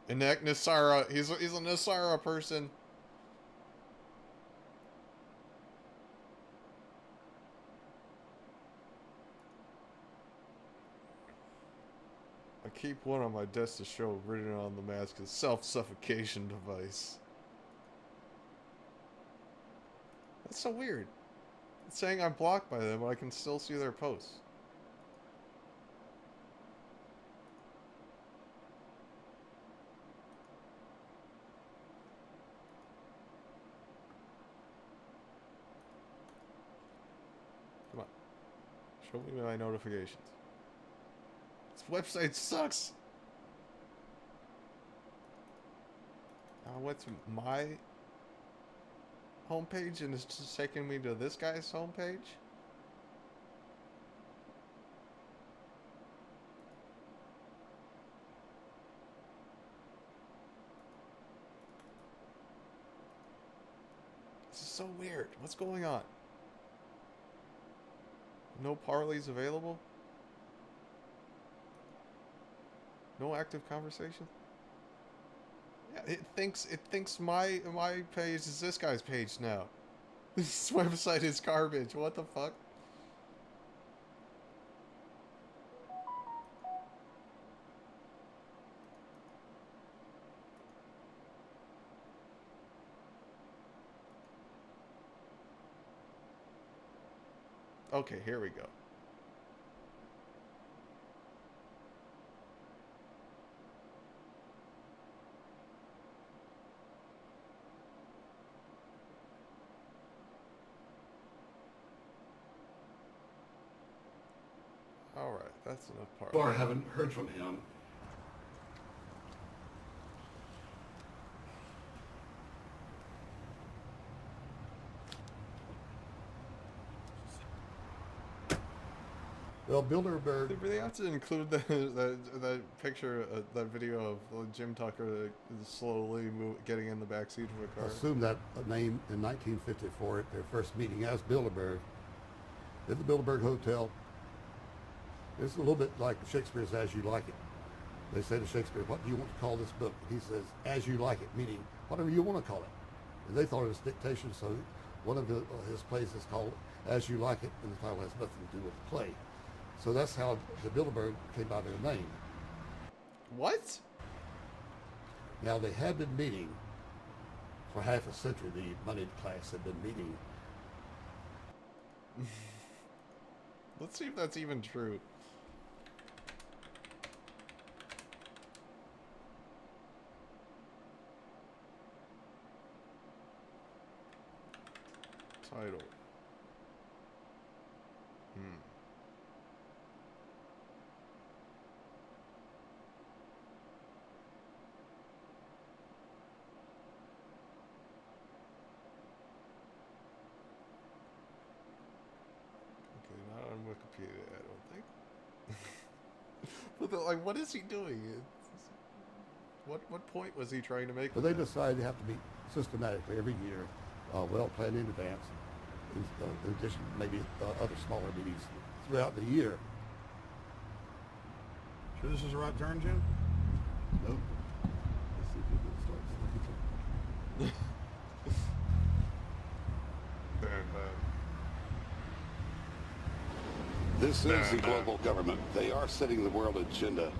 Enact Nasara. He's a Nasara person. I keep one on my desk to show written on the mask as self-suffocation device. That's so weird. It's saying I'm blocked by them, but I can still see their posts. Come on. Show me my notifications. This website sucks. I went to my homepage and it's just taking me to this guy's homepage. This is so weird. What's going on? No parleys available? No active conversation? Yeah, it thinks my page is this guy's page now. This website is garbage. What the fuck? Okay, here we go. Alright, that's enough part. Far, I haven't heard from him. Well, Bilderberg... They have to include that picture, that video of Jim Tucker slowly getting in the backseat of a car. Assumed that name in 1954 at their first meeting as Bilderberg at the Bilderberg Hotel. It's a little bit like Shakespeare's As You Like It. They say to Shakespeare, what do you want to call this book? He says, As You Like It, meaning whatever you want to call it. And they thought it was dictation, so one of his plays is called As You Like It, and the title has nothing to do with the play. So that's how the Bilderberg came by their name. What? Now, they had been meeting for half a century. The moneyed class had been meeting. Let's see if that's even true. Title. Okay, not on Wikipedia, I don't think. But like, what is he doing? What point was he trying to make? But they decided they have to meet systematically every year, well planned in advance. In addition, maybe other smaller meetings throughout the year. Sure this is the right turn, Jim? Nope. Let's see if we can start This is the global government. They are setting the world agenda.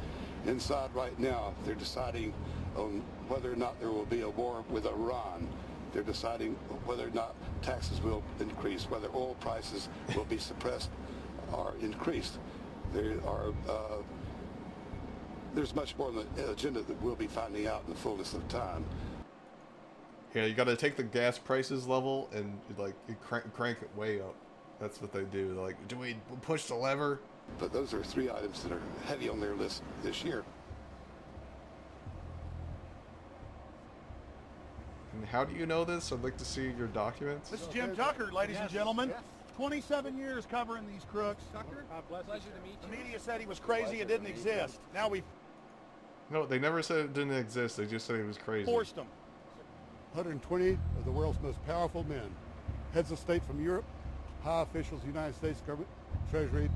Inside right now, they're deciding on whether or not there will be a war with Iran. They're deciding whether or not taxes will increase, whether oil prices will be suppressed or increased. There's much more on the agenda that we'll be finding out in the fullness of time. Yeah, you got to take the gas prices level and like you crank it way up. That's what they do. They're like, do we push the lever? But those are 3 items that are heavy on their list this year. And how do you know this? I'd like to see your documents. This is Jim Tucker, ladies and gentlemen. 27 years covering these crooks. Tucker, pleasure to meet you. the media said he was crazy, it didn't exist. Now we've No, they never said it didn't exist. They just said it was crazy. forced him. 120 of the world's most powerful men, heads of state from Europe, high officials, United States government, Treasury,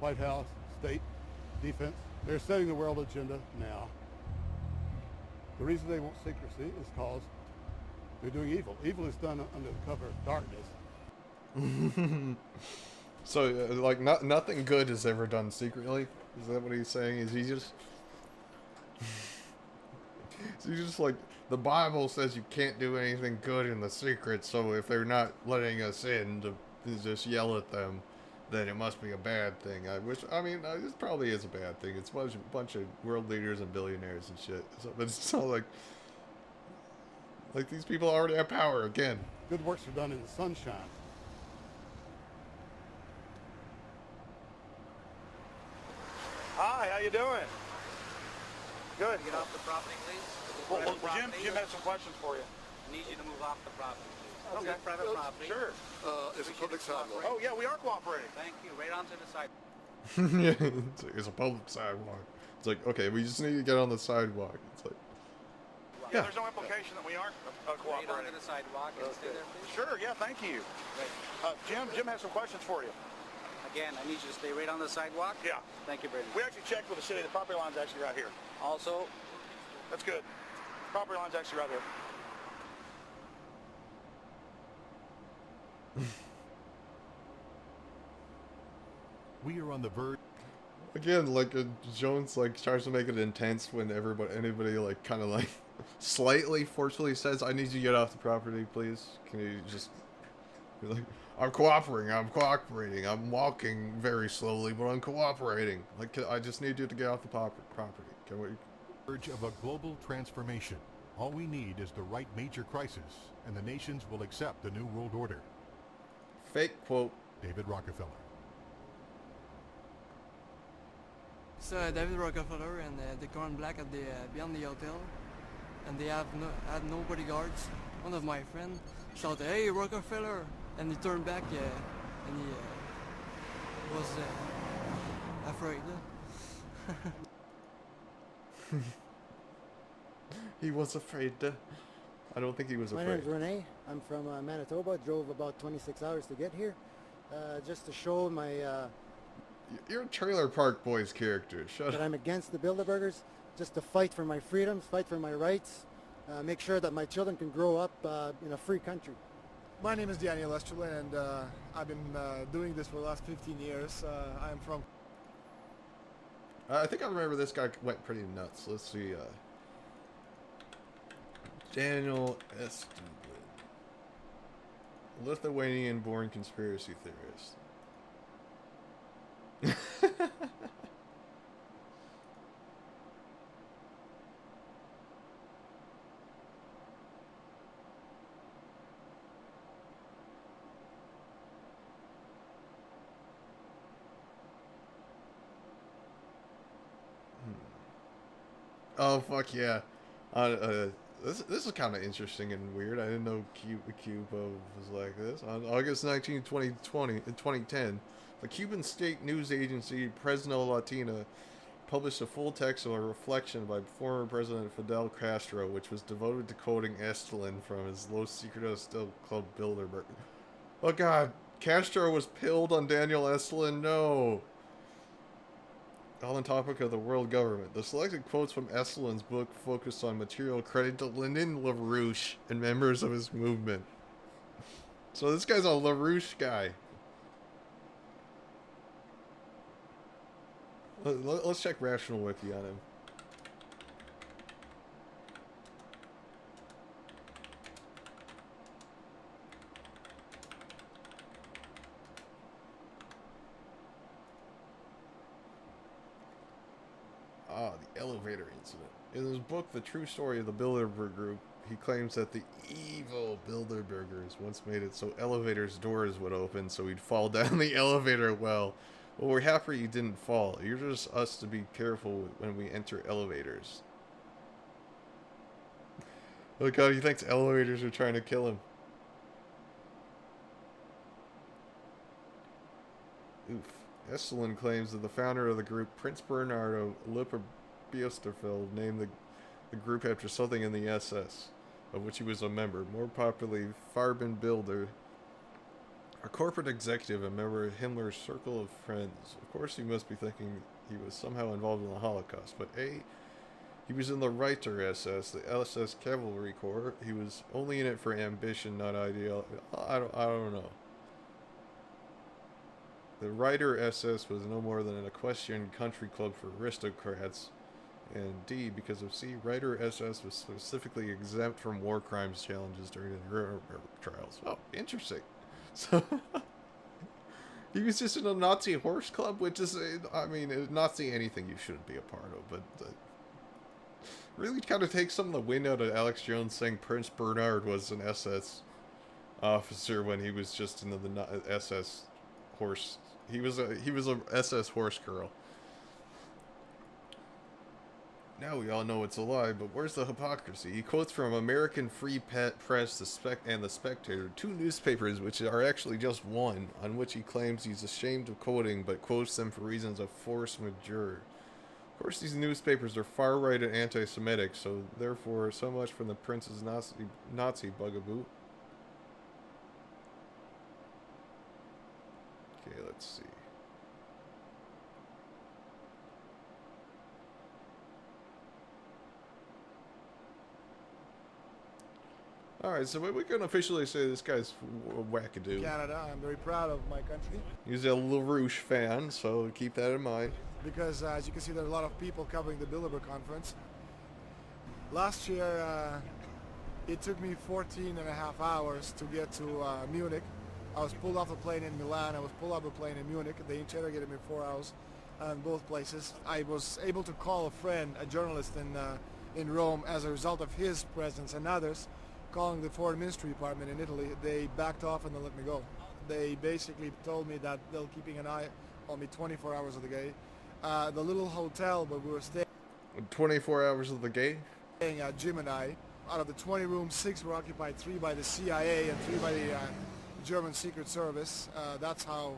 White House, state, defense. They're setting the world agenda now. The reason they want secrecy is because they're doing evil. Evil is done under the cover of darkness. So, like, nothing good is ever done secretly? Is that what he's saying? Is he just... So he's just like, the Bible says you can't do anything good in the secret, so if they're not letting us in to just yell at them, then it must be a bad thing. Which, I mean, it probably is a bad thing. It's a bunch of world leaders and billionaires and shit. So, but it's not like these people already have power again. Good works are done in the sunshine. Hi, how you doing? Good. Get off the property, please. Well, Jim has some questions for you. I need you to move off the property, please. Okay. It's private property. Sure. It's a public sidewalk. Oh, yeah, we are cooperating. Thank you. Right onto the side. It's a public sidewalk. It's like, okay, we just need to get on the sidewalk. It's like, Yeah, there's no implication that we aren't Right cooperating. onto the sidewalk and stay there, please. Sure, yeah, thank you. Jim has some questions for you. Again, I need you to stay right on the sidewalk. Yeah. Thank you very much. We actually checked with the city. The property line's actually right here. Also, That's good. Property line's actually right here. We are on the verge. again, like, Jones, like, tries to make it intense when anybody, like, kind of, like, slightly forcefully says, I need you to get off the property, please. Can you just... Be like, I'm cooperating, I'm walking very slowly, but I'm cooperating. Like, I just need you to get off the property. Can we... Verge of a global transformation. All we need is the right major crisis, and the nations will accept the new world order. Fake quote. David Rockefeller. It's David Rockefeller and the Corn Black at the beyond the hotel, and they had no bodyguards. One of my friends shouted, "Hey, Rockefeller!" and he turned back and he was afraid. He was afraid. I don't think he was My afraid. name's Renee. I'm from Manitoba. Drove about 26 hours to get here, just to show my You're a Trailer Park Boys character. Shut that up. I'm against the Bilderbergers, just to fight for my freedoms, fight for my rights, make sure that my children can grow up in a free country. My name is Daniel Esterlin, and I've been doing this for the last 15 years. I'm from... I think I remember this guy went pretty nuts. Let's see. Daniel Esterlin. Lithuanian-born conspiracy theorist. Oh fuck yeah! This is kind of interesting and weird. I didn't know Cuba was like this. On August 19, 2010, the Cuban state news agency Fresno Latina published a full text of a reflection by former President Fidel Castro, which was devoted to quoting Estelin from his Los Secretos del Club Bilderberg. Oh god, Castro was pilled on Daniel Estelin. No. All on topic of the world government. The selected quotes from Estelin's book focused on material credit to Lyndon LaRouche and members of his movement. So this guy's a LaRouche guy. Let's check Rational Wiki on him. Ah, the elevator incident. In his book, The True Story of the Bilderberg Group, he claims that the evil Bilderbergers once made it so elevators' doors would open so he'd fall down the elevator well. Well, we're happy you didn't fall. You're just us to be careful when we enter elevators. Oh god, he thinks elevators are trying to kill him. Oof. Estelin claims that the founder of the group, Prince Bernardo Lipper-Biesterfeld, named the group after something in the SS, of which he was a member, more popularly Farben Bilder, a corporate executive and member of Himmler's circle of friends. Of course, he must be thinking he was somehow involved in the Holocaust, but A, he was in the Reiter SS, the SS Cavalry Corps. He was only in it for ambition, not ideology. I don't know. The Reiter SS was no more than an equestrian country club for aristocrats. And D, because of C, Reiter SS was specifically exempt from war crimes challenges during the Nuremberg trials. Oh, interesting. So, he was just in a Nazi horse club, which is, I mean, Nazi anything you shouldn't be a part of, but really kind of takes some of the wind out of Alex Jones saying Prince Bernard was an SS officer when he was just in the SS horse. He was a SS horse girl. Now we all know it's a lie, but where's the hypocrisy? He quotes from American Free Press and The Spectator, two newspapers which are actually just one, on which he claims he's ashamed of quoting, but quotes them for reasons of force majeure. Of course, these newspapers are far-right and anti-Semitic, so therefore, so much from the prince's Nazi bugaboo. Okay, let's see. Alright, so we can officially say this guy's wackadoo. Canada, I'm very proud of my country. He's a LaRouche fan, so keep that in mind. Because as you can see, there are a lot of people covering the Bilderberg conference. Last year, it took me 14 and a half hours to get to Munich. I was pulled off a plane in Milan, I was pulled off a plane in Munich. They interrogated me 4 hours in both places. I was able to call a friend, a journalist in Rome, as a result of his presence and others. Calling the foreign ministry department in Italy, they backed off and they let me go. They basically told me that they're keeping an eye on me 24 hours of the day. The little hotel where we were staying... 24 hours of the day? Staying at Jim and I, out of the 20 rooms, 6 were occupied, 3 by the CIA and 3 by the German Secret Service. That's how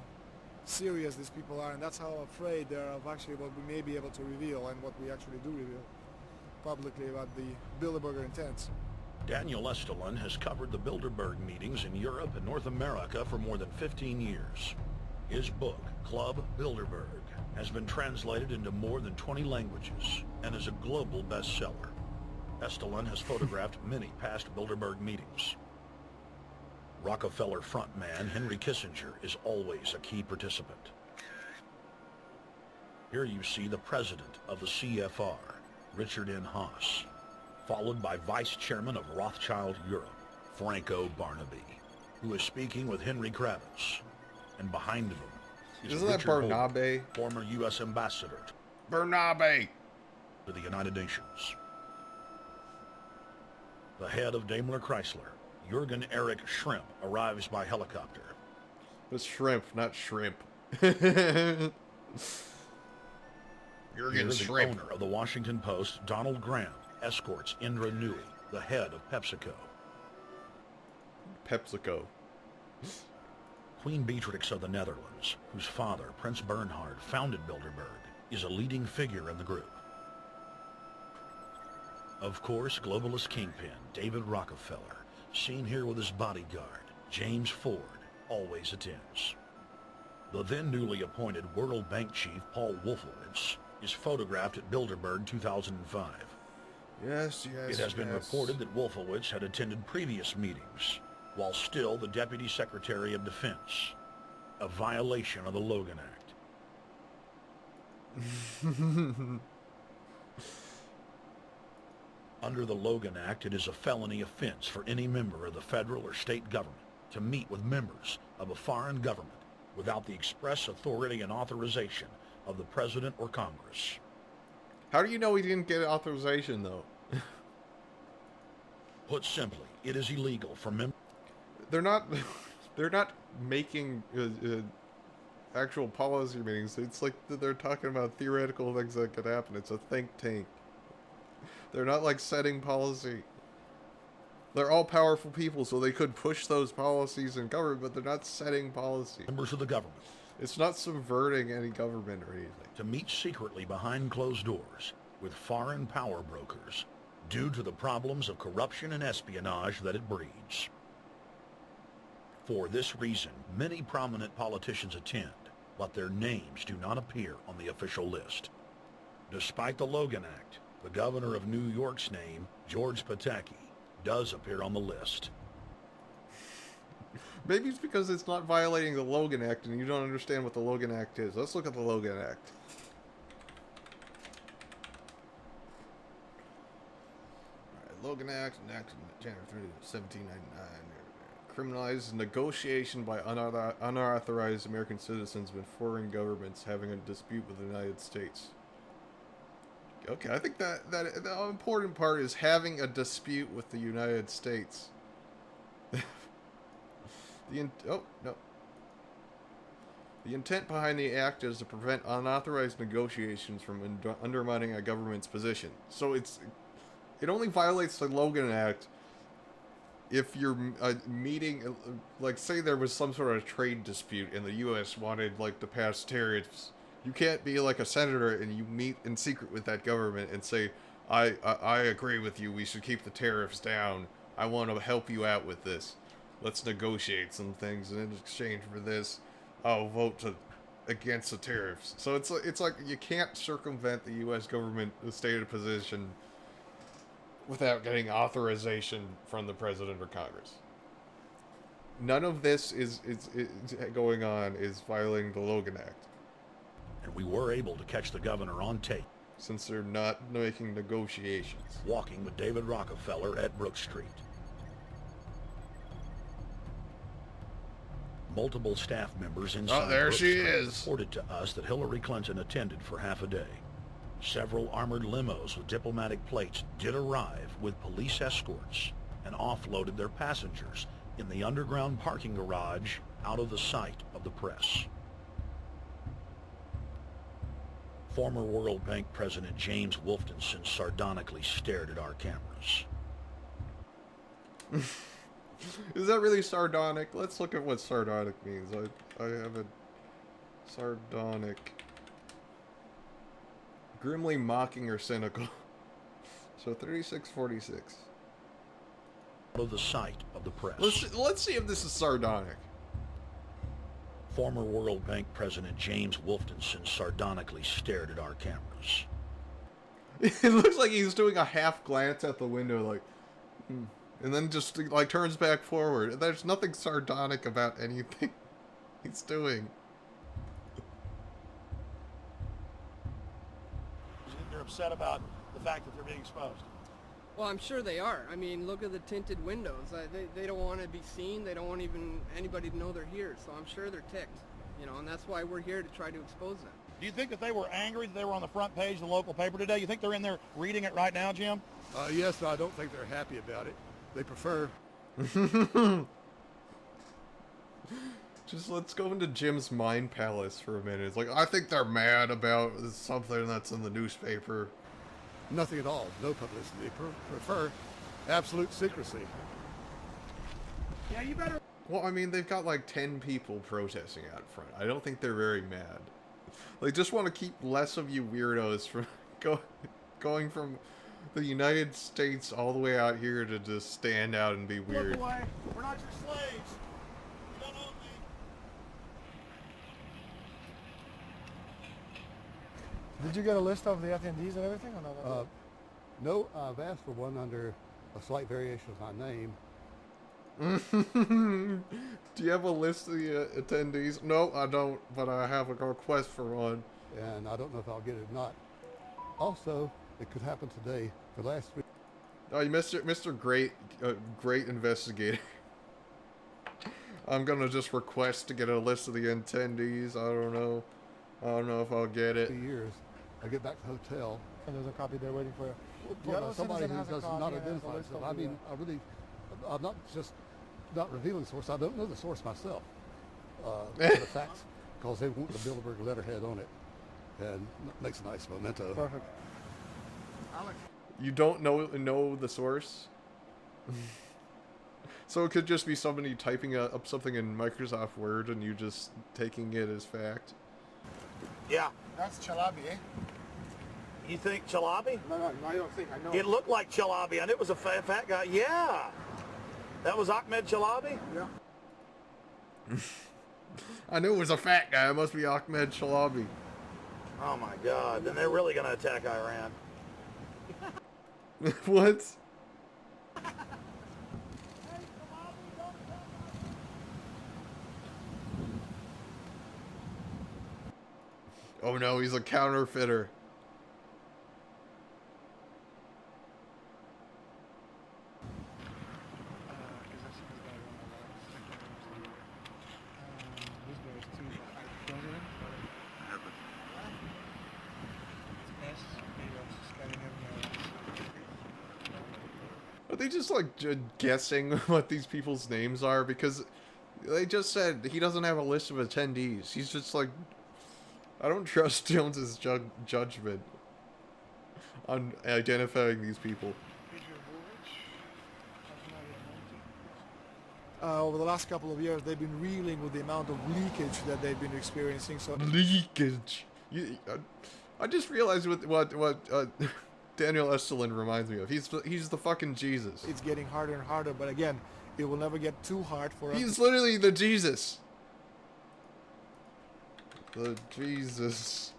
serious these people are, and that's how afraid they are of actually what we may be able to reveal and what we actually do reveal publicly about the Bilderberger intents. Daniel Estelin has covered the Bilderberg meetings in Europe and North America for more than 15 years. His book, Club Bilderberg, has been translated into more than 20 languages and is a global bestseller. Estelin has photographed many past Bilderberg meetings. Rockefeller frontman Henry Kissinger is always a key participant. Here you see the president of the CFR, Richard N. Haas, followed by Vice Chairman of Rothschild Europe, Franco Barnaby, who is speaking with Henry Kravitz. And behind him is Isn't that Richard Barnaby? Holder, former U.S. ambassador Barnaby to the United Nations. The head of Daimler Chrysler, Jürgen Erich Schrimp, arrives by helicopter. It's shrimp, not shrimp. Jürgen Here, Shrimp. the owner of the Washington Post, Donald Graham, escorts Indra Nooyi, the head of PepsiCo. PepsiCo. Queen Beatrix of the Netherlands, whose father, Prince Bernhard, founded Bilderberg, is a leading figure in the group. Of course, globalist kingpin David Rockefeller, seen here with his bodyguard, James Ford, always attends. The then newly appointed World Bank chief Paul Wolfowitz is photographed at Bilderberg 2005. Yes. It has been reported that Wolfowitz had attended previous meetings, while still the Deputy Secretary of Defense, a violation of the Logan Act. Under the Logan Act, it is a felony offense for any member of the federal or state government to meet with members of a foreign government without the express authority and authorization of the President or Congress. How do you know he didn't get authorization, though? Put simply, it is illegal for members... They're not making actual policy meetings. It's like they're talking about theoretical things that could happen. It's a think tank. They're not like setting policy. They're all powerful people, so they could push those policies in government, but they're not setting policy. Members of the government. It's not subverting any government or anything. To meet secretly behind closed doors with foreign power brokers due to the problems of corruption and espionage that it breeds. For this reason, many prominent politicians attend, but their names do not appear on the official list. Despite the Logan Act, the governor of New York's name, George Pataki, does appear on the list. Maybe it's because it's not violating the Logan Act and you don't understand what the Logan Act is. Let's look at the Logan Act. Alright, Logan Act, enacted January 30, 1799. Criminalizes negotiation by unauthorized American citizens with foreign governments having a dispute with the United States. Okay, I think that the important part is having a dispute with the United States. Oh, no. The intent behind the act is to prevent unauthorized negotiations from undermining a government's position. So it only violates the Logan Act if you're meeting, like, say there was some sort of trade dispute and the U.S. wanted, like, to pass tariffs. You can't be like a senator and you meet in secret with that government and say, I agree with you, we should keep the tariffs down. I want to help you out with this. Let's negotiate some things, and in exchange for this, I'll vote against the tariffs. So it's like you can't circumvent the U.S. government stated position without getting authorization from the president or Congress. None of this is going on is violating the Logan Act. And we were able to catch the governor on tape. Since they're not making negotiations. Walking with David Rockefeller at Brook Street. Multiple staff members inside there she Street is. reported to us that Hillary Clinton attended for half a day. Several armored limos with diplomatic plates did arrive with police escorts and offloaded their passengers in the underground parking garage out of the sight of the press. Former World Bank President James Wolfensohn sardonically stared at our cameras. Is that really sardonic? Let's look at what sardonic means. I have a sardonic. Grimly mocking or cynical. So 3646. Out of the sight of the press. Let's see if this is sardonic. Former World Bank President James Wolfensohn sardonically stared at our cameras. It looks like he's doing a half glance at the window, like, and then just like turns back forward. There's nothing sardonic about anything he's doing. They're upset about the fact that they're being exposed. Well, I'm sure they are. I mean, look at the tinted windows. They don't want to be seen. They don't want even anybody to know they're here. So I'm sure they're ticked, you know, and that's why we're here to try to expose them. Do you think that they were angry that they were on the front page of the local paper today? You think they're in there reading it right now, Jim? Yes, but I don't think they're happy about it. They prefer. Just let's go into Jim's mind palace for a minute. It's like, I think they're mad about something that's in the newspaper. Nothing at all. No publicity. They prefer absolute secrecy. Yeah, you better. Well, I mean, they've got like 10 people protesting out front. I don't think they're very mad. They just want to keep less of you weirdos from going from the United States all the way out here to just stand out and be weird. Look away. We're not your slaves. You don't own me. Did you get a list of the attendees and everything? Or not? No, I've asked for one under a slight variation of my name. Do you have a list of the attendees? No, I don't, but I have a request for one. and I don't know if I'll get it or not. Also, it could happen today. The last 3. Oh, Mr. Great, great investigator. I'm gonna just request to get a list of the attendees. I don't know if I'll get it. Years, I get back to the hotel. And there's a copy there waiting for you. Somebody who does not identify himself. I mean, I'm not just not revealing the source. I don't know the source myself. The facts, because they want the Bilderberg letterhead on it, and it makes a nice memento. Perfect. You don't know the source? So it could just be somebody typing up something in Microsoft Word and you just taking it as fact? Yeah. That's Chalabi, eh? You think Chalabi? No, I don't think. I know. It looked like Chalabi, and it was a fat guy. Yeah. That was Ahmed Chalabi? Yeah. I knew it was a fat guy. It must be Ahmed Chalabi. Oh my God. Then they're really going to attack Iran. What? Oh no, he's a counterfeiter. Are they just like guessing what these people's names are? Because they just said he doesn't have a list of attendees. He's just like, I don't trust Jones's judgment on identifying these people. Over the last couple of years, they've been reeling with the amount of leakage that they've been experiencing. So leakage. I just realized what Daniel Estelin reminds me of. He's the fucking Jesus. It's getting harder and harder, but again, it will never get too hard for us. He's literally the Jesus. The Jesus.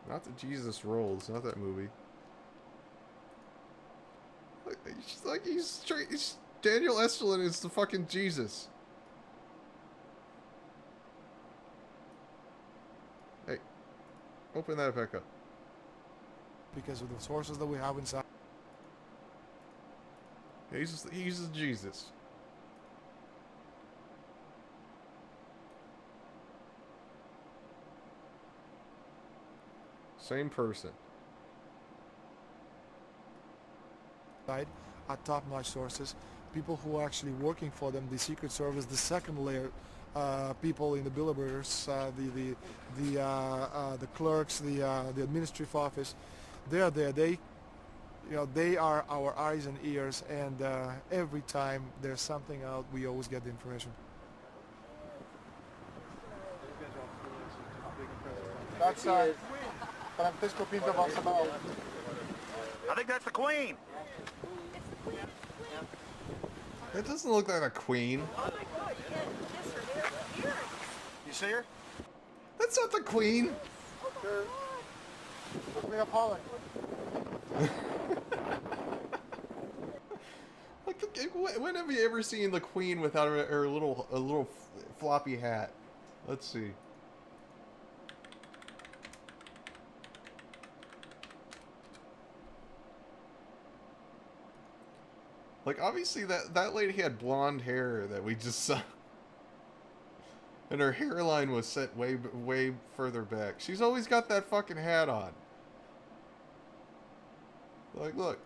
Not the Jesus Rolls, not that movie. He's Daniel Estelin is the fucking Jesus. Hey, open that back up. Because of the sources that we have inside. He's Jesus. Same person. At top-notch sources, people who are actually working for them, the Secret Service, the second layer, people in the Bilderbergers, the clerks, the administrative office, they are there. They are our eyes and ears, and every time there's something out, we always get the information. That's Francisco Pinto Balsamao. I think that's the Queen. That doesn't look like a queen. Oh my God, yes, her earrings. You see her? That's not the queen. We have Holland. When have you ever seen the queen without her little floppy hat? Let's see. Like, obviously that lady had blonde hair that we just saw. And her hairline was set way further back. She's always got that fucking hat on. Like, look.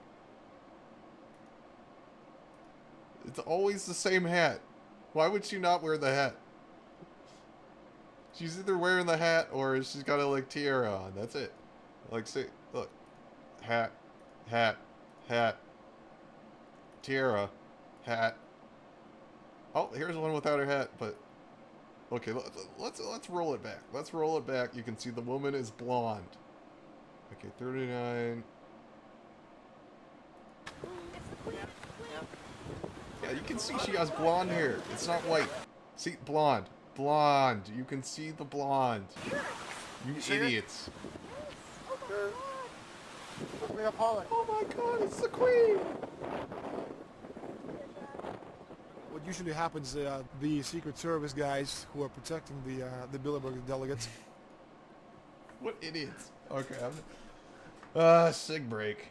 It's always the same hat. Why would she not wear the hat? She's either wearing the hat or she's got a, like, tiara on. That's it. Like, see, look. Hat. Tiara, hat. Oh, here's one without her hat, but okay, let's roll it back. Let's roll it back. You can see the woman is blonde. Okay, 39. Yeah, you can see she has blonde hair. It's not white. See, blonde. You can see the blonde. You idiots. We have Holland. Oh my God, it's the Queen. usually happens, the Secret Service guys who are protecting the Bilderberg delegates. What idiots. Okay, sig break.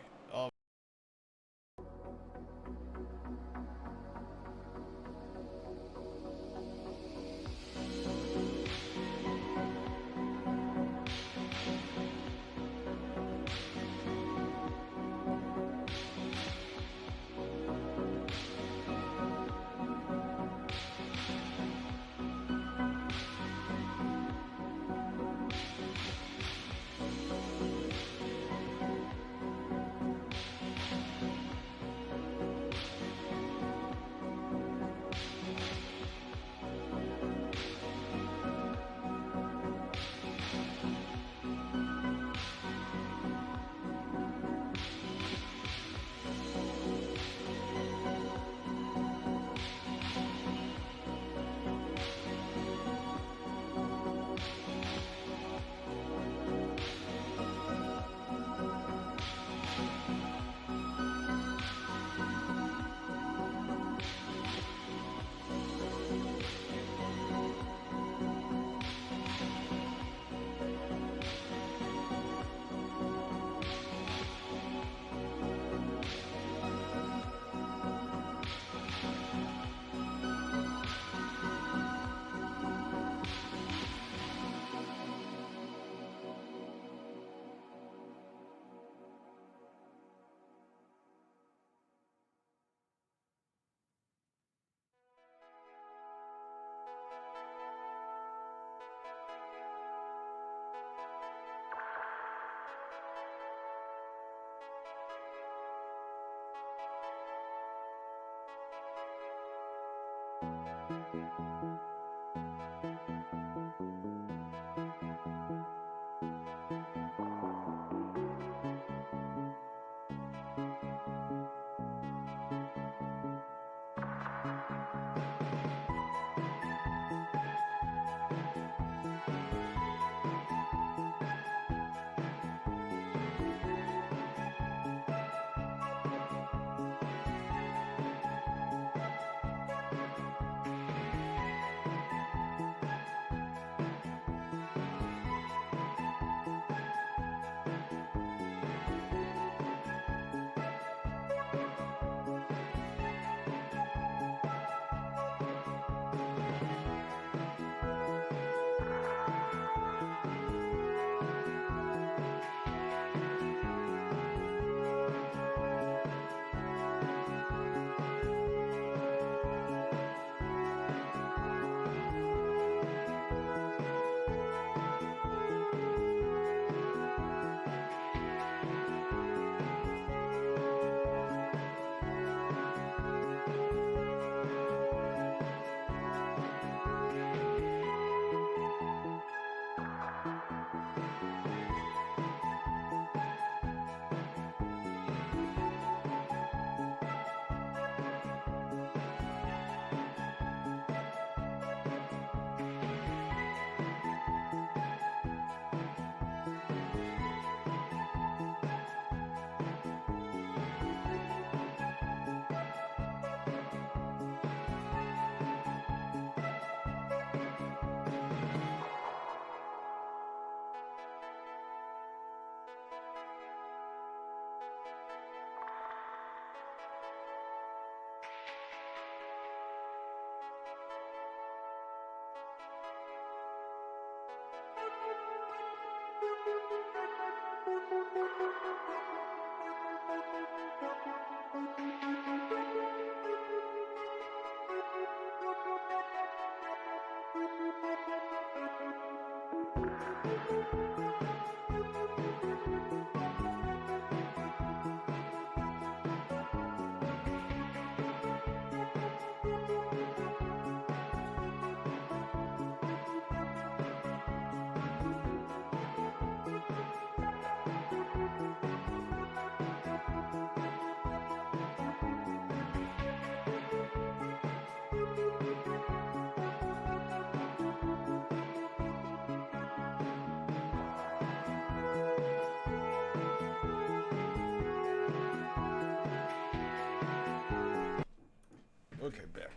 Okay, back.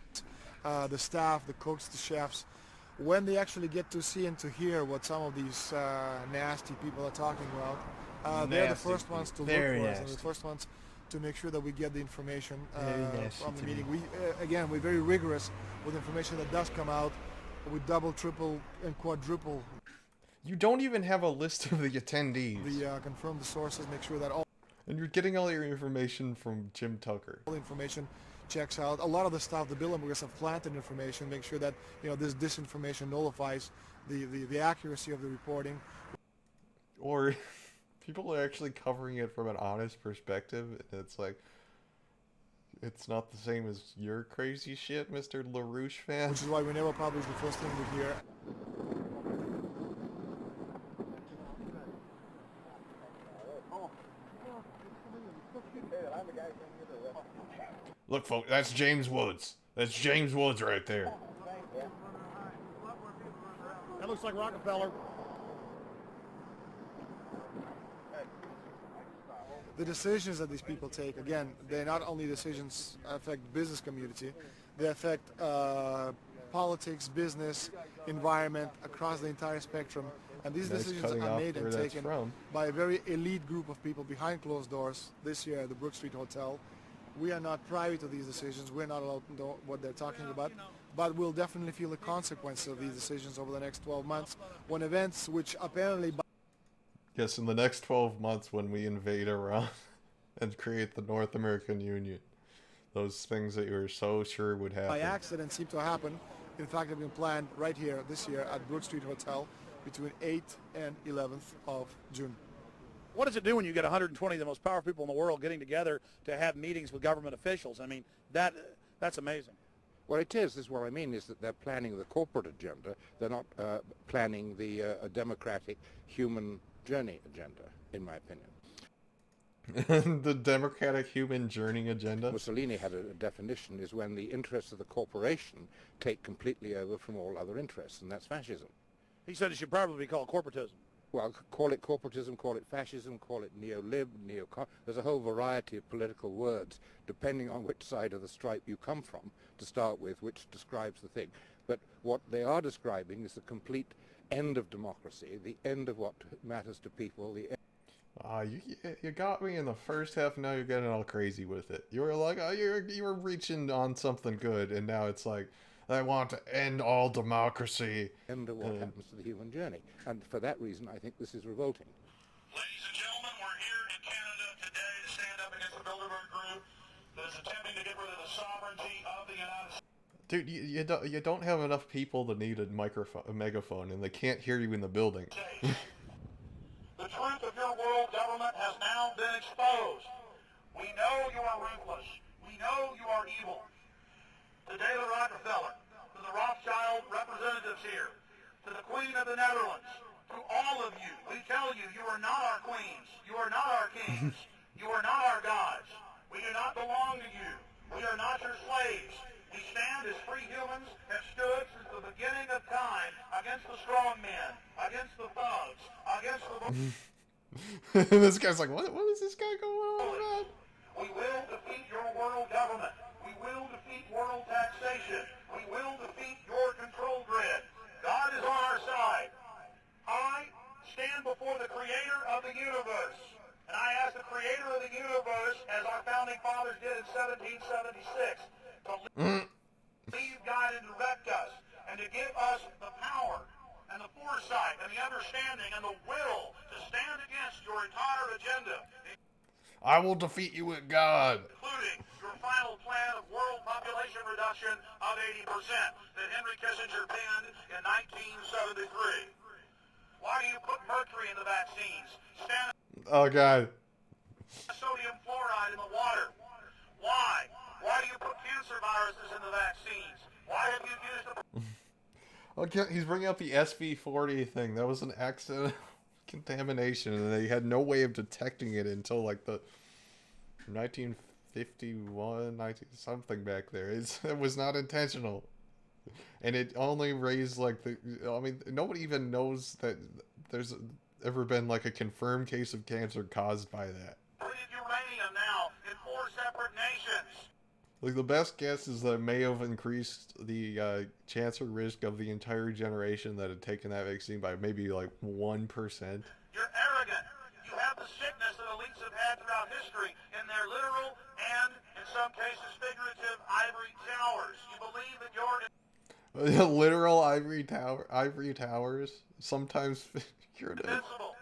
the staff, the cooks, the chefs, when they actually get to see and to hear what some of these nasty people are talking about, they're the first ones to look for us, and the first ones to make sure that we get the information from the meeting. We, again, we're very rigorous with information that does come out. We double, triple, and quadruple. You don't even have a list of the attendees. Confirm the sources, make sure that all... And you're getting all your information from Jim Tucker. All the information checks out. A lot of the stuff, the Bilderbergers have planted information, make sure that, you know, this disinformation nullifies the accuracy of the reporting. Or people are actually covering it from an honest perspective, and it's like, it's not the same as your crazy shit, Mr. LaRouche fan. Which is why we never publish the first thing we hear. Look, folks, that's James Woods. That's James Woods right there. That looks like Rockefeller. The decisions that these people take, again, they're not only decisions affect the business community, they affect politics, business, environment, across the entire spectrum. And these decisions are made and taken by a very elite group of people behind closed doors this year at the Brook Street Hotel. We are not privy to these decisions. We're not allowed to know what they're talking about. But we'll definitely feel the consequences of these decisions over the next 12 months when events which apparently... Yes, in the next 12 months when we invade Iran and create the North American Union. Those things that you were so sure would happen. By accident seem to happen. In fact, have been planned right here this year at Brook Street Hotel between 8th and 11th of June. What does it do when you get 120 of the most powerful people in the world getting together to have meetings with government officials? I mean, that's amazing. Well, it is what I mean is that they're planning the corporate agenda. They're not planning the democratic human journey agenda, in my opinion. The democratic human journey agenda? Mussolini had a definition, is when the interests of the corporation take completely over from all other interests, and that's fascism. He said it should probably be called corporatism. Well, call it corporatism, call it fascism, call it neo-lib, there's a whole variety of political words, depending on which side of the stripe you come from, to start with, which describes the thing. But what they are describing is the complete end of democracy, the end of what matters to people, the end. You got me in the first half, now you're getting all crazy with it. You were like, oh, you were reaching on something good, and now it's like, I want to end all democracy. End of what happens to the human journey. And for that reason, I think this is revolting. Ladies and gentlemen, we're here in Canada today to stand up against the Bilderberg group that is attempting to get rid of the sovereignty of the United States. Dude, you don't have enough people to need a megaphone, and they can't hear you in the building. The truth of your world government has now been exposed. We know you are ruthless. We know you are evil. To David Rockefeller, to the Rothschild representatives here, to the Queen of the Netherlands, to all of you, we tell you, you are not our queens. You are not our kings. You are not our gods. We do not belong to you. We are not your slaves. We stand as free humans, have stood since the beginning of time against the strong men, against the thugs, against the... This guy's like, what is this guy going on about? We will defeat your world government. We will defeat world taxation. We will defeat your control grid. God is on our side. I stand before the creator of the universe. And I ask the creator of the universe, as our founding fathers did in 1776, to lead, guide, and direct us, and to give us the power and the foresight and the understanding and the will to stand against your entire agenda. I will defeat you with God. Including your final plan of world population reduction of 80% that Henry Kissinger penned in 1973. Why do you put mercury in the vaccines? Oh, God. Sodium fluoride in the water. Why? Why do you put cancer viruses in the vaccines? Why have you used the... Okay, he's bringing up the SV40 thing. That was an accident contamination, and they had no way of detecting it until like the 1951, 19 something back there. It was not intentional, and it only raised like I mean, nobody even knows that there's ever been like a confirmed case of cancer caused by that. Uranium now in 4 separate nations. Like, the best guess is that it may have increased the chance or risk of the entire generation that had taken that vaccine by maybe like 1%. You're arrogant. You have the sickness that elites have had throughout history in their literal and, in some cases, figurative ivory towers. You believe that you're Literal ivory towers, sometimes figurative. invincible.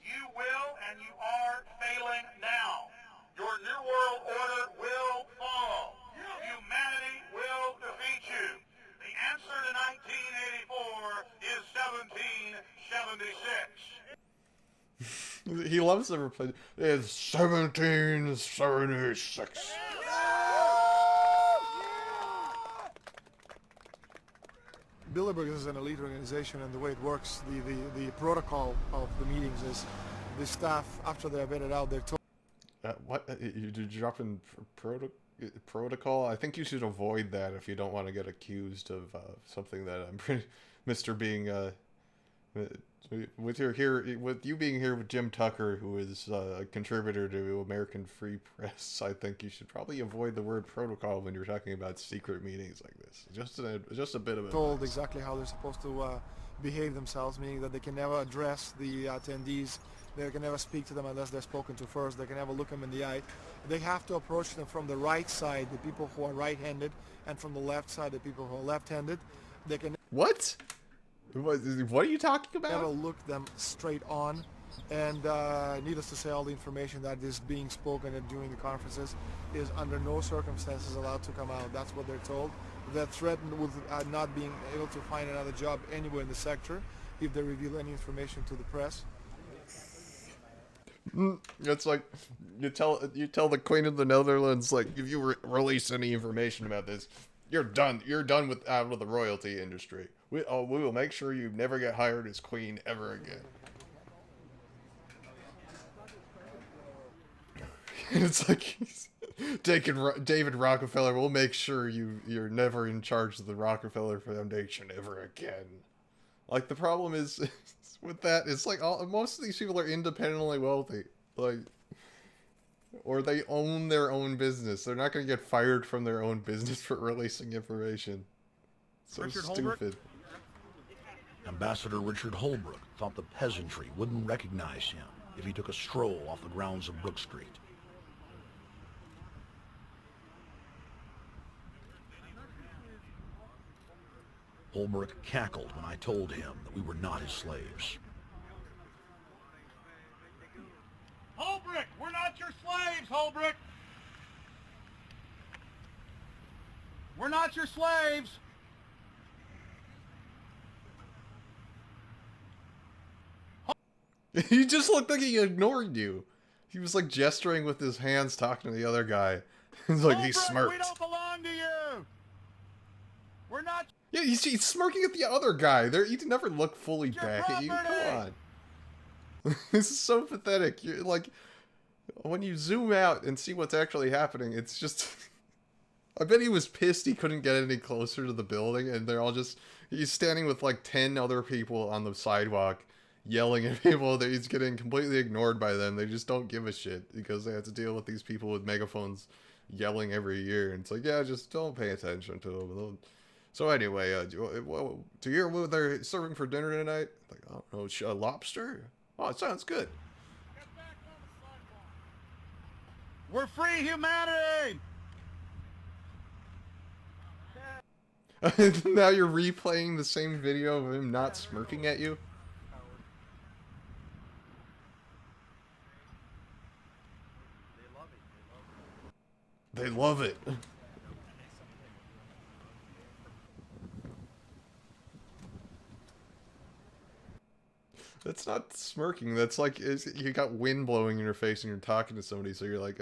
You will and you are failing now. Your New World Order will fall. Humanity will defeat you. The answer to 1984 is 1776. He loves the replay. It's 1776. Bilderberg is an elite organization, and the way it works, the protocol of the meetings is the staff, after they're vetted out, they're told... What? You drop in protocol? I think you should avoid that if you don't want to get accused of something that I'm pretty... Mr. being... with you being here with Jim Tucker, who is a contributor to American Free Press, I think you should probably avoid the word protocol when you're talking about secret meetings like this. Just a bit of told advice. exactly how they're supposed to behave themselves, meaning that they can never address the attendees, they can never speak to them unless they're spoken to first, they can never look them in the eye. They have to approach them from the right side, the people who are right-handed, and from the left side, the people who are left-handed. They can... What? What are you talking about? Never look them straight on, and needless to say, all the information that is being spoken during the conferences is under no circumstances allowed to come out. That's what they're told. They're threatened with not being able to find another job anywhere in the sector if they reveal any information to the press. It's like you tell the Queen of the Netherlands, like, if you release any information about this, you're done. You're done with out of the royalty industry. We will make sure you never get hired as queen ever again. It's like David Rockefeller. We'll make sure you're never in charge of the Rockefeller Foundation ever again. Like, the problem is with that, it's like most of these people are independently wealthy, like, or they own their own business. They're not going to get fired from their own business for releasing information. So Richard stupid. Holbrook? Ambassador Richard Holbrook thought the peasantry wouldn't recognize him if he took a stroll off the grounds of Brook Street. Holbrook cackled when I told him that we were not his slaves. Holbrook, we're not your slaves, Holbrook. We're not your slaves. He just looked like he ignored you. He was like gesturing with his hands, talking to the other guy. He's like, he smirked. We don't belong to you. We're not. Yeah, he's smirking at the other guy. He never look fully back at you. Come on. This is so pathetic. You're like, when you zoom out and see what's actually happening, it's just... I bet he was pissed he couldn't get any closer to the building, and they're all just... He's standing with like 10 other people on the sidewalk, yelling at people that he's getting completely ignored by them. They just don't give a shit because they have to deal with these people with megaphones yelling every year. And it's like, yeah, just don't pay attention to them. So anyway, do you hear what they're serving for dinner tonight? Like, I don't know, lobster? Oh, it sounds good. We're free humanity. Now you're replaying the same video of him not smirking at you? They love it. That's not smirking. That's like you got wind blowing in your face and you're talking to somebody, so you're like,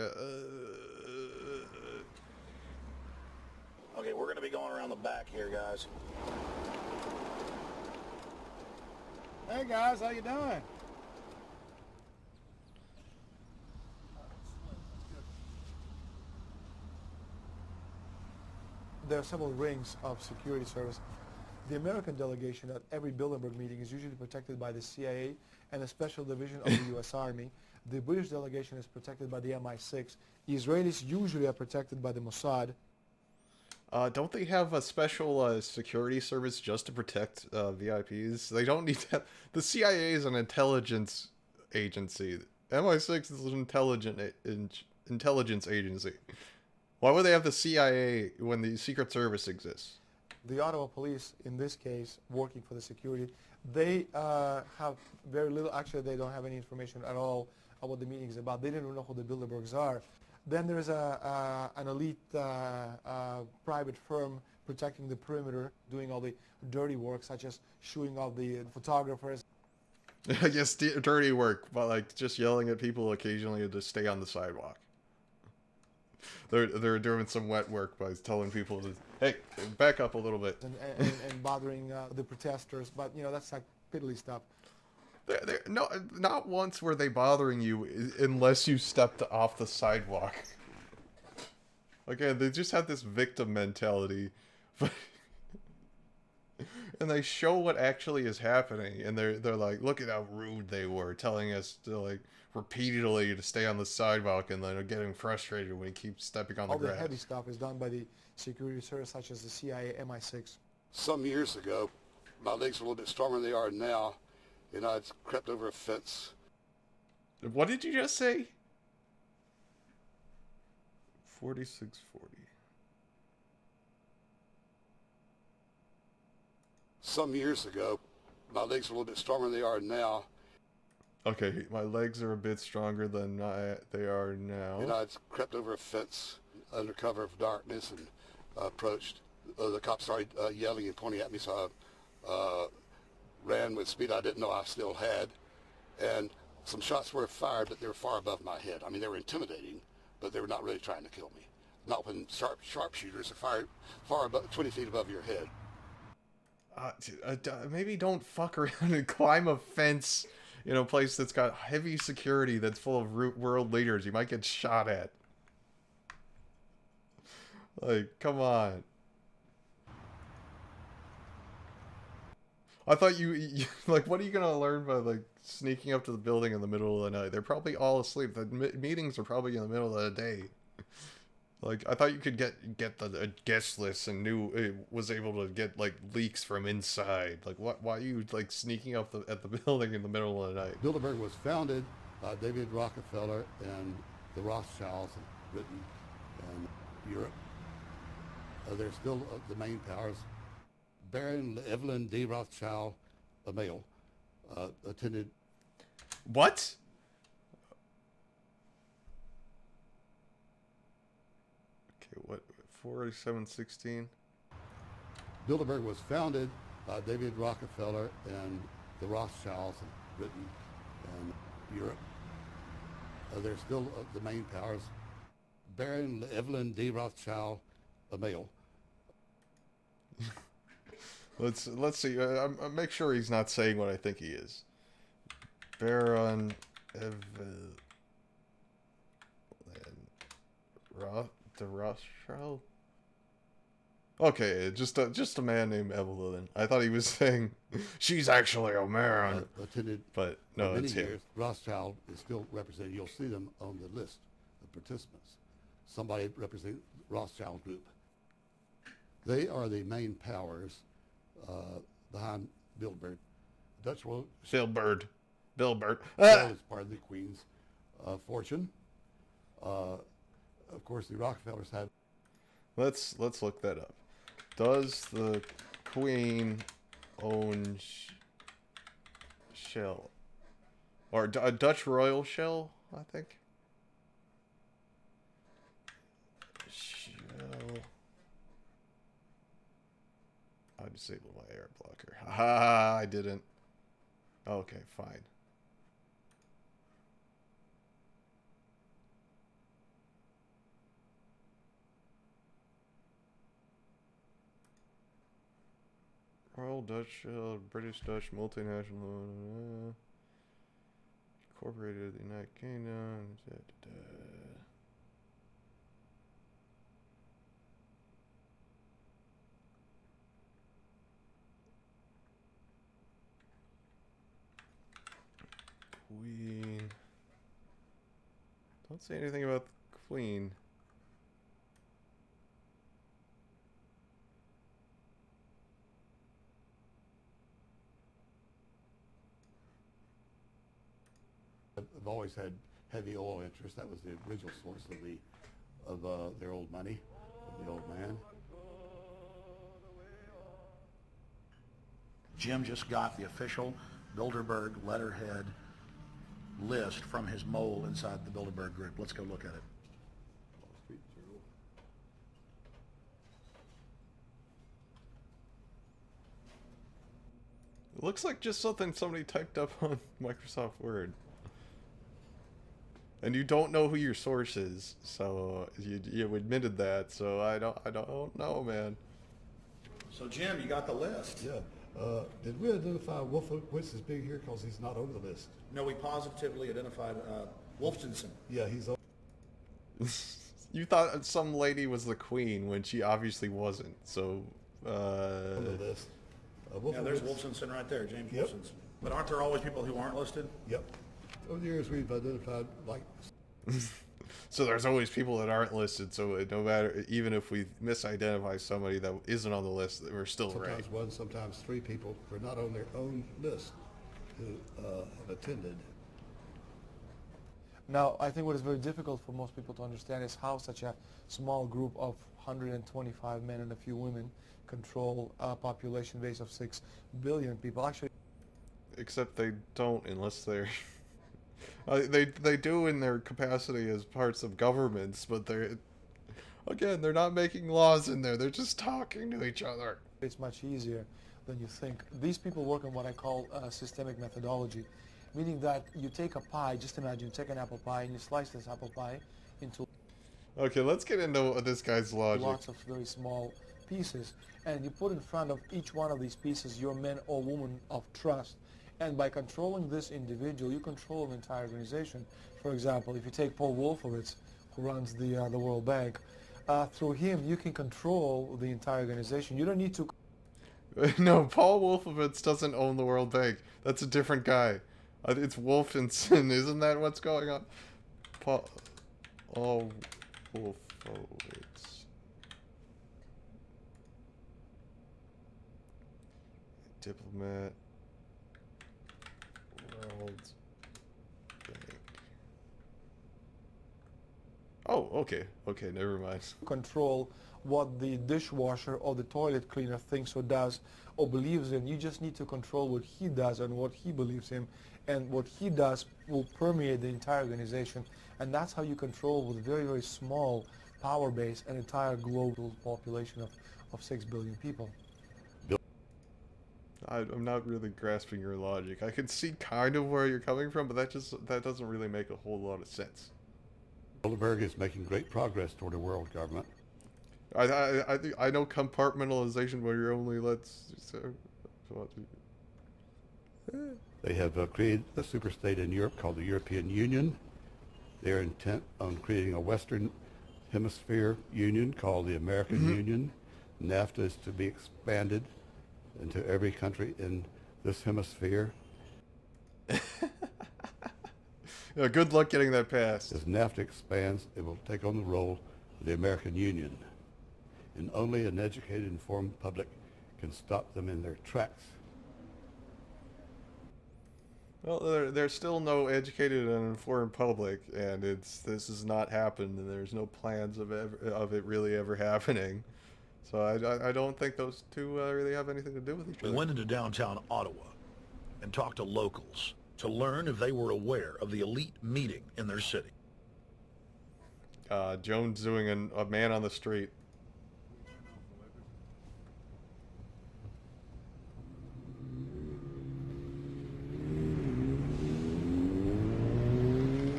Okay, we're going to be going around the back here, guys. Hey guys, how you doing? There are several rings of security service. The American delegation at every Bilderberg meeting is usually protected by the CIA and a special division of the U.S. Army. The British delegation is protected by the MI6. The Israelis usually are protected by the Mossad. Don't they have a special security service just to protect VIPs? They don't need to have... The CIA is an intelligence agency. MI6 is an intelligence agency. Why would they have the CIA when the Secret Service exists? The Ottawa police, in this case, working for the security, they have very little, actually they don't have any information at all about the meetings about. They didn't know who the Bilderbergs are. Then there's an elite private firm protecting the perimeter, doing all the dirty work, such as shooing off the photographers. I guess dirty work, but like just yelling at people occasionally to stay on the sidewalk. They're doing some wet work by telling people to, hey, back up a little bit. And bothering the protesters, but you know, that's like piddly stuff. No, not once were they bothering you unless you stepped off the sidewalk. Again, they just have this victim mentality, but and they show what actually is happening, and they're like, look at how rude they were, telling us to like repeatedly to stay on the sidewalk, and then getting frustrated when he keeps stepping on the grass. All the heavy stuff is done by the security service, such as the CIA, MI6. Some years ago, my legs were a little bit stronger than they are now, and I'd crept over a fence. What did you just say? 4640. Some years ago, my legs were a little bit stronger than they are now. Okay, my legs are a bit stronger than they are now. And I'd crept over a fence under cover of darkness and approached. The cops started yelling and pointing at me, so I ran with speed I didn't know I still had. And some shots were fired, but they were far above my head. I mean, they were intimidating, but they were not really trying to kill me. Not when sharpshooters are fired far above, 20 feet above your head. Maybe don't fuck around and climb a fence in a place that's got heavy security that's full of world leaders. You might get shot at. Like, come on. I thought you like, what are you gonna learn by like sneaking up to the building in the middle of the night? They're probably all asleep. The meetings are probably in the middle of the day. Like, I thought you could get the guest list and was able to get like leaks from inside. Like, why are you like sneaking up at the building in the middle of the night? Bilderberg was founded by David Rockefeller and the Rothschilds in Britain and Europe. They're still the main powers. Baron Evelyn D. Rothschild, a male, attended. What? Okay, what? 4716. Bilderberg was founded by David Rockefeller and the Rothschilds in Britain and Europe. They're still the main powers. Baron Evelyn D. Rothschild, a male. Let's see. Make sure he's not saying what I think he is. Baron Evelyn the Rothschild. Okay, just a man named Evelyn. I thought he was saying she's actually a man. Attended, but no, many it's him. years. Rothschild is still represented. You'll see them on the list of participants. Somebody representing Rothschild Group. They are the main powers behind Bilderberg. Dutch Royal. Bilderberg. Is part of the Queen's fortune. Of course, the Rockefellers had. Let's look that up. Does the Queen own Shell or a Dutch Royal Shell? I think. Shell. I disabled my air blocker. Haha, I didn't. Okay, fine. Royal Dutch, British Dutch, multinational, incorporated in the United Kingdom. Queen. Don't say anything about the Queen. have always had heavy oil interests. That was the original source of their old money, of the old man. Jim just got the official Bilderberg letterhead list from his mole inside the Bilderberg group. Let's go look at it. It looks like just something somebody typed up on Microsoft Word. And you don't know who your source is, so you admitted that. So I don't know, man. So Jim, you got the list. Yeah. Did we identify Wolfowitz as being here because he's not over the list? No, we positively identified Wolfenson. Yeah, he's over. You thought some lady was the queen when she obviously wasn't. So. On the list. Yeah, there's Wolfenson right there, James Yep. Wolfenson. But aren't there always people who aren't listed? Yep. Over the years, we've identified like. So there's always people that aren't listed. So no matter, even if we misidentify somebody that isn't on the list, we're still right. Sometimes one, sometimes three people who are not on their own list who have attended. Now, I think what is very difficult for most people to understand is how such a small group of 125 men and a few women control a population base of 6 billion people. Actually, Except they don't, unless they're they do in their capacity as parts of governments, but they're not making laws in there. They're just talking to each other. it's much easier than you think. These people work on what I call systemic methodology, meaning that you take a pie, just imagine you take an apple pie and you slice this apple pie into Okay, let's get into this guy's logic. lots of very small pieces, and you put in front of each one of these pieces your man or woman of trust. And by controlling this individual, you control an entire organization. For example, if you take Paul Wolfowitz, who runs the World Bank, through him you can control the entire organization. You don't need to. No, Paul Wolfowitz doesn't own the World Bank. That's a different guy. It's Wolfenson, isn't that what's going on? Paul Wolfowitz. Diplomat. World Bank. Oh, okay. Okay, never mind. Control what the dishwasher or the toilet cleaner thinks or does or believes in. You just need to control what he does and what he believes in, and what he does will permeate the entire organization, and that's how you control with a very, very small power base an entire global population of 6 billion people. I'm not really grasping your logic. I can see kind of where you're coming from, but that doesn't really make a whole lot of sense. Bilderberg is making great progress toward a world government. I know compartmentalization, where you're only They have created a superstate in Europe called the European Union. They're intent on creating a Western Hemisphere Union called the American Union. NAFTA is to be expanded into every country in this hemisphere. Yeah, good luck getting that passed. As NAFTA expands, it will take on the role of the American Union. And only an educated, informed public can stop them in their tracks. Well, there's still no educated and informed public, and this has not happened, and there's no plans of it really ever happening. So I don't think those two really have anything to do with each other. We went into downtown Ottawa and talked to locals to learn if they were aware of the elite meeting in their city. Jones doing a man on the street.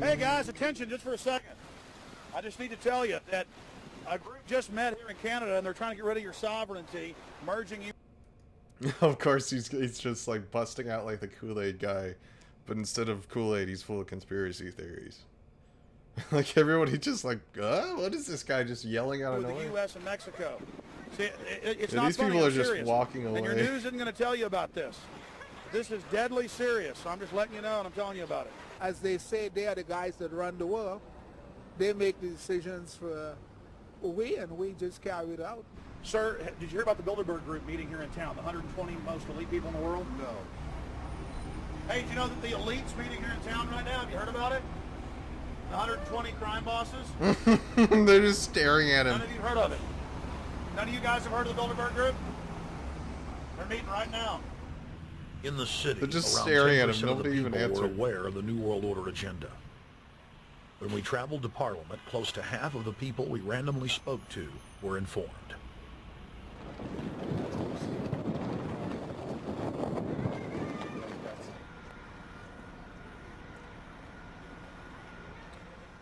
Hey guys, attention just for a second. I just need to tell you that a group just met here in Canada and they're trying to get rid of your sovereignty, merging you. Of course, he's just like busting out like the Kool-Aid guy, but instead of Kool-Aid, he's full of conspiracy theories. Like everybody just like, what is this guy just yelling out of with nowhere? the U.S. and Mexico. See, it's Yeah, not these funny, people I'm are just serious. walking And your away. news isn't going to tell you about this. This is deadly serious. So I'm just letting you know, and I'm telling you about it. As they say, they are the guys that run the world. They make the decisions for we, and we just carry it out. Sir, did you hear about the Bilderberg Group meeting here in town, the 120 most elite people in the world? No. Hey, do you know that the elite's meeting here in town right now? Have you heard about it? The 120 crime bosses? They're just staring at him. None of you heard of it. None of you guys have heard of the Bilderberg Group? They're meeting right now. In the city, They're just around staring at 10% him. of the Nobody even people were answered. aware of the New World Order agenda. When we traveled to Parliament, close to half of the people we randomly spoke to were informed.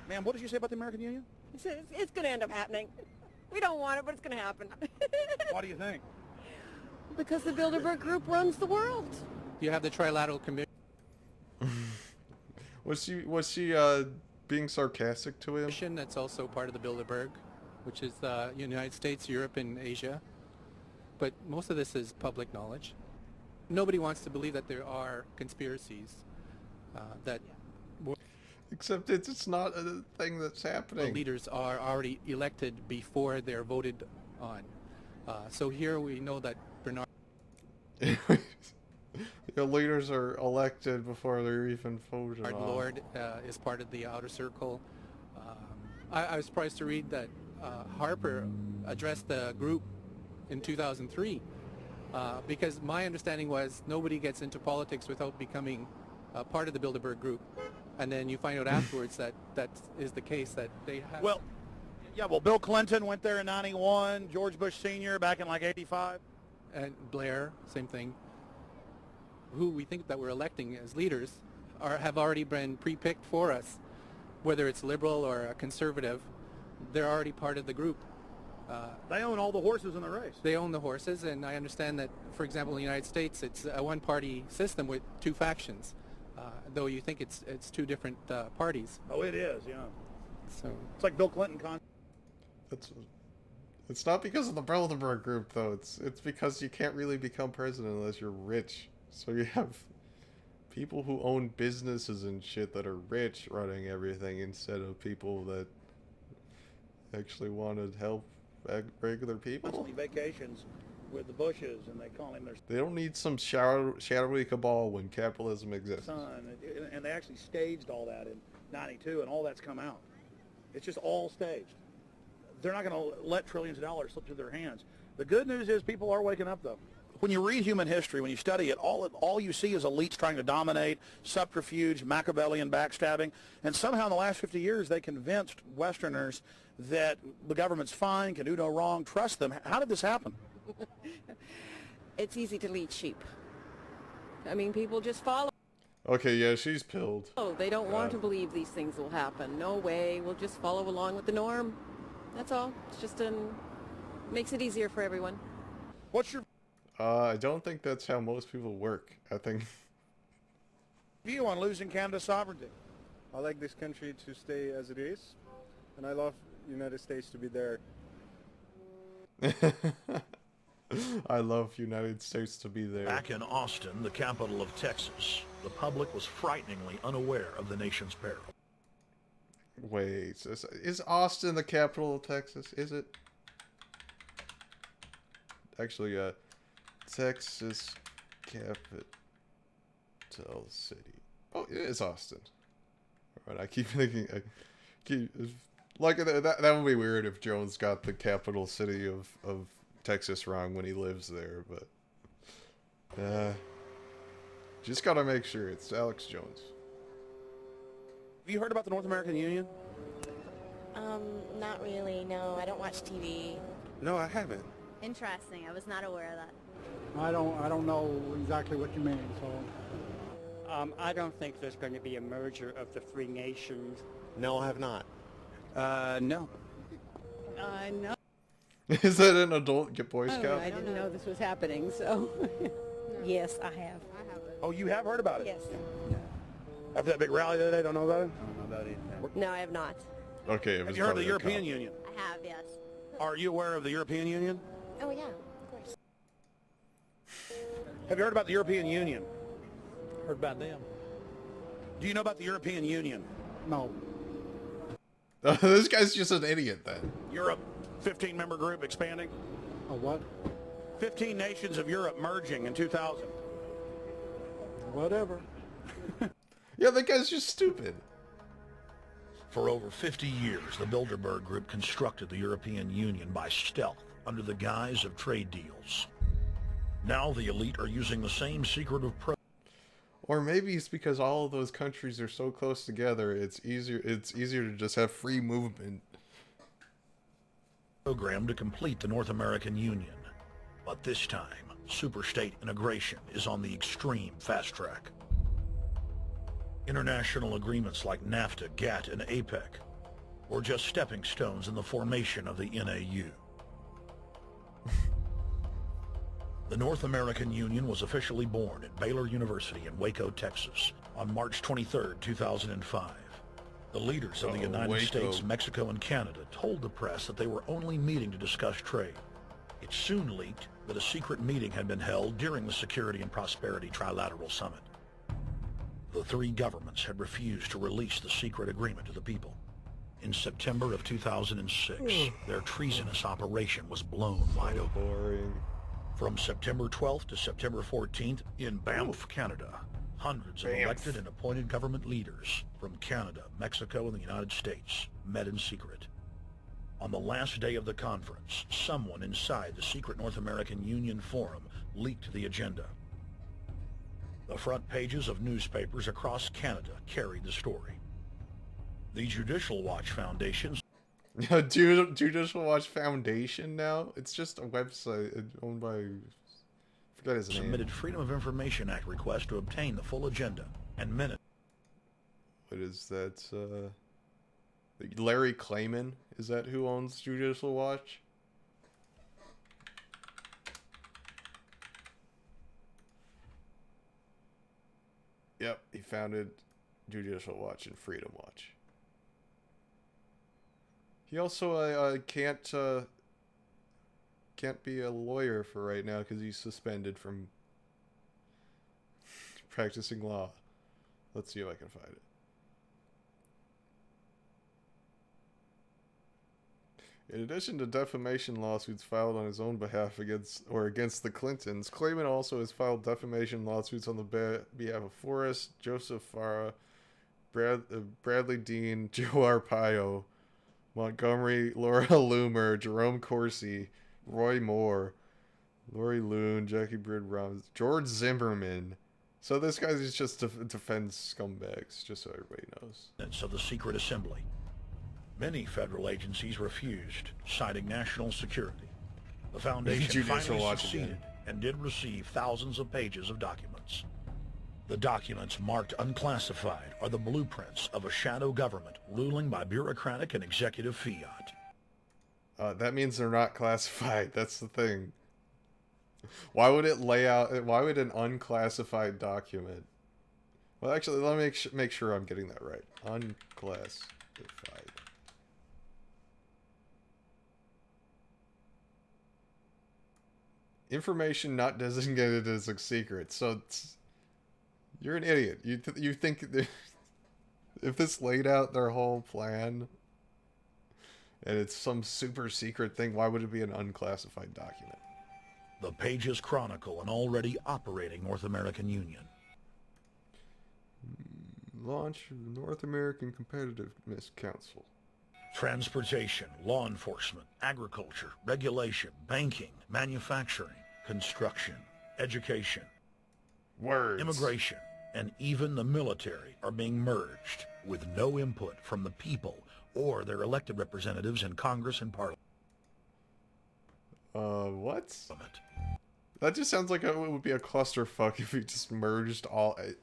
Ma'am, what did you say about the American Union? It's going to end up happening. We don't want it, but it's going to happen. Why do you think? Because the Bilderberg Group runs the world. You have the Trilateral Commission. Was she being sarcastic to him? That's also part of the Bilderberg, which is the United States, Europe, and Asia. But most of this is public knowledge. Nobody wants to believe that there are conspiracies that... Except it's not a thing that's happening. The leaders are already elected before they're voted on. So here we know that Bernard... The leaders are elected before they're even voted on. Lord is part of the outer circle. I was surprised to read that Harper addressed the group in 2003 because my understanding was nobody gets into politics without becoming part of the Bilderberg Group. And then you find out afterwards that that is the case, that they have... Well, Bill Clinton went there in 91, George Bush Sr. back in like 85. And Blair, same thing, who we think that we're electing as leaders have already been pre-picked for us. Whether it's liberal or a conservative, they're already part of the group. They own all the horses in the race. They own the horses, and I understand that, for example, in the United States, it's a one-party system with two factions. Though you think it's two different parties. Oh, it is, yeah. So it's like Bill Clinton. It's not because of the Bilderberg Group, though. It's because you can't really become president unless you're rich. So you have people who own businesses and shit that are rich running everything instead of people that actually want to help regular people. Constantly vacations with the Bushes, and they call him their They don't need some shadowy cabal when capitalism exists. son. And they actually staged all that in 92, and all that's come out. It's just all staged. They're not going to let trillions of dollars slip through their hands. The good news is people are waking up, though. When you read human history, when you study it, all you see is elites trying to dominate, subterfuge, Machiavellian backstabbing, and somehow in the last 50 years they convinced Westerners that the government's fine, can do no wrong, trust them. How did this happen? It's easy to lead sheep. I mean, people just follow. Okay, yeah, she's pilled. Oh, they don't want to believe these things will happen. No way. We'll just follow along with the norm. That's all. It's just makes it easier for everyone. What's your I don't think that's how most people work. I think view on losing Canada's sovereignty? I like this country to stay as it is, and I love United States to be there. I love United States to be there. Back in Austin, the capital of Texas, the public was frighteningly unaware of the nation's peril. Wait, is Austin the capital of Texas? Is it? Actually, Texas capital city. Oh, it is Austin. Alright, I keep thinking, like that would be weird if Jones got the capital city of Texas wrong when he lives there, but just gotta make sure it's Alex Jones. Have you heard about the North American Union? Not really, no. I don't watch TV. No, I haven't. Interesting. I was not aware of that. I don't know exactly what you mean, so. I don't think there's going to be a merger of the three nations. No, I have not. No. No. Is that an adult Boy Scout? Oh, I didn't know this was happening, so. Yes, I have. Oh, you have heard about it? Yes. After that big rally the other day, don't know about it? I don't know about it. No, I have not. Okay. Have you heard of the European Union? I have, yes. Are you aware of the European Union? Oh, yeah, of course. Have you heard about the European Union? Heard about them. Do you know about the European Union? No. This guy's just an idiot then. Europe, 15-member group expanding. A what? 15 nations of Europe merging in 2000. Whatever. Yeah, that guy's just stupid. For over 50 years, the Bilderberg Group constructed the European Union by stealth under the guise of trade deals. Now the elite are using the same secretive Or maybe it's because all of those countries are so close together, it's easier to just have free movement. Program to complete the North American Union. But this time, superstate integration is on the extreme fast track. International agreements like NAFTA, GATT, and APEC were just stepping stones in the formation of the NAU. The North American Union was officially born at Baylor University in Waco, Texas, on March 23, 2005. The leaders of the United States, Mexico, and Canada told the press that they were only meeting to discuss trade. It soon leaked that a secret meeting had been held during the Security and Prosperity Trilateral Summit. The three governments had refused to release the secret agreement to the people. In September of 2006, their treasonous operation was blown wide open. Boring. From September 12th to September 14th in Banff, Canada, hundreds of elected and appointed government leaders from Canada, Mexico, and the United States met in secret. On the last day of the conference, someone inside the secret North American Union Forum leaked the agenda. The front pages of newspapers across Canada carried the story. The Judicial Watch Foundation's Judicial Watch Foundation now? It's just a website owned by... I forgot his name. Submitted Freedom of Information Act request to obtain the full agenda and minutes. What is that? Larry Klayman? Is that who owns Judicial Watch? Yep, he founded Judicial Watch and Freedom Watch. He also can't be a lawyer for right now because he's suspended from practicing law. Let's see if I can find it. In addition to defamation lawsuits filed on his own behalf against the Clintons, Klayman also has filed defamation lawsuits on the behalf of Forrest, Joseph Farah, Bradley Dean, Joe Arpaio, Montgomery, Laura Loomer, Jerome Corsi, Roy Moore, Lori Loon, Jackie Britt Rams, George Zimmerman. So this guy is just defends scumbags, just so everybody knows. Of the secret assembly. Many federal agencies refused, citing national security. The foundation finally succeeded and did receive thousands of pages of documents. The documents marked unclassified are the blueprints of a shadow government ruling by bureaucratic and executive fiat. That means they're not classified. That's the thing. Why would it lay out? Why would an unclassified document? Well, actually, let me make sure I'm getting that right. Unclassified. Information not designated as a secret. So you're an idiot. You think if this laid out their whole plan and it's some super secret thing, why would it be an unclassified document? The pages chronicle an already operating North American Union. Launch North American Competitiveness Council. Transportation, law enforcement, agriculture, regulation, banking, manufacturing, construction, education, immigration, and even the military are being merged with no input from the people or their elected representatives in Congress and Parliament. What? That just sounds like it would be a clusterfuck if you just merged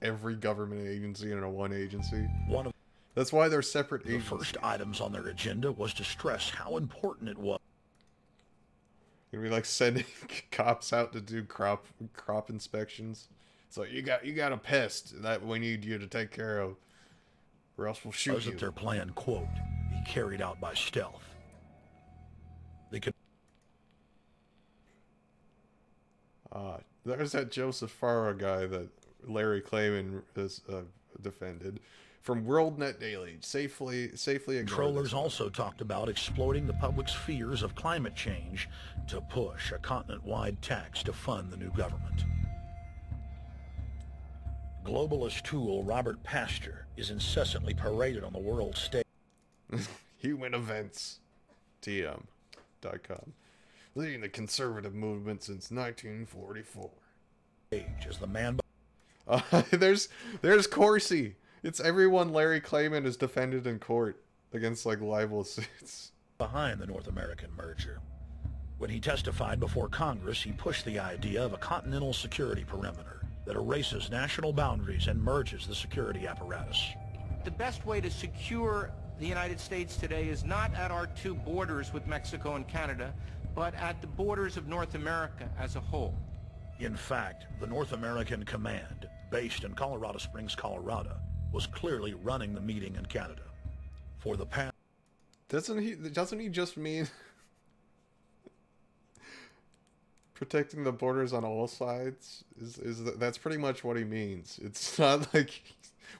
every government agency into one agency. That's why they're separate agencies. The first items on their agenda was to stress how important it was. It'd be like sending cops out to do crop inspections. So you got a pest that we need you to take care of, or else we'll shoot you. That their plan, quote, be carried out by stealth. They could. There's that Joseph Farah guy that Larry Klayman has defended. From WorldNet Daily, safely Controllers also talked about exploiting the public's fears of climate change to push a continent-wide tax to fund the new government. Globalist tool Robert Pastor is incessantly paraded on the world stage. Human Events. TM.com. Leading the conservative movement since 1944. As the man... There's Corsi. It's everyone Larry Klayman has defended in court against like libel suits. Behind the North American merger. When he testified before Congress, he pushed the idea of a continental security perimeter that erases national boundaries and merges the security apparatus. The best way to secure the United States today is not at our two borders with Mexico and Canada, but at the borders of North America as a whole. In fact, the North American Command, based in Colorado Springs, Colorado, was clearly running the meeting in Canada. For the past... Doesn't he just mean protecting the borders on all sides? That's pretty much what he means. It's not like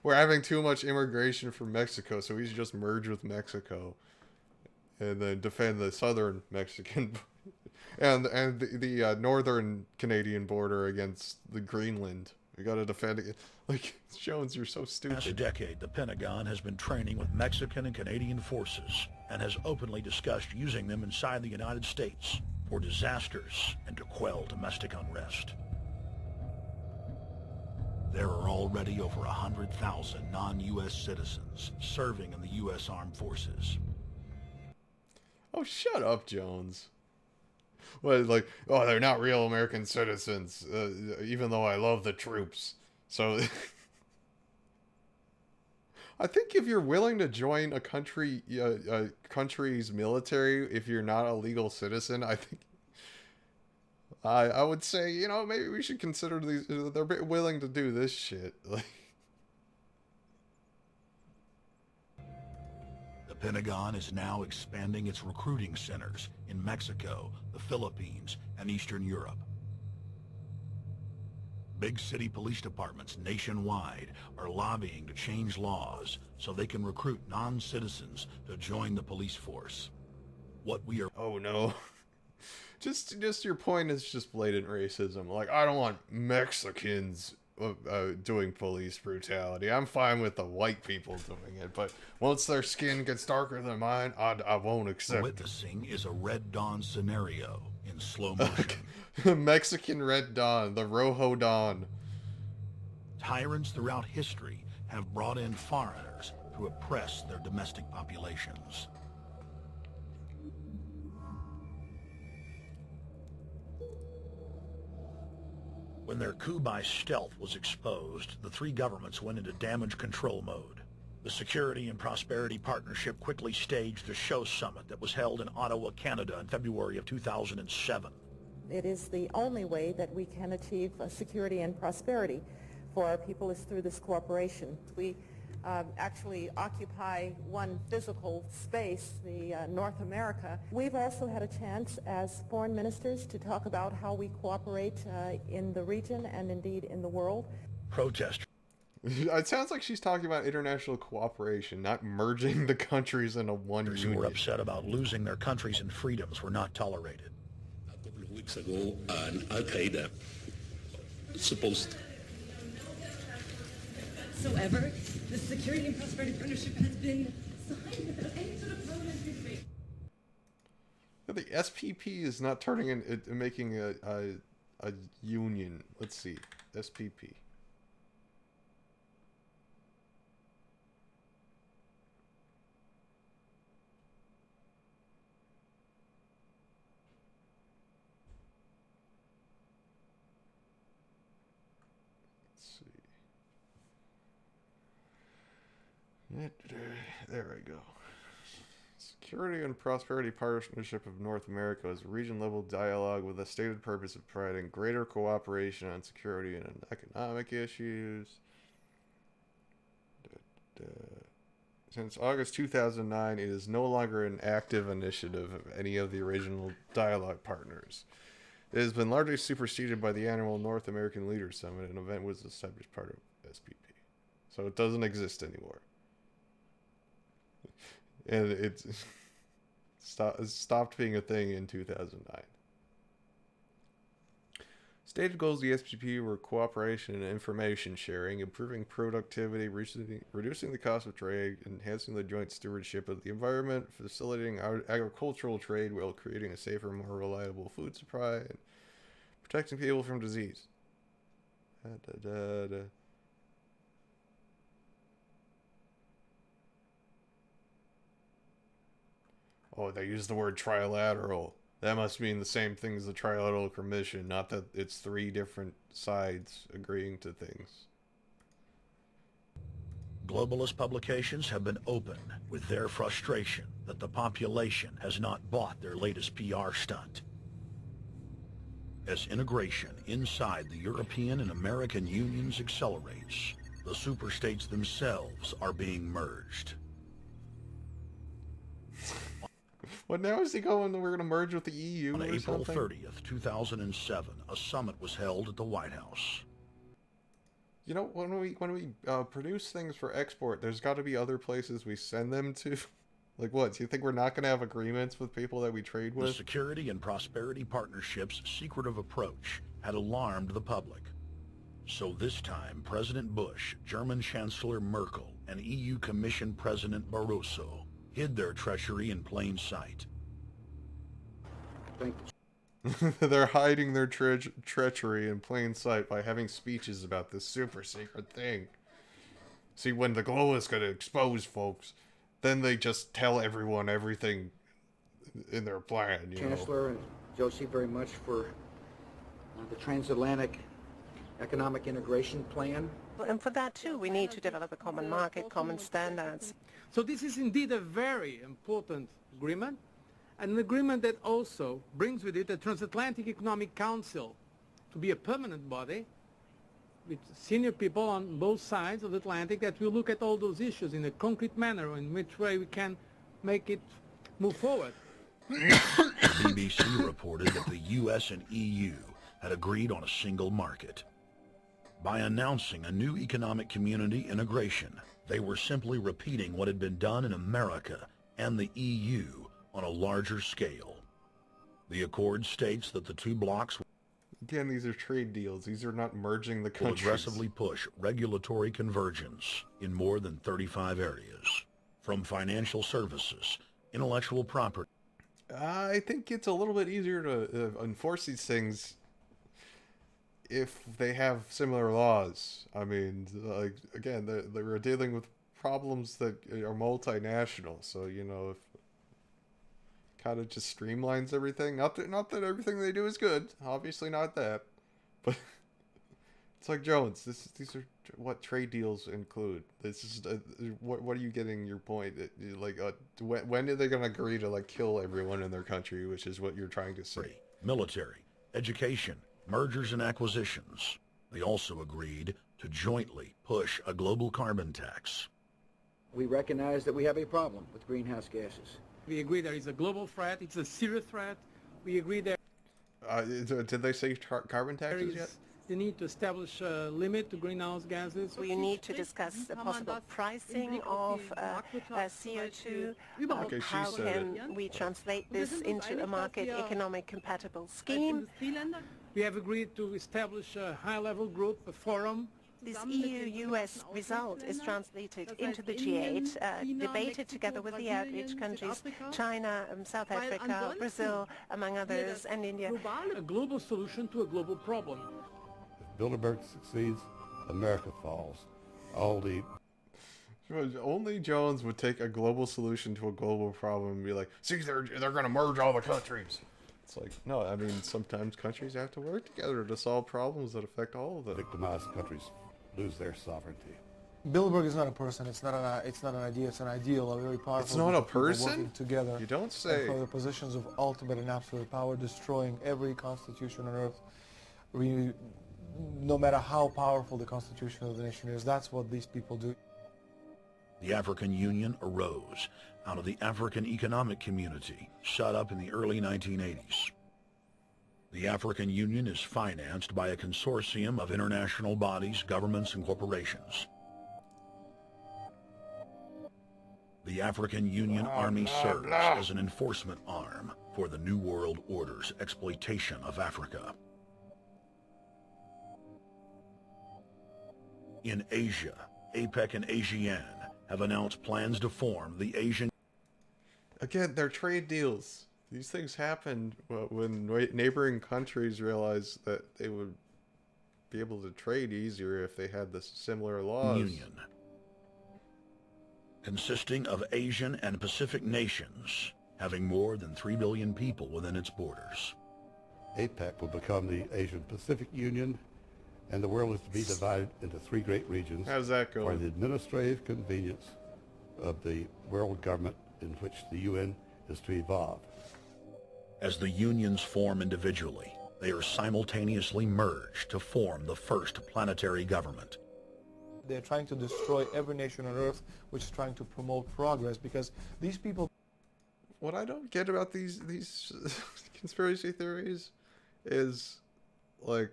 we're having too much immigration from Mexico, so we should just merge with Mexico and then defend the southern Mexican and the northern Canadian border against the Greenland. We gotta defend it. Like, Jones, you're so stupid. Past a decade, the Pentagon has been training with Mexican and Canadian forces and has openly discussed using them inside the United States for disasters and to quell domestic unrest. There are already over 100,000 non-U.S. citizens serving in the U.S. Armed Forces. Oh, shut up, Jones. Well, like, oh, they're not real American citizens, even though I love the troops. So, I think if you're willing to join a country's military, if you're not a legal citizen, I think I would say, you know, maybe we should consider these. They're willing to do this shit. Like, the Pentagon is now expanding its recruiting centers in Mexico, the Philippines, and Eastern Europe. Big city police departments nationwide are lobbying to change laws so they can recruit non-citizens to join the police force. What we are... Oh no. Just your point is just blatant racism. Like, I don't want Mexicans doing police brutality. I'm fine with the white people doing it, but once their skin gets darker than mine, I won't accept it. Witnessing is a Red Dawn scenario in slow motion. Mexican Red Dawn, the Rojo Dawn. Tyrants throughout history have brought in foreigners to oppress their domestic populations. When their coup by stealth was exposed, the three governments went into damage control mode. The Security and Prosperity Partnership quickly staged the show summit that was held in Ottawa, Canada in February of 2007. It is the only way that we can achieve security and prosperity for our people is through this cooperation. We actually occupy one physical space, the North America. We've also had a chance as foreign ministers to talk about how we cooperate in the region and indeed in the world. Protesters. It sounds like she's talking about international cooperation, not merging the countries into one union. Who were upset about losing their countries and freedoms were not tolerated. A couple of weeks ago, an Al-Qaeda supposed... Whatsoever, the Security and Prosperity Partnership has been signed without any sort of parliamentary debate. The SPP is not turning in, making a union. Let's see, SPP. There we go. Security and Prosperity Partnership of North America is a region-level dialogue with a stated purpose of providing greater cooperation on security and economic issues. Since August 2009, it is no longer an active initiative of any of the original dialogue partners. It has been largely superseded by the annual North American Leaders Summit, an event was established part of SPP. So it doesn't exist anymore. And it stopped being a thing in 2009. Stated goals of the SPP were cooperation and information sharing, improving productivity, reducing the cost of trade, enhancing the joint stewardship of the environment, facilitating agricultural trade while creating a safer, more reliable food supply, and protecting people from disease. Oh, they use the word trilateral. That must mean the same thing as the Trilateral Commission, not that it's 3 different sides agreeing to things. Globalist publications have been open with their frustration that the population has not bought their latest PR stunt. As integration inside the European and American unions accelerates, the superstates themselves are being merged. What now is he going? We're going to merge with the EU On or April something? 30th, 2007, a summit was held at the White House. You know, when we produce things for export, there's got to be other places we send them to. Like what? Do you think we're not going to have agreements with people that we trade with? The Security and Prosperity Partnership's secretive approach had alarmed the public. So this time, President Bush, German Chancellor Merkel, and EU Commission President Barroso hid their treachery in plain sight. They're hiding their treachery in plain sight by having speeches about this super secret thing. See, when the globalists going to expose folks, then they just tell everyone everything in their plan, you Chancellor and Josie very much for the transatlantic economic integration plan. And for that too, we need to develop a common market, common standards. So this is indeed a very important agreement, and an agreement that also brings with it a Transatlantic Economic Council to be a permanent body with senior people on both sides of the Atlantic that will look at all those issues in a concrete manner in which way we can make it move forward. BBC reported that the US and EU had agreed on a single market. By announcing a new economic community integration, they were simply repeating what had been done in America and the EU on a larger scale. The accord states that the two blocs Again, these are trade deals. These are not merging the will countries. aggressively push regulatory convergence in more than 35 areas, from financial services, intellectual property. I think it's a little bit easier to enforce these things if they have similar laws. I mean, like, again, they were dealing with problems that are multinational, so, you know, if kind of just streamlines everything. Not that everything they do is good. Obviously not that. But it's like Jones. These are what trade deals include. This is what are you getting your point? Like when are they going to agree to like kill everyone in their country, which is what you're trying to say. Military, education, mergers and acquisitions. They also agreed to jointly push a global carbon tax. We recognize that we have a problem with greenhouse gases. We agree there is a global threat, it's a serious threat. We agree there did they say carbon taxes yet? the need to establish a limit to greenhouse gases. We need to discuss the possible pricing of CO2. Okay, how can we translate this into a market economic compatible scheme? We have agreed to establish a high-level group, a forum. This EU-US result is translated into the G8, debated together with the outreach countries, China, South Africa, Brazil, among others, and India. A global solution to a global problem. If Bilderberg succeeds, America falls. Only Jones would take a global solution to a global problem and be like, see, they're going to merge all the countries. It's like, no, I mean, sometimes countries have to work together to solve problems that affect all of them. Victimized countries lose their sovereignty. Bilderberg is not a person. It's not an idea. It's an ideal. A very powerful. It's not a group of people person? working together. You don't say. For the positions of ultimate and absolute power, destroying every constitution on earth. No matter how powerful the constitution of the nation is, that's what these people do. The African Union arose out of the African Economic Community, set up in the early 1980s. The African Union is financed by a consortium of international bodies, governments, and corporations. The African Union Army serves as an enforcement arm for the New World Order's exploitation of Africa. In Asia, APEC and ASEAN have announced plans to form the Asian... Again, they're trade deals. These things happen when neighboring countries realize that they would be able to trade easier if they had the similar laws. Union, consisting of Asian and Pacific nations, having more than 3 billion people within its borders. APEC will become the Asian Pacific Union, and the world is to be divided into 3 great regions. How's that going? For the administrative convenience of the world government in which the UN is to evolve. As the unions form individually, they are simultaneously merged to form the first planetary government. They're trying to destroy every nation on Earth which is trying to promote progress, because these people... What I don't get about these conspiracy theories is, like,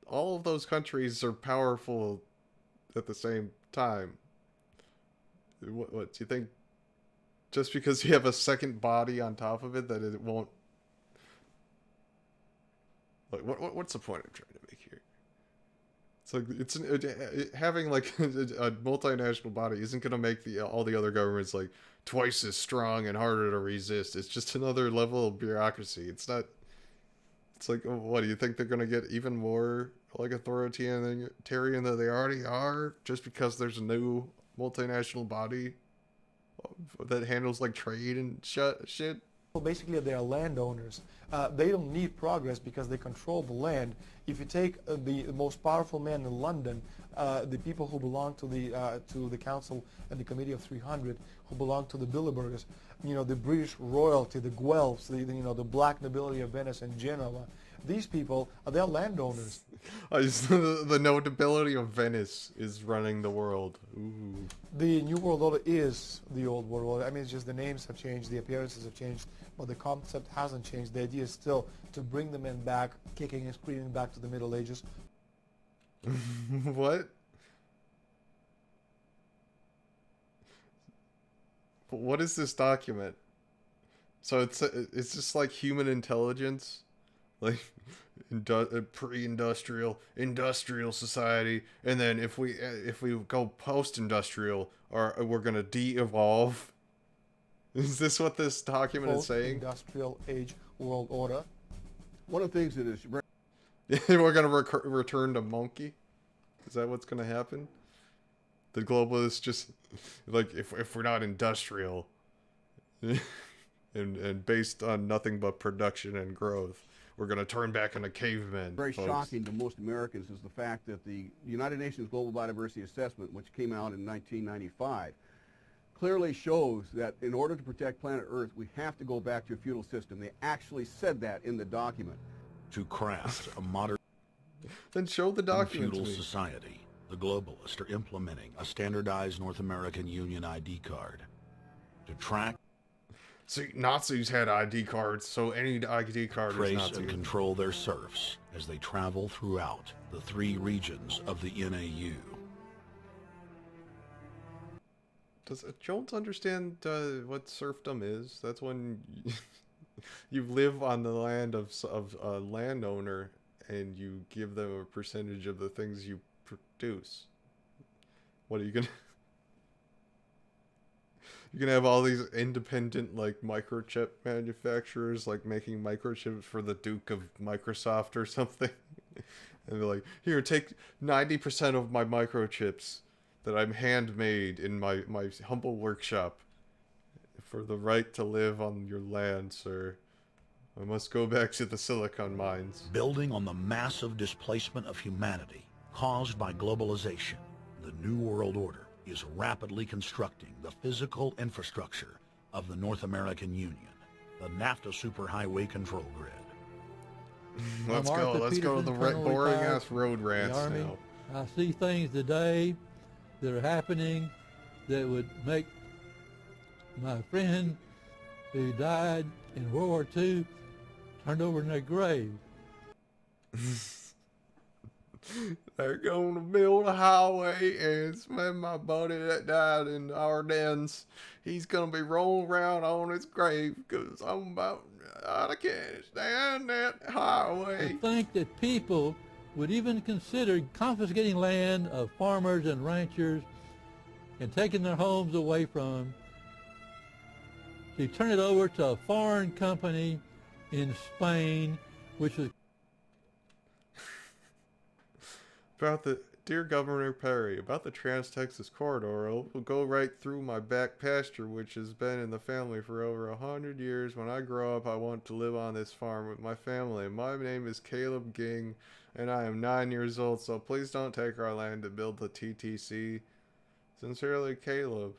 all of those countries are powerful at the same time. What do you think? Just because you have a second body on top of it, that it won't... Like, what's the point I'm trying to make here? It's like having like a multinational body isn't going to make all the other governments like twice as strong and harder to resist. It's just another level of bureaucracy. It's not. It's like, what do you think they're going to get even more like authoritarian than they already are, just because there's a new multinational body that handles like trade and shit? Well, basically, they are landowners. They don't need progress because they control the land. If you take the most powerful man in London, the people who belong to the Council and the Committee of 300, who belong to the Bilderbergers, you know, the British royalty, the Guelphs, the black nobility of Venice and Genoa, these people, they're landowners. The notability of Venice is running the world. Ooh. The New World Order is the Old World Order. I mean, it's just the names have changed, the appearances have changed, but the concept hasn't changed. The idea is still to bring the men back, kicking and screaming back to the Middle Ages. What? What is this document? So it's just like human intelligence, like pre-industrial, industrial society, and then if we go post-industrial, we're gonna de-evolve. Is this what this document is saying? Post-industrial age world order. One of the things that is... We're gonna return to monkey? Is that what's gonna happen? The globalists just, like, if we're not industrial and based on nothing but production and growth, we're going to turn back into cavemen. Very folks. shocking to most Americans is the fact that the United Nations Global Biodiversity Assessment, which came out in 1995, clearly shows that in order to protect planet Earth, we have to go back to a feudal system. They actually said that in the document. To craft a modern... Then show the document feudal to me. society, the globalists are implementing a standardized North American Union ID card to track... See, Nazis had ID cards, so any ID card is trace Nazi. and control their serfs as they travel throughout the 3 regions of the NAU. Does Jones understand what serfdom is? That's when you live on the land of a landowner and you give them a percentage of the things you produce. What are you gonna... You're gonna have all these independent, like, microchip manufacturers, like, making microchips for the Duke of Microsoft or something. And they're like, here, take 90% of my microchips that I'm handmade in my humble workshop for the right to live on your land, sir. I must go back to the silicon mines. Building on the massive displacement of humanity caused by globalization, the New World Order is rapidly constructing the physical infrastructure of the North American Union, the NAFTA superhighway control grid. Let's go to the boring ass road rants now. I see things today that are happening that would make my friend who died in World War II turned over in their grave. They're gonna build a highway and spend my buddy that died in the Ardennes. He's gonna be rolling around on his grave because I can't stand that highway. To think that people would even consider confiscating land of farmers and ranchers and taking their homes away from them to turn it over to a foreign company in Spain, which was About the Dear Governor Perry, about the Trans-Texas Corridor, it will go right through my back pasture, which has been in the family for over 100 years. When I grow up, I want to live on this farm with my family. My name is Caleb Ging, and I am 9 years old, so please don't take our land to build the TTC. Sincerely, Caleb.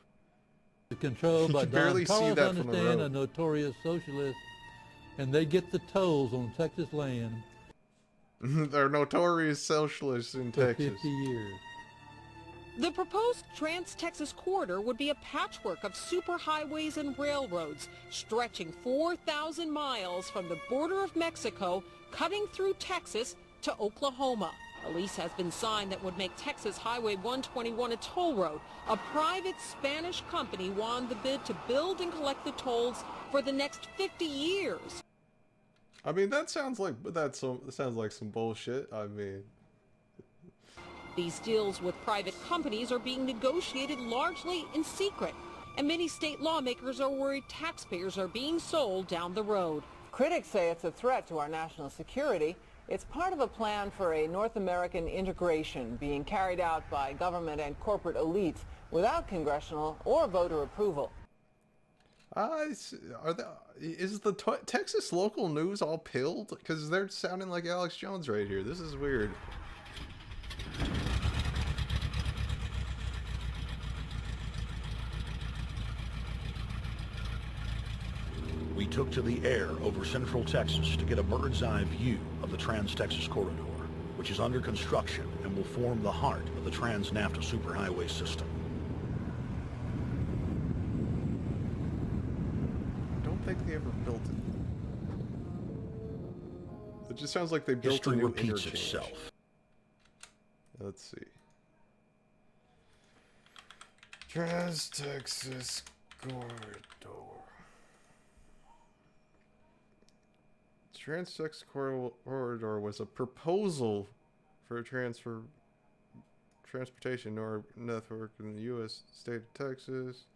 controlled by You can Don barely see Carlos that from the Understand, a road. notorious socialist, and they get the tolls on Texas land They're notorious socialists in for Texas. 50 years. The proposed Trans-Texas Corridor would be a patchwork of superhighways and railroads stretching 4,000 miles from the border of Mexico, cutting through Texas to Oklahoma. A lease has been signed that would make Texas Highway 121 a toll road. A private Spanish company won the bid to build and collect the tolls for the next 50 years. I mean, that sounds like some bullshit. I mean, These deals with private companies are being negotiated largely in secret, and many state lawmakers are worried taxpayers are being sold down the road. Critics say it's a threat to our national security. It's part of a plan for a North American integration being carried out by government and corporate elites without congressional or voter approval. is the Texas local news all pilled? Because they're sounding like Alex Jones right here. This is weird. We took to the air over central Texas to get a bird's eye view of the Trans-Texas Corridor, which is under construction and will form the heart of the Trans-NAFTA superhighway system. I don't think they ever built it. It just sounds like they built History a new repeats interchange. itself. Let's see. Trans-Texas Corridor. Trans-Texas Corridor was a proposal for a transportation network in the U.S. state of Texas.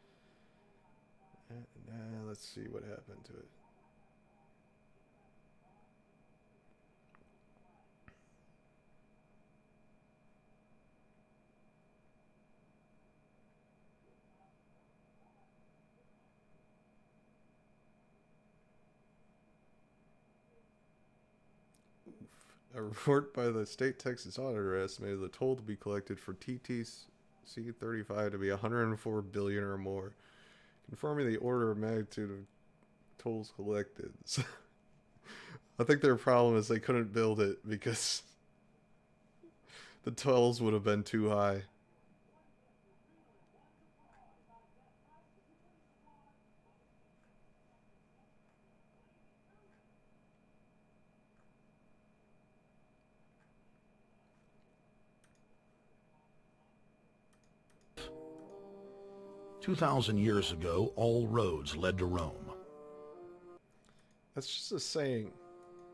Let's see what happened to it. A report by the state Texas auditor estimated the toll to be collected for TTC 35 to be 104 billion or more, confirming the order of magnitude of tolls collected. So, I think their problem is they couldn't build it because the tolls would have been too high. "2,000 years ago, all roads led to Rome. That's just a saying.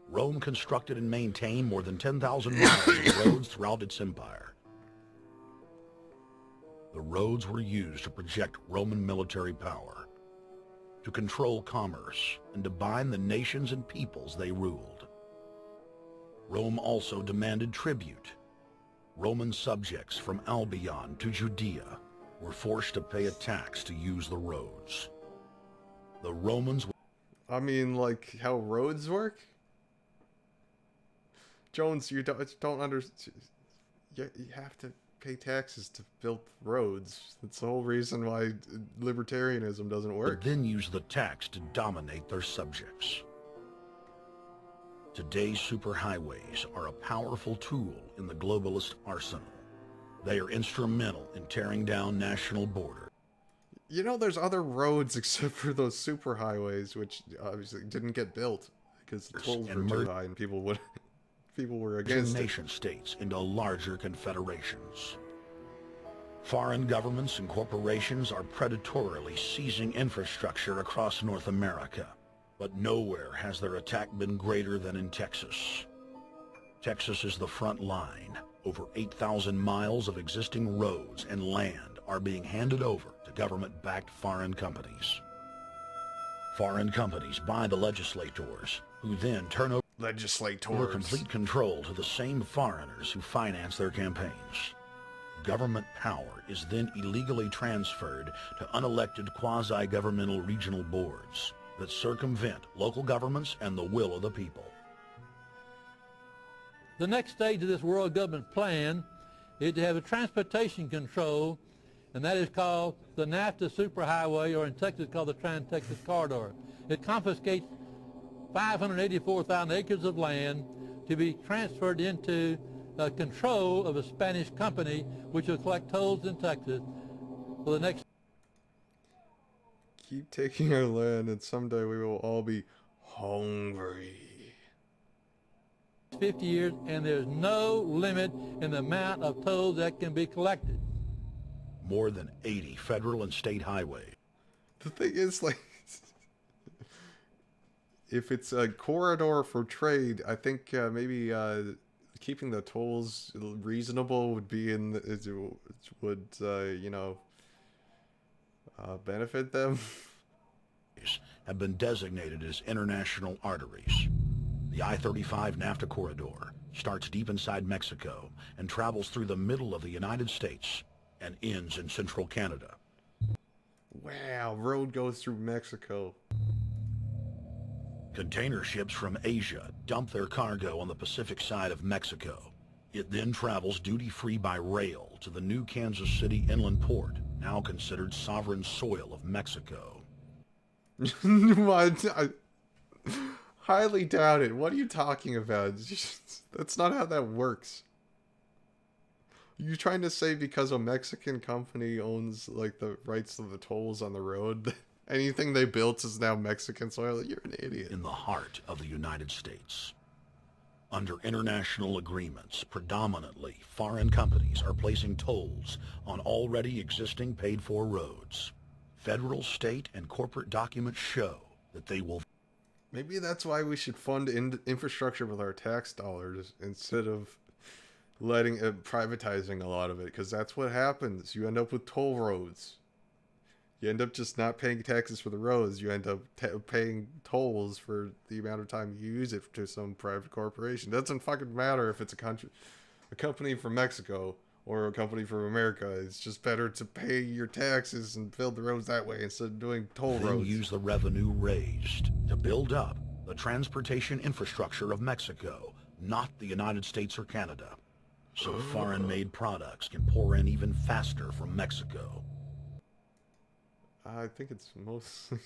Rome constructed and maintained more than 10,000 miles of roads throughout its empire. The roads were used to project Roman military power, to control commerce, and to bind the nations and peoples they ruled. Rome also demanded tribute. Roman subjects from Albion to Judea were forced to pay a tax to use the roads. The Romans... I mean, like, how roads work? Jones, you don't understand. You have to pay taxes to build roads. That's the whole reason why libertarianism doesn't work. But then use the tax to dominate their subjects. Today's superhighways are a powerful tool in the globalist arsenal. They are instrumental in tearing down national borders. You know, there's other roads except for those superhighways, which obviously didn't get built because the tolls were too high and people were against it. Nation states into larger confederations. Foreign governments and corporations are predatorily seizing infrastructure across North America, but nowhere has their attack been greater than in Texas. Texas is the front line. Over 8,000 miles of existing roads and land are being handed over to government-backed foreign companies. Foreign companies buy the legislators, who then turn over complete control to the same foreigners who finance their campaigns. Government power is then illegally transferred to unelected quasi-governmental regional boards that circumvent local governments and the will of the people. The next stage of this world government plan is to have a transportation control, and that is called the NAFTA superhighway, or in Texas called the Trans-Texas Corridor. It confiscates 584,000 acres of land to be transferred into control of a Spanish company which will collect tolls in Texas for the next. Keep taking our land and someday we will all be hungry. 50 years, and there's no limit in the amount of tolls that can be collected. More than 80 federal and state highways. The thing is, like, if it's a corridor for trade, I think maybe keeping the tolls reasonable would be would you know, benefit them. Have been designated as international arteries. The I-35 NAFTA corridor starts deep inside Mexico and travels through the middle of the United States and ends in central Canada. Wow, road goes through Mexico. Container ships from Asia dump their cargo on the Pacific side of Mexico. It then travels duty-free by rail to the new Kansas City inland port, now considered sovereign soil of Mexico. I highly doubt it. What are you talking about? That's not how that works. You trying to say because a Mexican company owns like the rights to the tolls on the road, anything they built is now Mexican soil? You're an idiot. In the heart of the United States. Under international agreements, predominantly foreign companies are placing tolls on already existing paid-for roads. Federal, state, and corporate documents show that they will. Maybe that's why we should fund infrastructure with our tax dollars instead of privatizing a lot of it, because that's what happens. You end up with toll roads. You end up just not paying taxes for the roads. You end up paying tolls for the amount of time you use it to some private corporation. It doesn't fucking matter if it's a company from Mexico or a company from America. It's just better to pay your taxes and build the roads that way instead of doing toll roads. Use the revenue raised to build up the transportation infrastructure of Mexico, not the United States or Canada. So foreign-made products can pour in even faster from Mexico. I think it's mostly...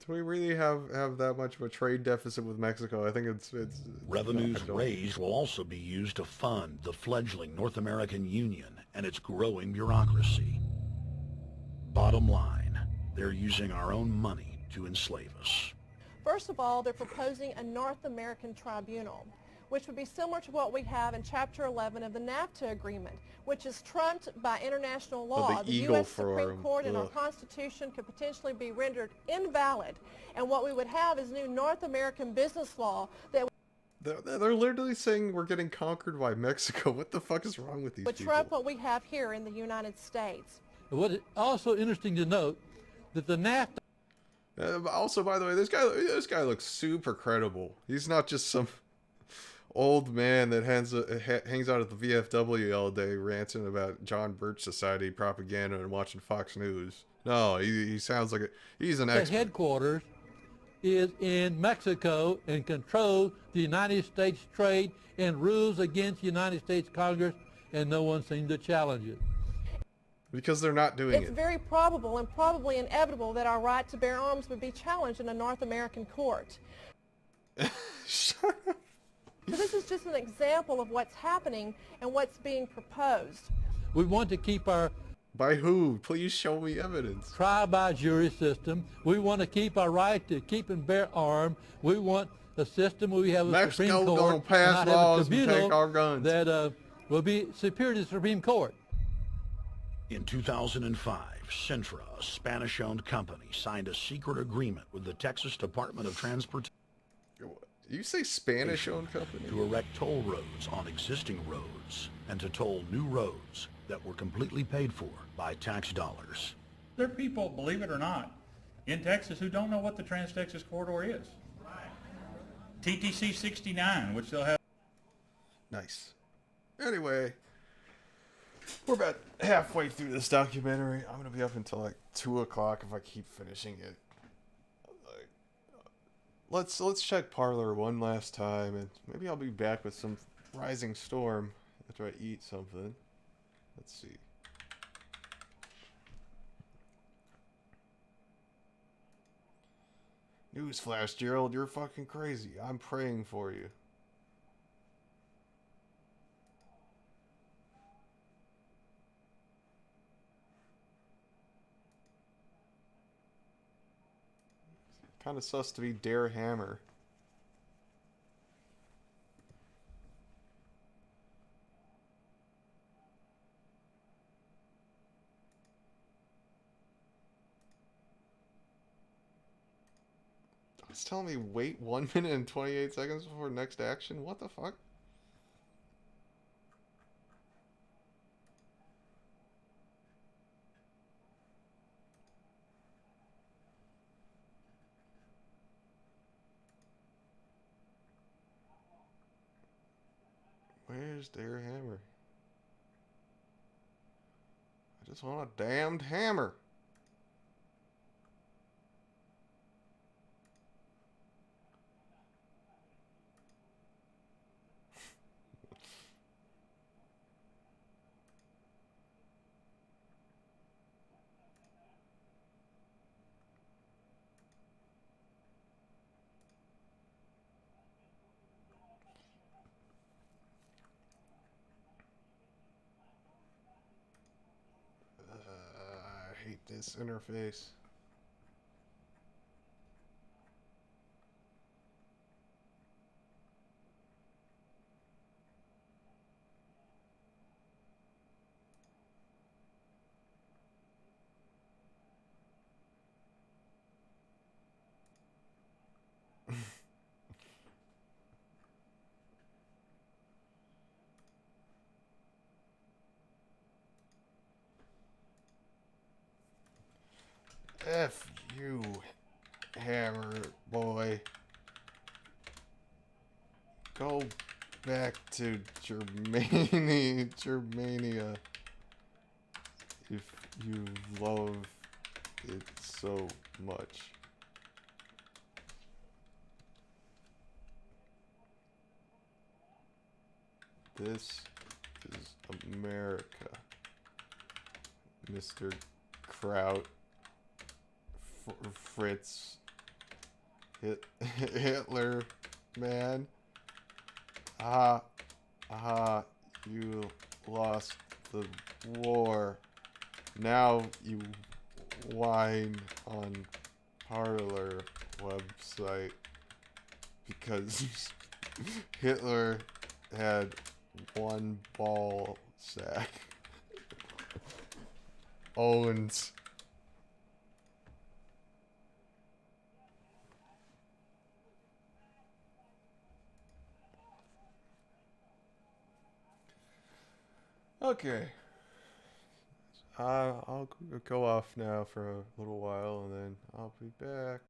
Do we really have that much of a trade deficit with Mexico? I think it's Revenues raised will also be used to fund the fledgling North American Union and its growing bureaucracy. Bottom line, they're using our own money to enslave us. First of all, they're proposing a North American tribunal, which would be similar to what we have in Chapter 11 of the NAFTA agreement, which is trumped by international law. The U.S. Supreme Court and our Constitution could potentially be rendered invalid, and what we would have is new North American business law that They're literally saying we're getting conquered by Mexico. What the fuck is wrong with these would people? trump what we have here in the United States. What is also interesting to note that the NAFTA... also, by the way, this guy looks super credible. He's not just some old man that hangs out at the VFW all day ranting about John Birch Society propaganda and watching Fox News. No, he sounds like he's an expert. The headquarters is in Mexico and controls the United States trade and rules against the United States Congress, and no one seems to challenge it. Because they're not doing it. It's very probable and probably inevitable that our right to bear arms would be challenged in a North American court. Shut up. So this is just an example of what's happening and what's being proposed. We want to keep our... By who? Please show me evidence. Trial by jury system. We want to keep our right to keep and bear arms. We want a system where we have a Supreme Court gonna pass laws and take our guns. That will be superior to the Supreme Court. In 2005, Centra, a Spanish-owned company, signed a secret agreement with the Texas Department of Transportation. You say Spanish-owned company? To erect toll roads on existing roads and to toll new roads that were completely paid for by tax dollars. There are people, believe it or not, in Texas who don't know what the Trans-Texas Corridor is. TTC 69, which they'll have. Nice. Anyway, we're about halfway through this documentary. I'm gonna be up until like 2 o'clock if I keep finishing it. Let's check Parlor one last time, and maybe I'll be back with some Rising Storm after I eat something. Let's see. Newsflash, Gerald, you're fucking crazy. I'm praying for you. Kind of sus to be Dare Hammer. It's telling me wait 1 minute and 28 seconds before next action? What the fuck? Where's Dare Hammer? I just want a damned hammer. I hate this interface. F you, hammer boy. Go back to Germania if you love it so much. This is America, Mr. Kraut. Fritz, Hitler, man. You lost the war. Now you whine on Parlor website because Hitler had one ball sack. Owns. Okay. I'll go off now for a little while and then I'll be back.